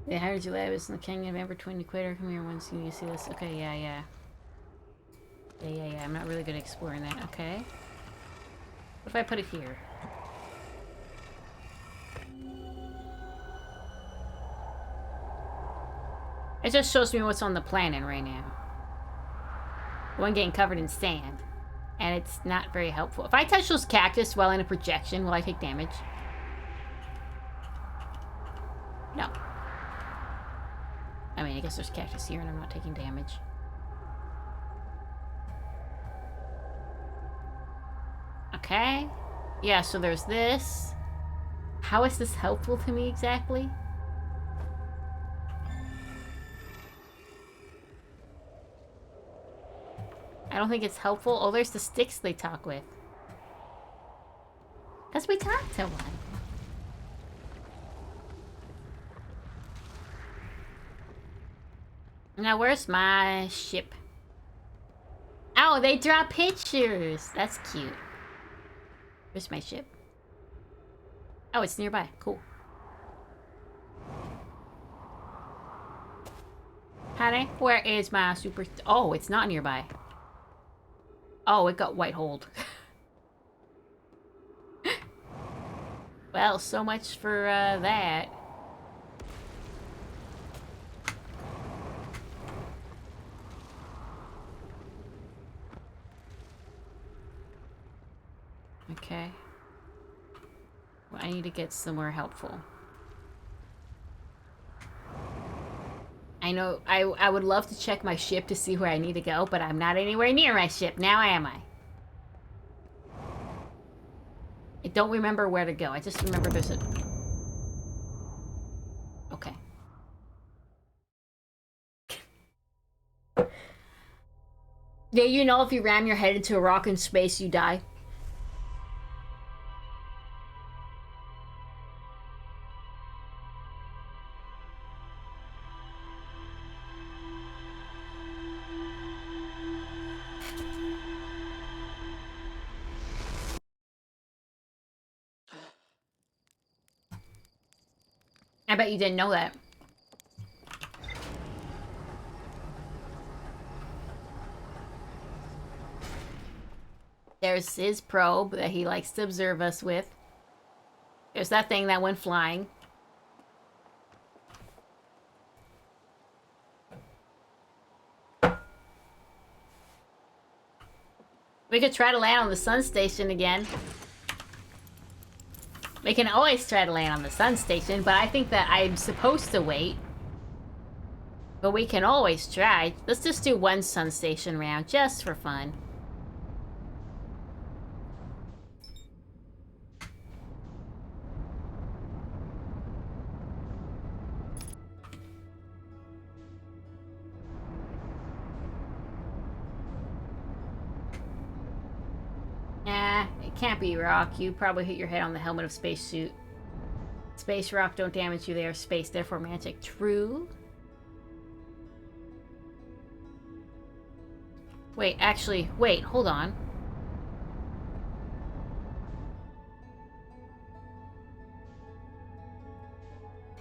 They hired you labs in the King November 20 Equator. Come here once you see this. Okay, yeah. I'm not really good at exploring that. Okay. What if I put it here? It just shows me what's on the planet right now. The one getting covered in sand. And it's not very helpful. If I touch those cactus while in a projection, will I take damage? No. I mean, I guess there's cactus here and I'm not taking damage. Okay. Yeah, so there's this. How is this helpful to me exactly? I don't think it's helpful. Oh, there's the sticks they talk with. Because we talked to one. Now, where's my ship? Oh, they draw pictures. That's cute. Where's my ship? Oh, it's nearby. Cool. Honey, where is my super... Oh, it's not nearby. Oh, it got white-holed. Well, so much for that. Okay. Well, I need to get somewhere helpful. I know, I would love to check my ship to see where I need to go, but I'm not anywhere near my ship. Now am I? I don't remember where to go. I just remember there's a... Okay. Yeah, you know if you ram your head into a rock in space, you die. I bet you didn't know that. There's his probe that he likes to observe us with. There's that thing that went flying. We could try to land on the sun station again. We can always try to land on the sun station, but I think that I'm supposed to wait. But we can always try. Let's just do one sun station round, just for fun. It can't be rock. You probably hit your head on the helmet of spacesuit. Space rock don't damage you. They are space, therefore magic. True. Wait, actually, wait, hold on.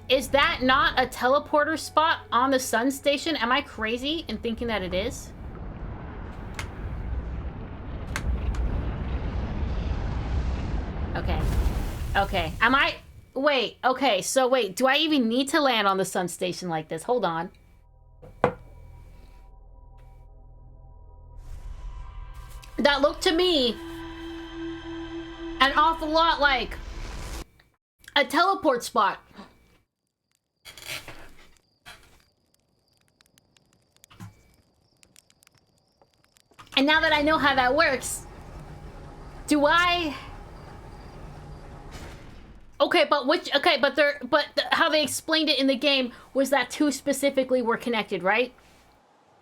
Is that not a teleporter spot on the sun station? Am I crazy in thinking that it is? Okay. Okay. Am I... Wait. Okay. So wait. Do I even need to land on the sun station like this? Hold on. That looked to me an awful lot like a teleport spot. And now that I know how that works, do I... Okay, but how they explained it in the game was that two specifically were connected, right?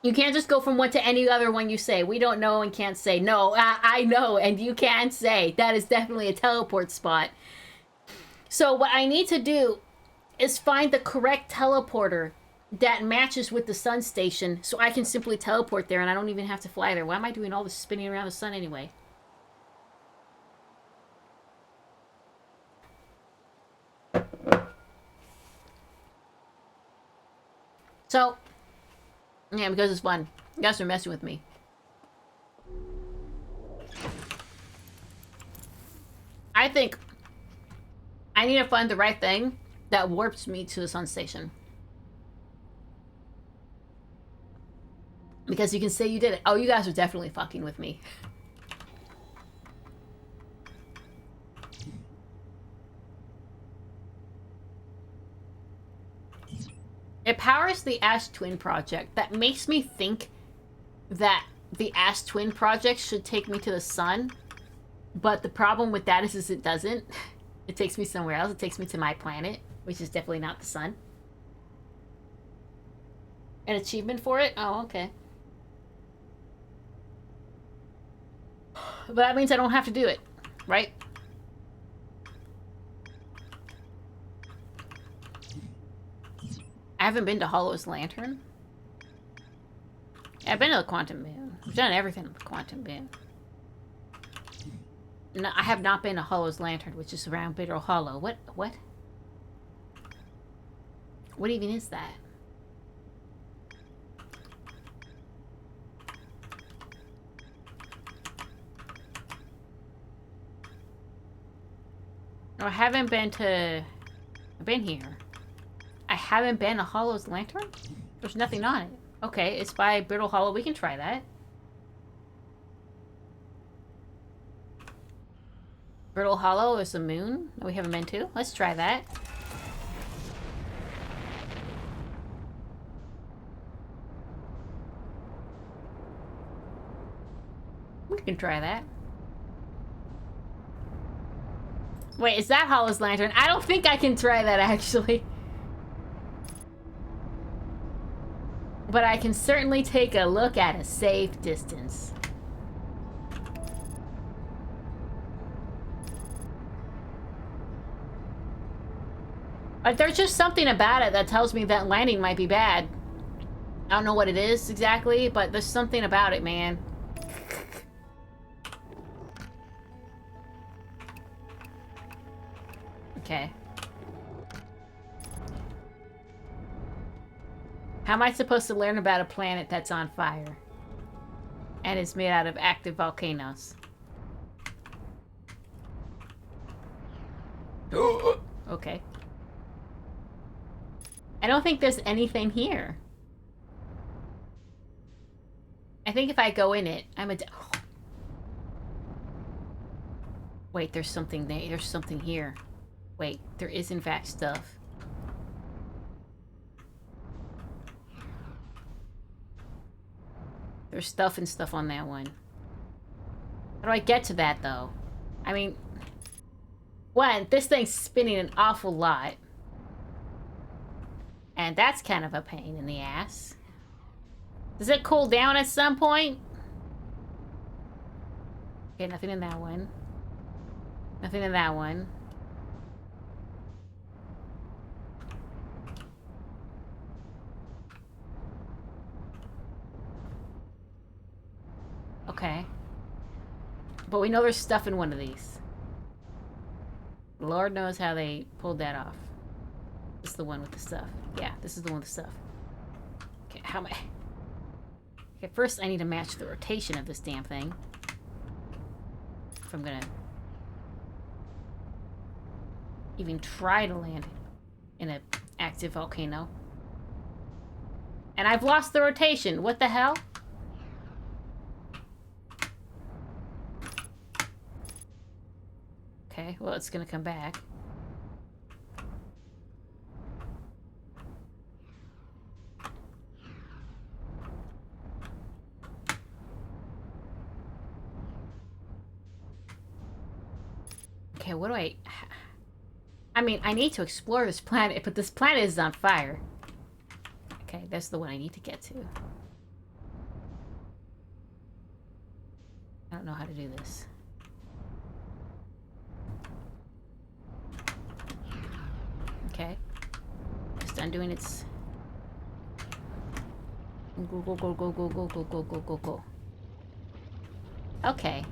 You can't just go from one to any other one you say. We don't know and can't say. No, I know and you can't say. That is definitely a teleport spot. So what I need to do is find the correct teleporter that matches with the sun station so I can simply teleport there and I don't even have to fly there. Why am I doing all this spinning around the sun anyway? So, yeah, because it's fun. You guys are messing with me. I think I need to find the right thing that warps me to the sun station. Because you can say you did it. Oh, you guys are definitely fucking with me. It powers the Ash Twin Project. That makes me think that the Ash Twin Project should take me to the sun. But the problem with that is it doesn't. It takes me somewhere else. It takes me to my planet, which is definitely not the sun. An achievement for it? Oh, okay. But that means I don't have to do it, right? I haven't been to Hollow's Lantern. I've been to the Quantum Moon. I've done everything with the Quantum Moon. No, I have not been to Hollow's Lantern, which is around Bitter Hollow. What? What even is that? No, I haven't been to... I've been here. I haven't been to Hollow's Lantern? There's nothing on it. Okay, it's by Brittle Hollow. We can try that. Brittle Hollow is the moon that we haven't been to. Let's try that. We can try that. Wait, is that Hollow's Lantern? I don't think I can try that, actually. But I can certainly take a look at a safe distance. Like, there's just something about it that tells me that landing might be bad. I don't know what it is exactly, but there's something about it, man. Okay. How am I supposed to learn about a planet that's on fire? And is made out of active volcanoes? Okay. I don't think there's anything here. I think if I go in it, I'm a... Wait, there's something there. There's something here. Wait, there is in fact stuff. There's stuff and stuff on that one. How do I get to that, though? I mean... One, this thing's spinning an awful lot. And that's kind of a pain in the ass. Does it cool down at some point? Okay, nothing in that one. Nothing in that one. Okay. But we know there's stuff in one of these. Lord knows how they pulled that off. This is the one with the stuff. Yeah, this is the one with the stuff. Okay, how am I... Okay, first I need to match the rotation of this damn thing. If I'm gonna... even try to land in an active volcano. And I've lost the rotation. What the hell? Okay, well, it's gonna come back. Okay, what do I mean, I need to explore this planet, but this planet is on fire. Okay, that's the one I need to get to. I don't know how to do this. Okay. It's done doing its... Go, go, go, go, go, go, go, go, go, go, go. Okay.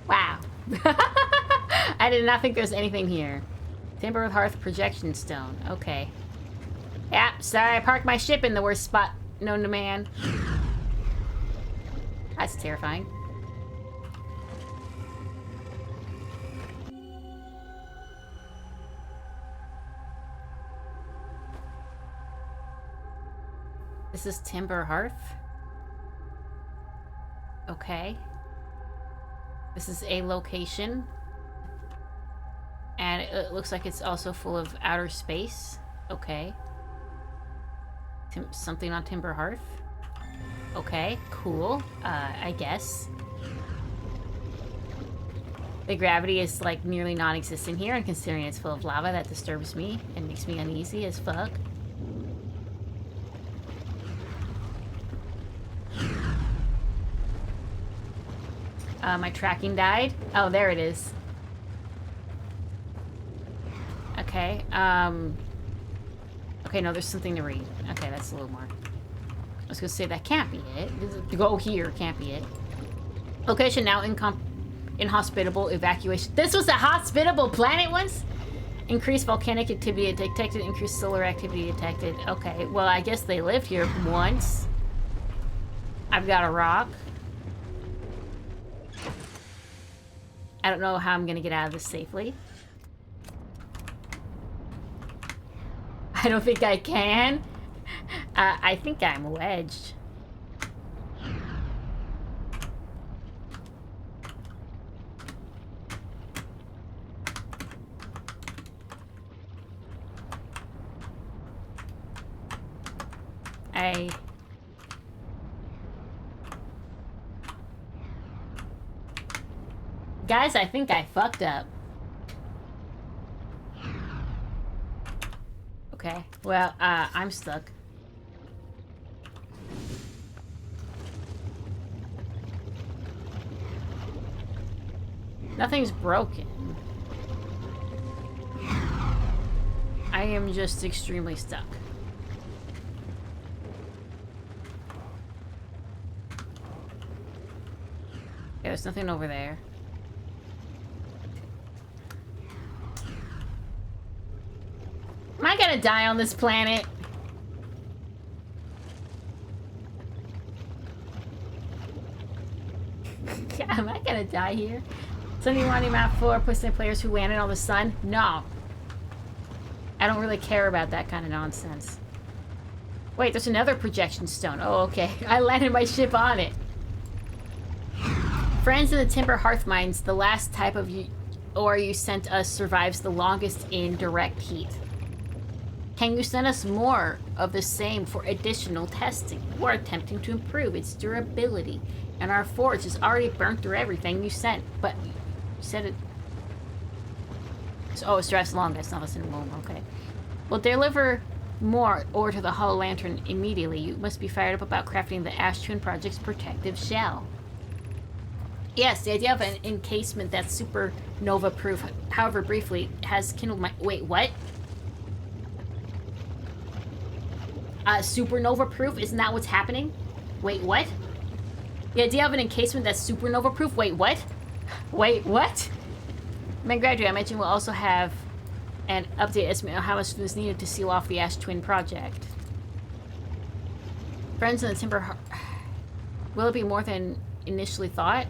Wow. I did not think there was anything here. Timber with Hearth projection stone. Okay. Yeah, sorry I parked my ship in the worst spot known to man. That's terrifying. This is Timber Hearth? Okay. This is a location. And it looks like it's also full of outer space. Okay. Something on Timber Hearth. Okay, cool. I guess. The gravity is like nearly non-existent here, and considering it's full of lava, that disturbs me and makes me uneasy as fuck. My tracking died. Oh, there it is. Okay, okay, no, there's something to read. Okay, that's a little more. I was gonna say, that can't be it. Go here, can't be it. Location now inhospitable evacuation. This was a hospitable planet once? Increased volcanic activity detected, increased solar activity detected. Okay, well, I guess they lived here once. I've got a rock. I don't know how I'm gonna get out of this safely. I don't think I can. I think I'm wedged. Guys, I think I fucked up. Okay, well, I'm stuck. Nothing's broken. I am just extremely stuck. Yeah, there's nothing over there. Am I gonna die on this planet? Am I gonna die here? Somebody wanting map 4 puts the players who landed on the sun? No. I don't really care about that kind of nonsense. Wait, there's another projection stone. Oh, okay. I landed my ship on it. Friends in the Timber Hearth mines, the last type of ore you sent us survives the longest in direct heat. Can you send us more of the same for additional testing? We're attempting to improve its durability, and our forge is already burnt through everything you sent, but you said it... Oh, it survives longest, not less than a moment, okay. We'll deliver more ore to the Hollow Lantern immediately. You must be fired up about crafting the Ash Twin Project's protective shell. Yes, the idea of an encasement that's supernova-proof, however briefly, has kindled my... Wait, what? Supernova-proof? Isn't that what's happening? Wait, what? The idea of an encasement that's supernova-proof? Wait, what? Wait, what? My graduate, I mentioned we'll also have an update estimate on how much is needed to seal off the Ash Twin project. Friends in the Timber... Will it be more than initially thought?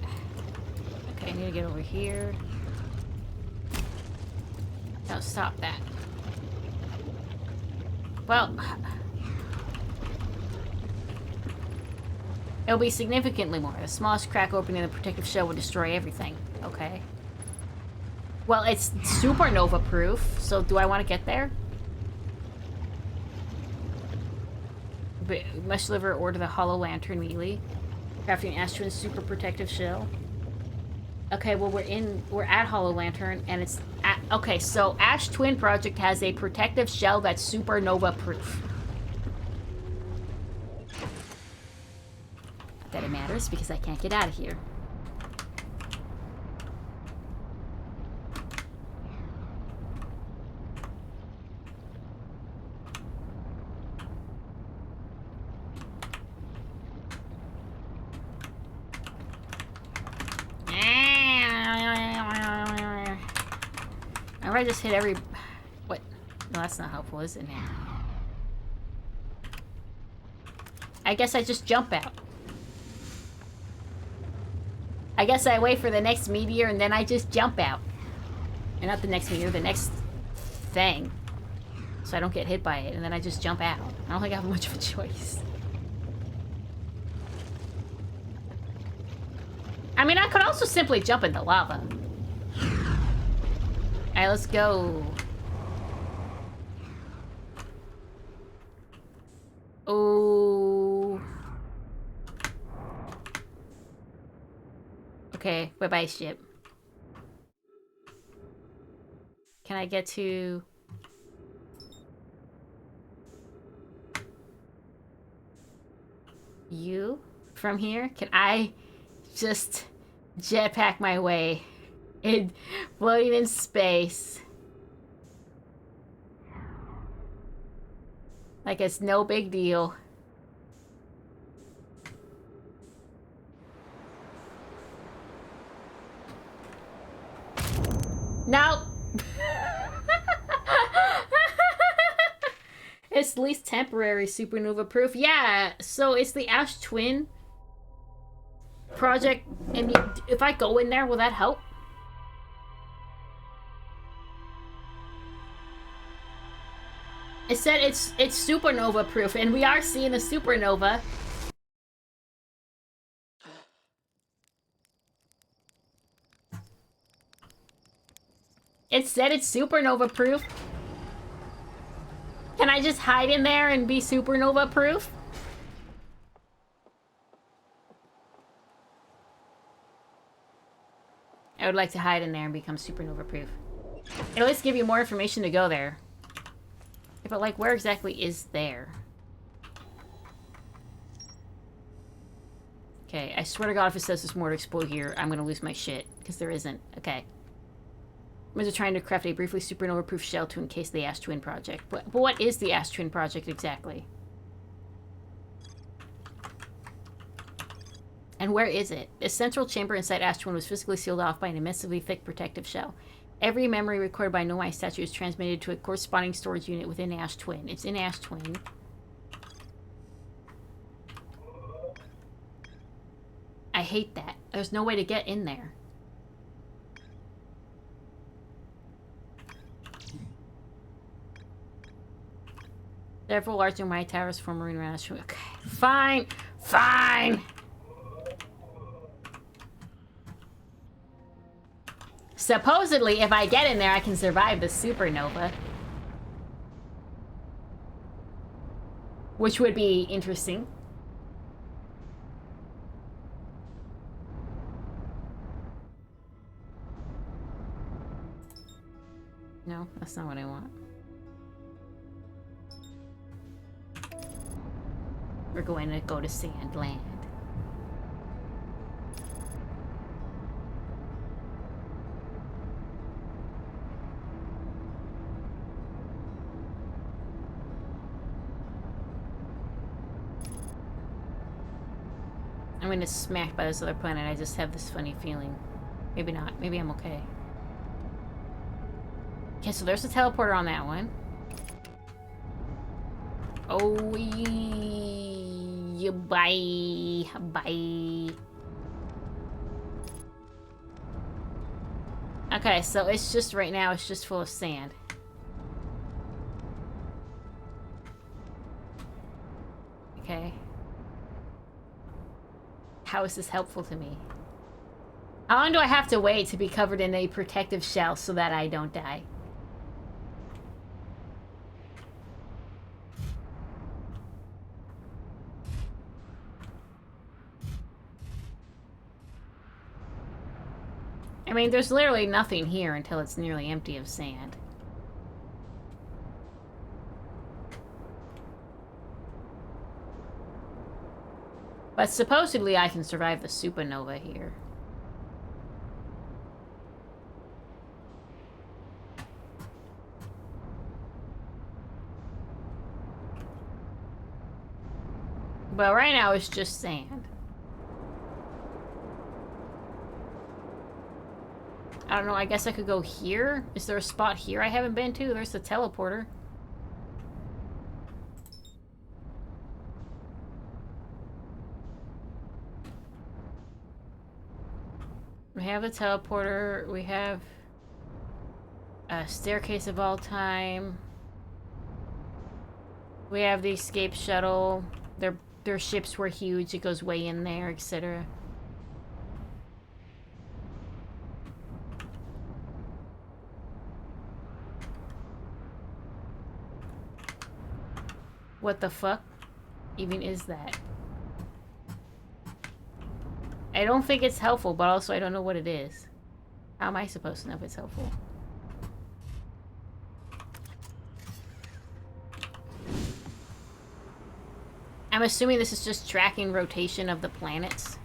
Okay, I need to get over here. No, stop that. Well... It'll be significantly more. The smallest crack opening in the protective shell will destroy everything. Okay. Well, it's supernova proof, so do I want to get there? But we must deliver or to the Hollow Lantern immediately. Crafting Ash Twin super protective shell. Okay, well we're at Hollow Lantern and it's at, okay, so Ash Twin Project has a protective shell that's supernova proof. Not that it matters because I can't get out of here. If I just hit every... What? No, that's not helpful, is it now? I guess I just jump out. I guess I wait for the next meteor and then I just jump out. And not the next meteor, the next thing. So I don't get hit by it, and then I just jump out. I don't think I have much of a choice. I mean, I could also simply jump in the lava. Alright, let's go. Oh. Okay, bye-bye ship. Can I get to... you from here? Can I just jetpack my way in floating in space like it's no big deal? Nope. It's at least temporary supernova proof. Yeah, so it's the Ash Twin Project, and if I go in there, will that help? It said it's supernova proof, and we are seeing a supernova. It said it's supernova proof. Can I just hide in there and be supernova proof? I would like to hide in there and become supernova proof. It'll at least give you more information to go there. Yeah, but like, where exactly is there? Okay, I swear to God if it says there's more to explode here, I'm gonna lose my shit. Because there isn't. Okay. I'm just trying to craft a briefly supernova-proof shell to encase the Ash Twin Project. But what is the Ash Twin Project exactly? And where is it? The central chamber inside Ash Twin was physically sealed off by an immensely thick protective shell. Every memory recorded by Nomai statue is transmitted to a corresponding storage unit within Ash Twin. It's in Ash Twin. I hate that. There's no way to get in there. Several large Nomai towers form marine around Ash Twin. Okay, fine. Fine! Supposedly, if I get in there, I can survive the supernova. Which would be interesting. No, that's not what I want. We're going to go to Sandland. I'm gonna smack by this other planet. I just have this funny feeling. Maybe not. Maybe I'm okay. Okay, so there's a teleporter on that one. Oh, bye. Bye. Okay, so it's just right now, it's just full of sand. Okay. How is this helpful to me? How long do I have to wait to be covered in a protective shell so that I don't die? I mean, there's literally nothing here until it's nearly empty of sand. But supposedly I can survive the supernova here. But right now it's just sand. I don't know, I guess I could go here? Is there a spot here I haven't been to? There's the teleporter. We have the teleporter, we have a staircase of all time. We have the escape shuttle. Their ships were huge, it goes way in there, etc. What the fuck even is that? I don't think it's helpful, but also I don't know what it is. How am I supposed to know if it's helpful? I'm assuming this is just tracking rotation of the planets.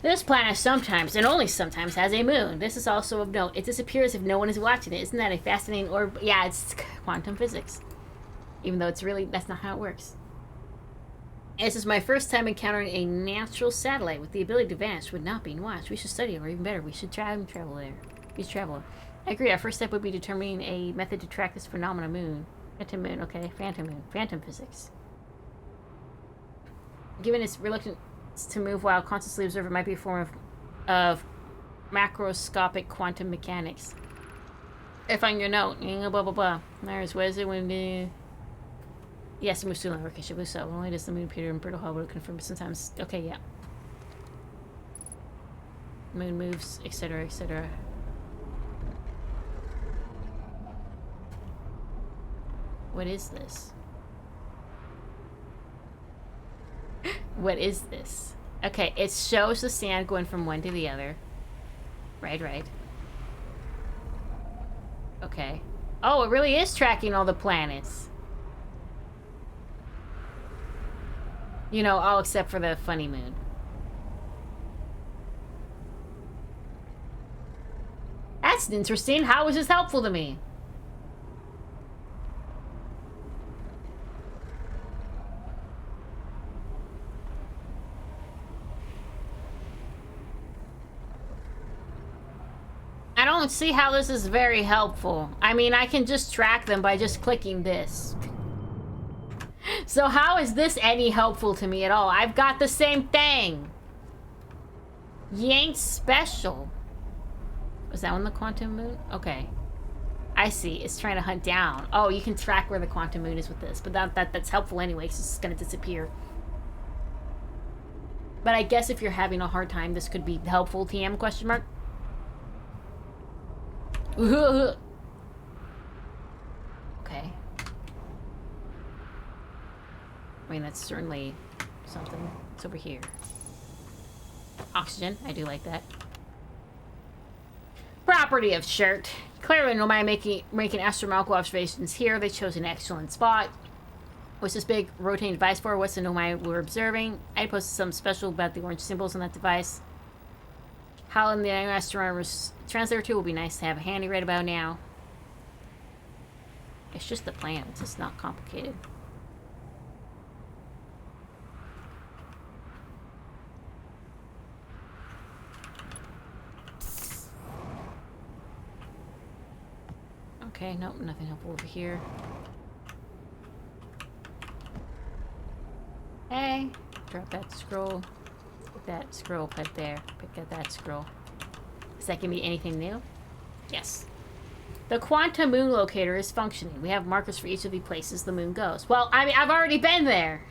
This planet sometimes, and only sometimes, has a moon. This is also of note. It disappears if no one is watching it. Isn't that a fascinating orb? Yeah, it's quantum physics. Even though it's really, that's not how it works. This is my first time encountering a natural satellite with the ability to vanish when not being watched. We should study it, or even better, we should travel there. We should travel. I agree, our first step would be determining a method to track this phenomenon moon. Phantom moon, okay. Phantom moon. Phantom physics. Given its reluctance to move while consciously observed, it might be a form of macroscopic quantum mechanics. I find your note. Blah, blah, blah. There's, what is it when the... Yes, it moves too long. Okay, should move so. Only does the moon appear in Brittle Hollow confirm sometimes. Okay, yeah. Moon moves, etc., etc. What is this? What is this? Okay, it shows the sand going from one to the other. Right. Okay. Oh, it really is tracking all the planets. You know, all except for the funny moon. That's interesting. How is this helpful to me? I don't see how this is very helpful. I mean, I can just track them by just clicking this. So how is this any helpful to me at all? I've got the same thing. You ain't special. Was that on the quantum moon? Okay. I see. It's trying to hunt down. Oh, you can track where the quantum moon is with this. But that's helpful anyway, because it's going to disappear. But I guess if you're having a hard time, this could be helpful, TM, question mark? Okay. I mean, that's certainly something. It's over here. Oxygen. I do like that. Property of shirt. Clearly, no mind making astronomical observations here. They chose an excellent spot. What's this big rotating device for? What's the nomai we're observing? I posted something special about the orange symbols on that device. How in the astronomer's translator tool will be nice to have handy right about now. It's just the plans. It's not complicated. Okay, nope, nothing helpful over here. Hey, drop that scroll. Put that scroll right there. Pick up that scroll. Does that give me anything new? Yes. The quantum moon locator is functioning. We have markers for each of the places the moon goes. Well, I mean, I've already been there.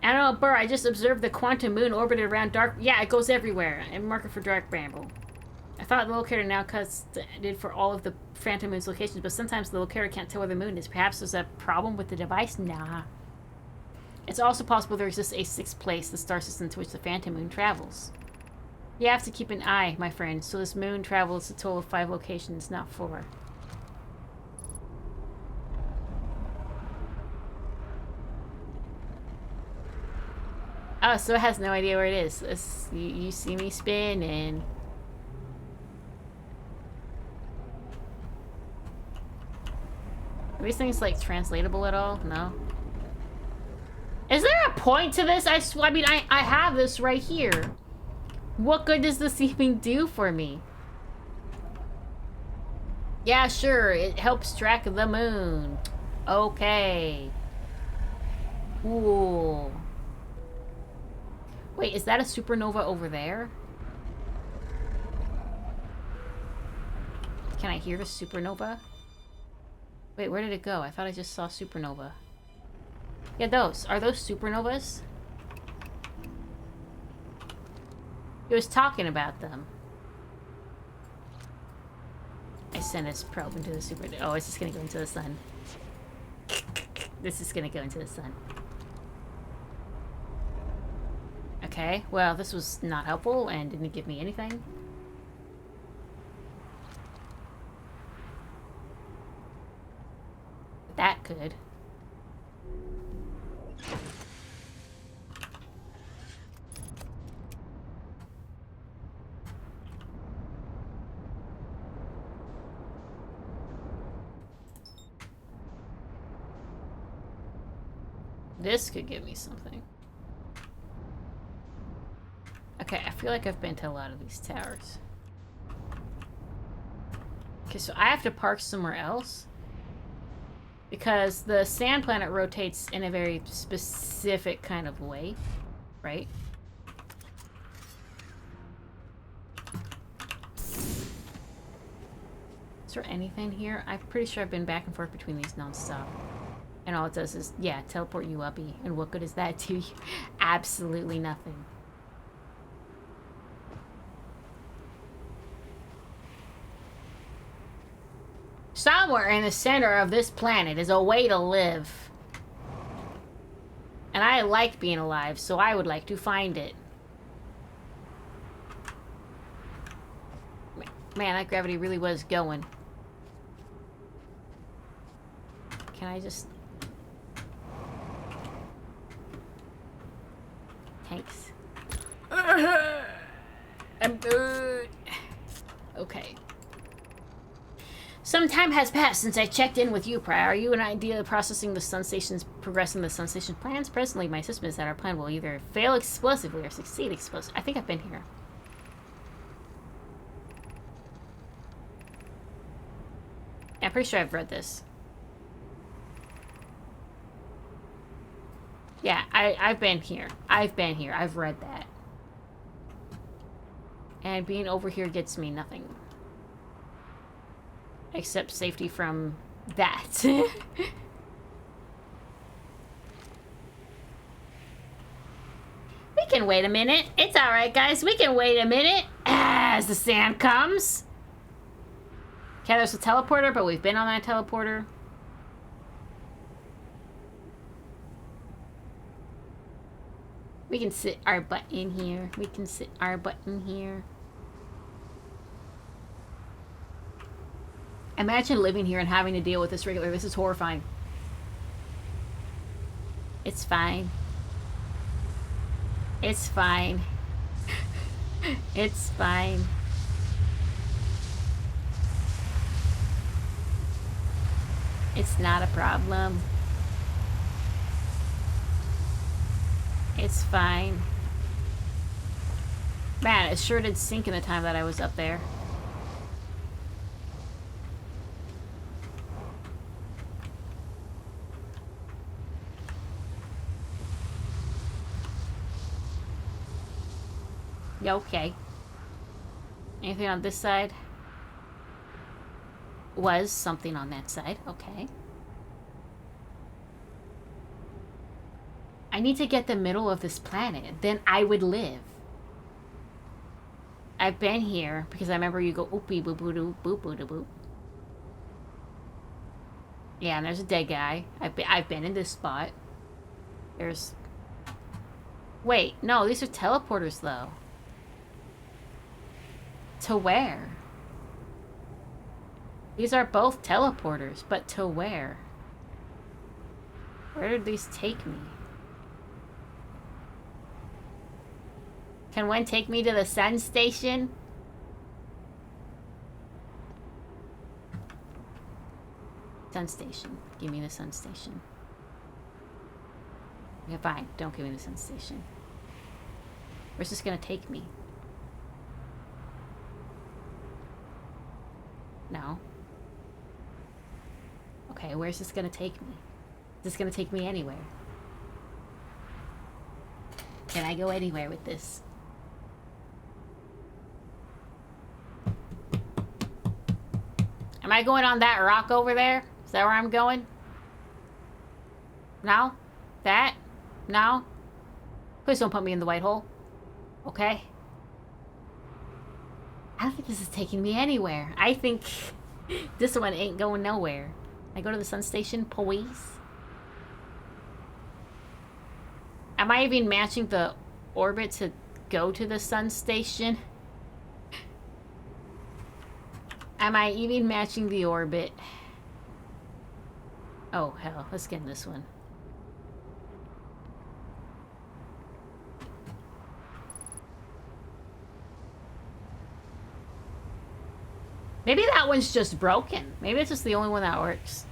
I don't know, Burr, I just observed the quantum moon orbited around dark... Yeah, it goes everywhere. And marker for dark bramble. I thought the locator now did for all of the Phantom Moon's locations, but sometimes the locator can't tell where the moon is. Perhaps there's a problem with the device? Nah. It's also possible there exists a sixth place, the star system to which the Phantom Moon travels. You have to keep an eye, my friend. So this moon travels a total of 5 locations, not 4. Oh, so it has no idea where it is. You see me spin and... Are these things, like, translatable at all? No? Is there a point to this? I mean, I have this right here. What good does this even do for me? Yeah, sure. It helps track the moon. Okay. Cool. Wait, is that a supernova over there? Can I hear the supernova? Wait, where did it go? I thought I just saw supernova. Yeah, those. Are those supernovas? He was talking about them. I sent his probe into the supernova. Oh, it's just gonna go into the sun. This is gonna go into the sun. Okay, well, this was not helpful and didn't give me anything. That could. This could give me something. Okay, I feel like I've been to a lot of these towers. Okay, so I have to park somewhere else. Because the sand planet rotates in a very specific kind of way, right? Is there anything here? I'm pretty sure I've been back and forth between these nonstop. And all it does is, yeah, teleport you uppy. And what good is that to you? Absolutely nothing. Somewhere in the center of this planet is a way to live. And I like being alive, so I would like to find it. Man, that gravity really was going. Can I just... Thanks. I'm good. Okay. Some time has passed since I checked in with you, Prior. Are you an idea of processing the Sun Station's progressing the Sun Station plans? Presently, my suspicion is that our plan will either fail explosively or succeed explosively. I think I've been here. Yeah, I'm pretty sure I've read this. Yeah, I've been here. I've been here. I've read that. And being over here gets me nothing. Except safety from that. We can wait a minute. It's alright, guys. We can wait a minute as the sand comes. Okay, there's a teleporter, but we've been on that teleporter. We can sit our butt in here. We can sit our butt in here. Imagine living here and having to deal with this regularly. This is horrifying. It's fine. It's fine. It's fine. It's not a problem. It's fine. Man, it sure did sink in the time that I was up there. Yeah, okay. Anything on this side? Was something on that side. Okay. I need to get the middle of this planet. Then I would live. I've been here because I remember you go oopie boop boo doo boop boo doo boop. Yeah, and there's a dead guy. I've been in this spot. There's... Wait, no, these are teleporters though. To where? These are both teleporters, but to where? Where did these take me? Can one take me to the sun station? Sun station. Give me the sun station. Yeah, fine. Don't give me the sun station. Where's this gonna take me? No. Okay, where's this gonna take me? Is this gonna take me anywhere? Can I go anywhere with this? Am I going on that rock over there? Is that where I'm going? No? That? No? Please don't put me in the white hole. Okay? I don't think this is taking me anywhere. I think this one ain't going nowhere. I go to the sun station, please? Am I even matching the orbit to go to the sun station? Am I even matching the orbit? Oh, hell. Let's get in this one. Maybe that one's just broken. Maybe it's just the only one that works.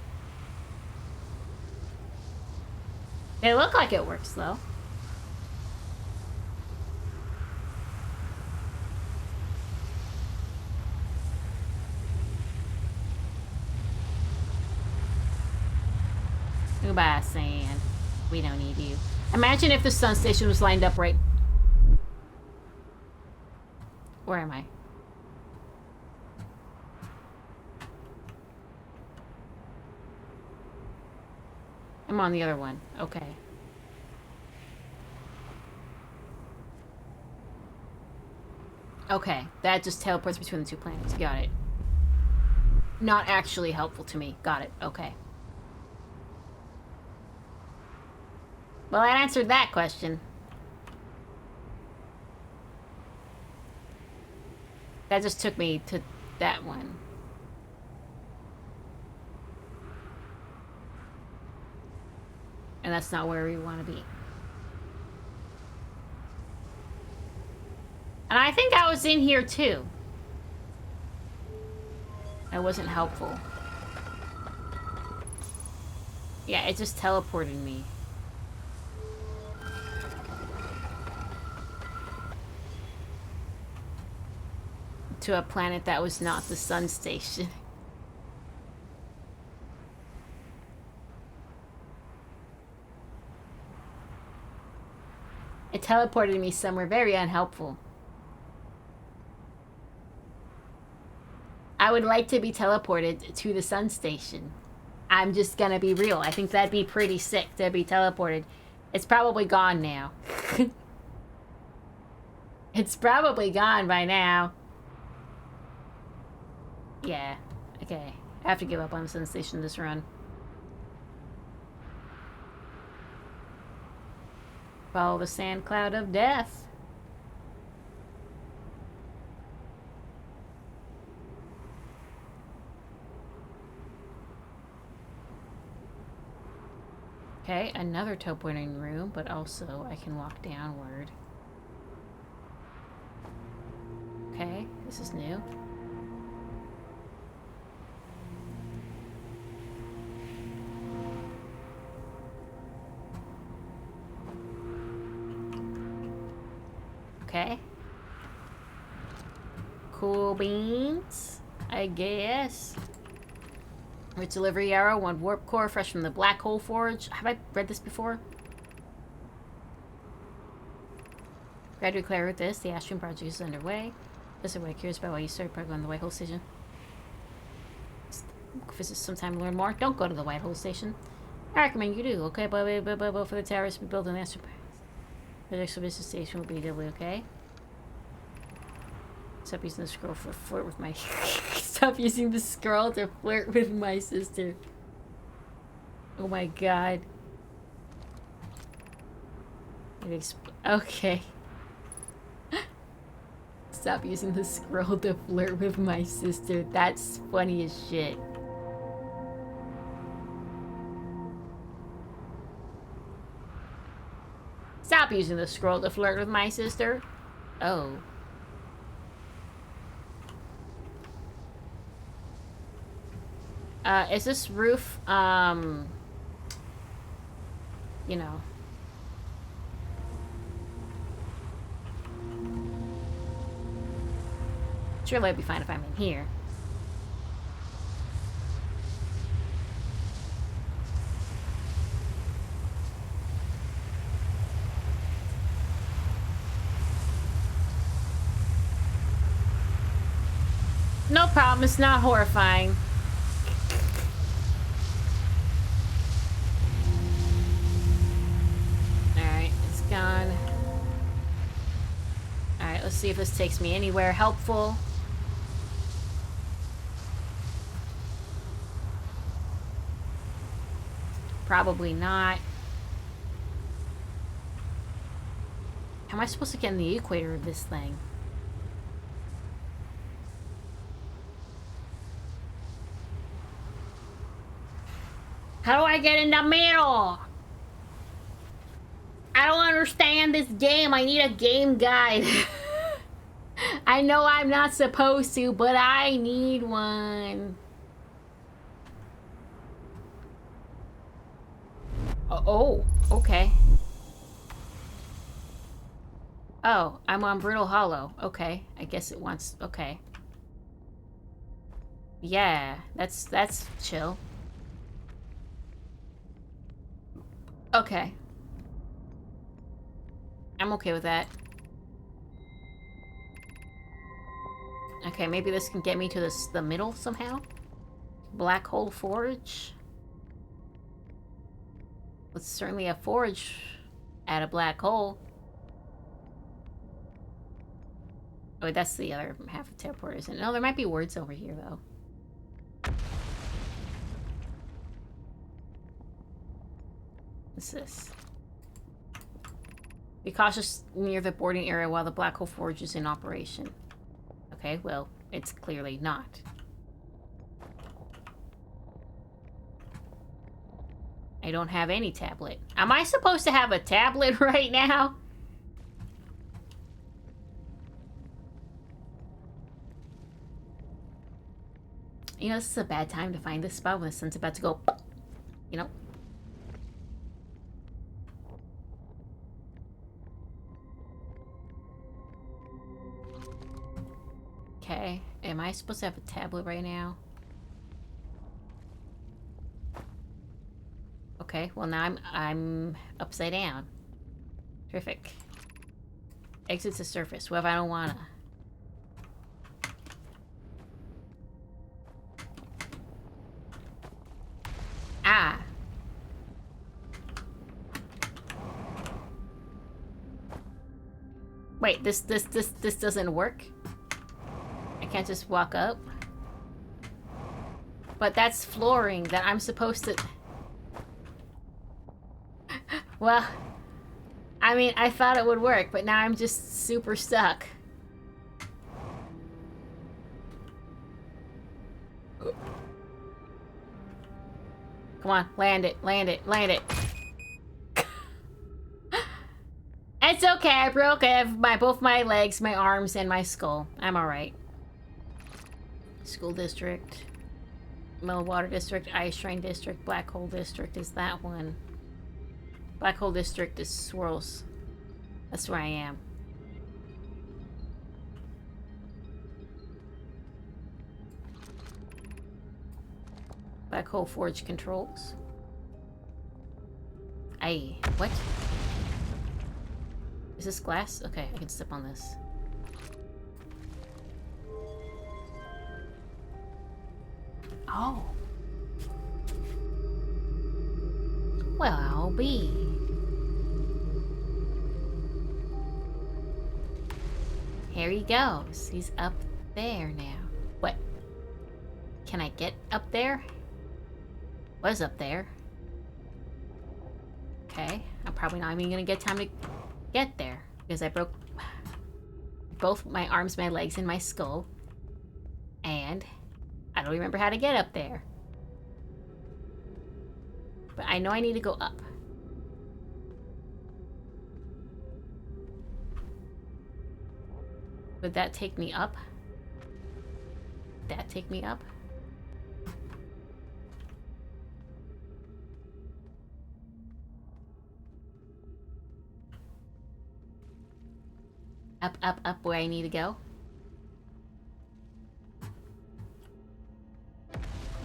They look like it works, though. Goodbye, sand. We don't need you. Imagine if the sun station was lined up right... Where am I? I'm on the other one. Okay. Okay. That just teleports between the two planets. Got it. Not actually helpful to me. Got it. Okay. Well, that answered that question. That just took me to that one. And that's not where we want to be. And I think I was in here too. It wasn't helpful. Yeah, it just teleported me. To a planet that was not the sun station. It teleported me somewhere very unhelpful. I would like to be teleported to the sun station. I'm just gonna be real. I think that'd be pretty sick to be teleported. It's probably gone now. It's probably gone by now. Yeah. Okay. I have to give up on the sun station this run. Follow the sand cloud of death. Okay, another teleporting room, but also I can walk downward. Okay, this is new. Okay. Cool beans, I guess. With delivery arrow, 1 warp core, fresh from the Black Hole Forge. Have I read this before? Gradually clear with this. The Astrium project is underway. Listen, what I'm curious about why you started probably going to the White Hole Station. Visit sometime to learn more. Don't go to the White Hole Station. I recommend you do, okay? But for the towers to be built in the Astro the next business station will be doubly okay. Stop using the scroll for flirt with my Stop using the scroll to flirt with my sister. Oh my god. Okay. Stop using the scroll to flirt with my sister. That's funny as shit. Stop using the scroll to flirt with my sister. Oh. Is this roof, you know. Surely I'd be fine if I'm in here. No problem, it's not horrifying. Alright, it's gone. Alright, let's see if this takes me anywhere helpful. Probably not. How am I supposed to get in the equator of this thing? How do I get in the middle? I don't understand this game. I need a game guide. I know I'm not supposed to, but I need one. Oh, okay. Oh, I'm on Brittle Hollow. Okay, I guess it wants... Okay. Yeah, that's chill. Okay. I'm okay with that. Okay, maybe this can get me to the middle somehow? Black Hole Forge? It's certainly a forge at a black hole. Oh, that's the other half of teleport, isn't it? No, there might be words over here, though. What's this? Be cautious near the boarding area while the black hole forge is in operation. Okay, well, it's clearly not. I don't have any tablet. Am I supposed to have a tablet right now? You know, this is a bad time to find this spot when the sun's about to go, you know? Okay, am I supposed to have a tablet right now? Okay, well now I'm upside down. Terrific. Exit to surface. What if I don't wanna? Ah. Wait, this doesn't work? I can't just walk up? But that's flooring that I'm supposed to... Well, I mean, I thought it would work, but now I'm just super stuck. Come on, land it, land it, land it. It's okay, I broke both my legs, my arms, and my skull. I'm alright. School district. Millwater district, Ice Shrine district, Black Hole district is that one. Black Hole district is Swirls. That's where I am. Black Hole Forge controls. Aye, what? Is this glass? Okay, I can step on this. Oh. Well, I'll be. Here he goes. He's up there now. What? Can I get up there? Was up there. Okay. I'm probably not even gonna get time to get there because I broke both my arms, my legs, and my skull. And I don't remember how to get up there. But I know I need to go up. Would that take me up? Would that take me up? Up, up, up where I need to go?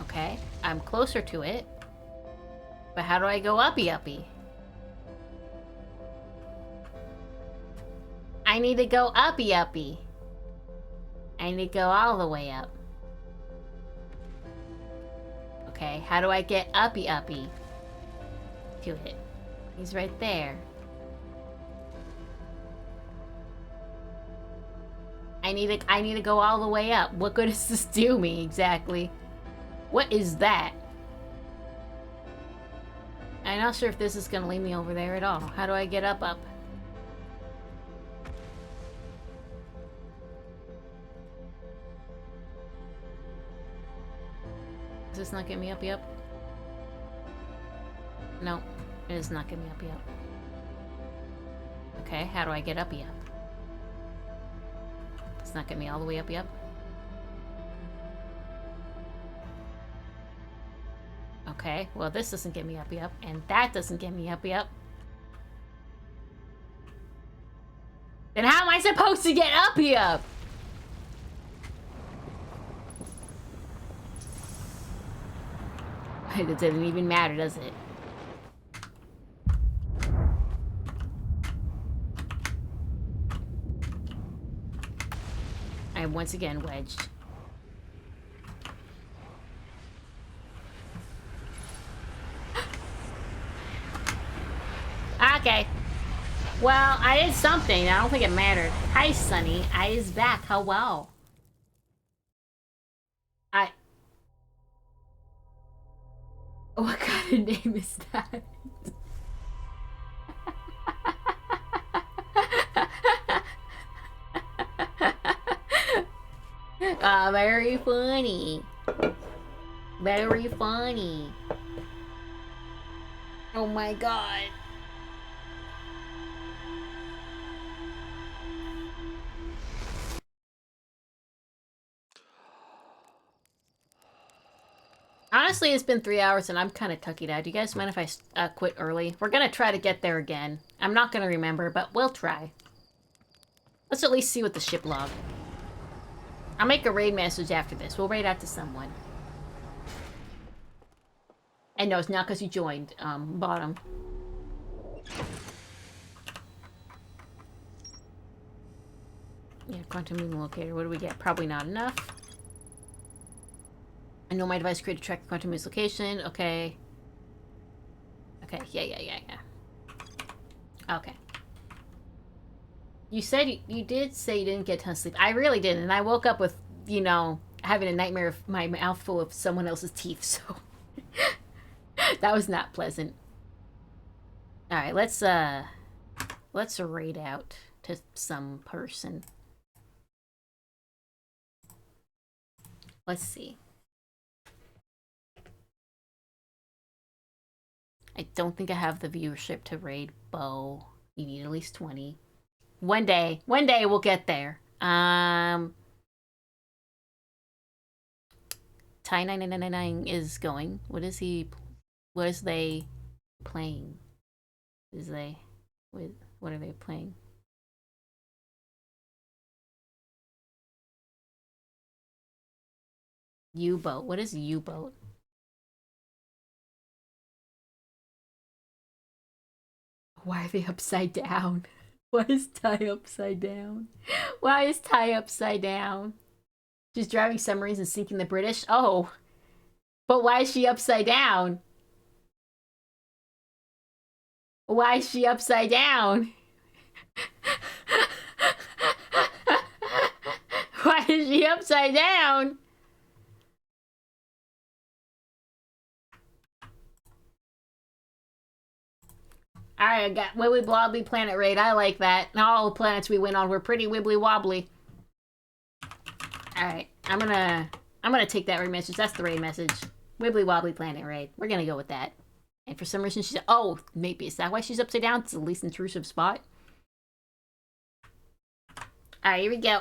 Okay, I'm closer to it. But how do I go uppy uppy? I need to go uppy uppy. I need to go all the way up. Okay, how do I get uppy uppy to it? He's right there. I need to go all the way up. What good does this do me exactly? What is that? I'm not sure if this is gonna lead me over there at all. How do I get up? Does this not get me up? No, it does not get me up. Okay, how do I get up? Does not get me all the way up. Okay, well this doesn't get me up, and that doesn't get me up. Then how am I supposed to get up? It doesn't even matter, does it? I am once again wedged. Okay. Well, I did something. I don't think it mattered. Hi, Sunny. I is back. Hello. What kind of name is that? Very funny. Very funny. Oh my god. Honestly, it's been 3 hours and I'm kind of tuckied out. Do you guys mind if I quit early? We're gonna try to get there again. I'm not gonna remember, but we'll try. Let's at least see what the ship log. I'll make a raid message after this. We'll raid out to someone. And no, it's not because you joined, bottom. Yeah, quantum moon locator. What do we get? Probably not enough. I know my device created a track quantum moon's location. Okay. Okay, yeah. Okay. You said you did say you didn't get a ton of sleep. I really didn't, and I woke up with, you know, having a nightmare of my mouth full of someone else's teeth, so that was not pleasant. Alright, let's raid out to some person. Let's see. I don't think I have the viewership to raid Bo. You need at least 20. One day we'll get there. Ty999 is going. What is they playing? What are they playing? U-boat. What is U-boat? Why are they upside down? Why is Ty upside down? Why is Ty upside down? She's driving submarines and sinking the British? Oh. But why is she upside down? Why is she upside down? Why is she upside down? Alright, I got Wibbly Wobbly Planet Raid. I like that. All the planets we went on were pretty wibbly wobbly. Alright, I'm gonna take that raid message. That's the raid message. Wibbly Wobbly Planet Raid. We're gonna go with that. And for some reason she's... Oh, maybe is that why she's upside down? It's the least intrusive spot. Alright, here we go.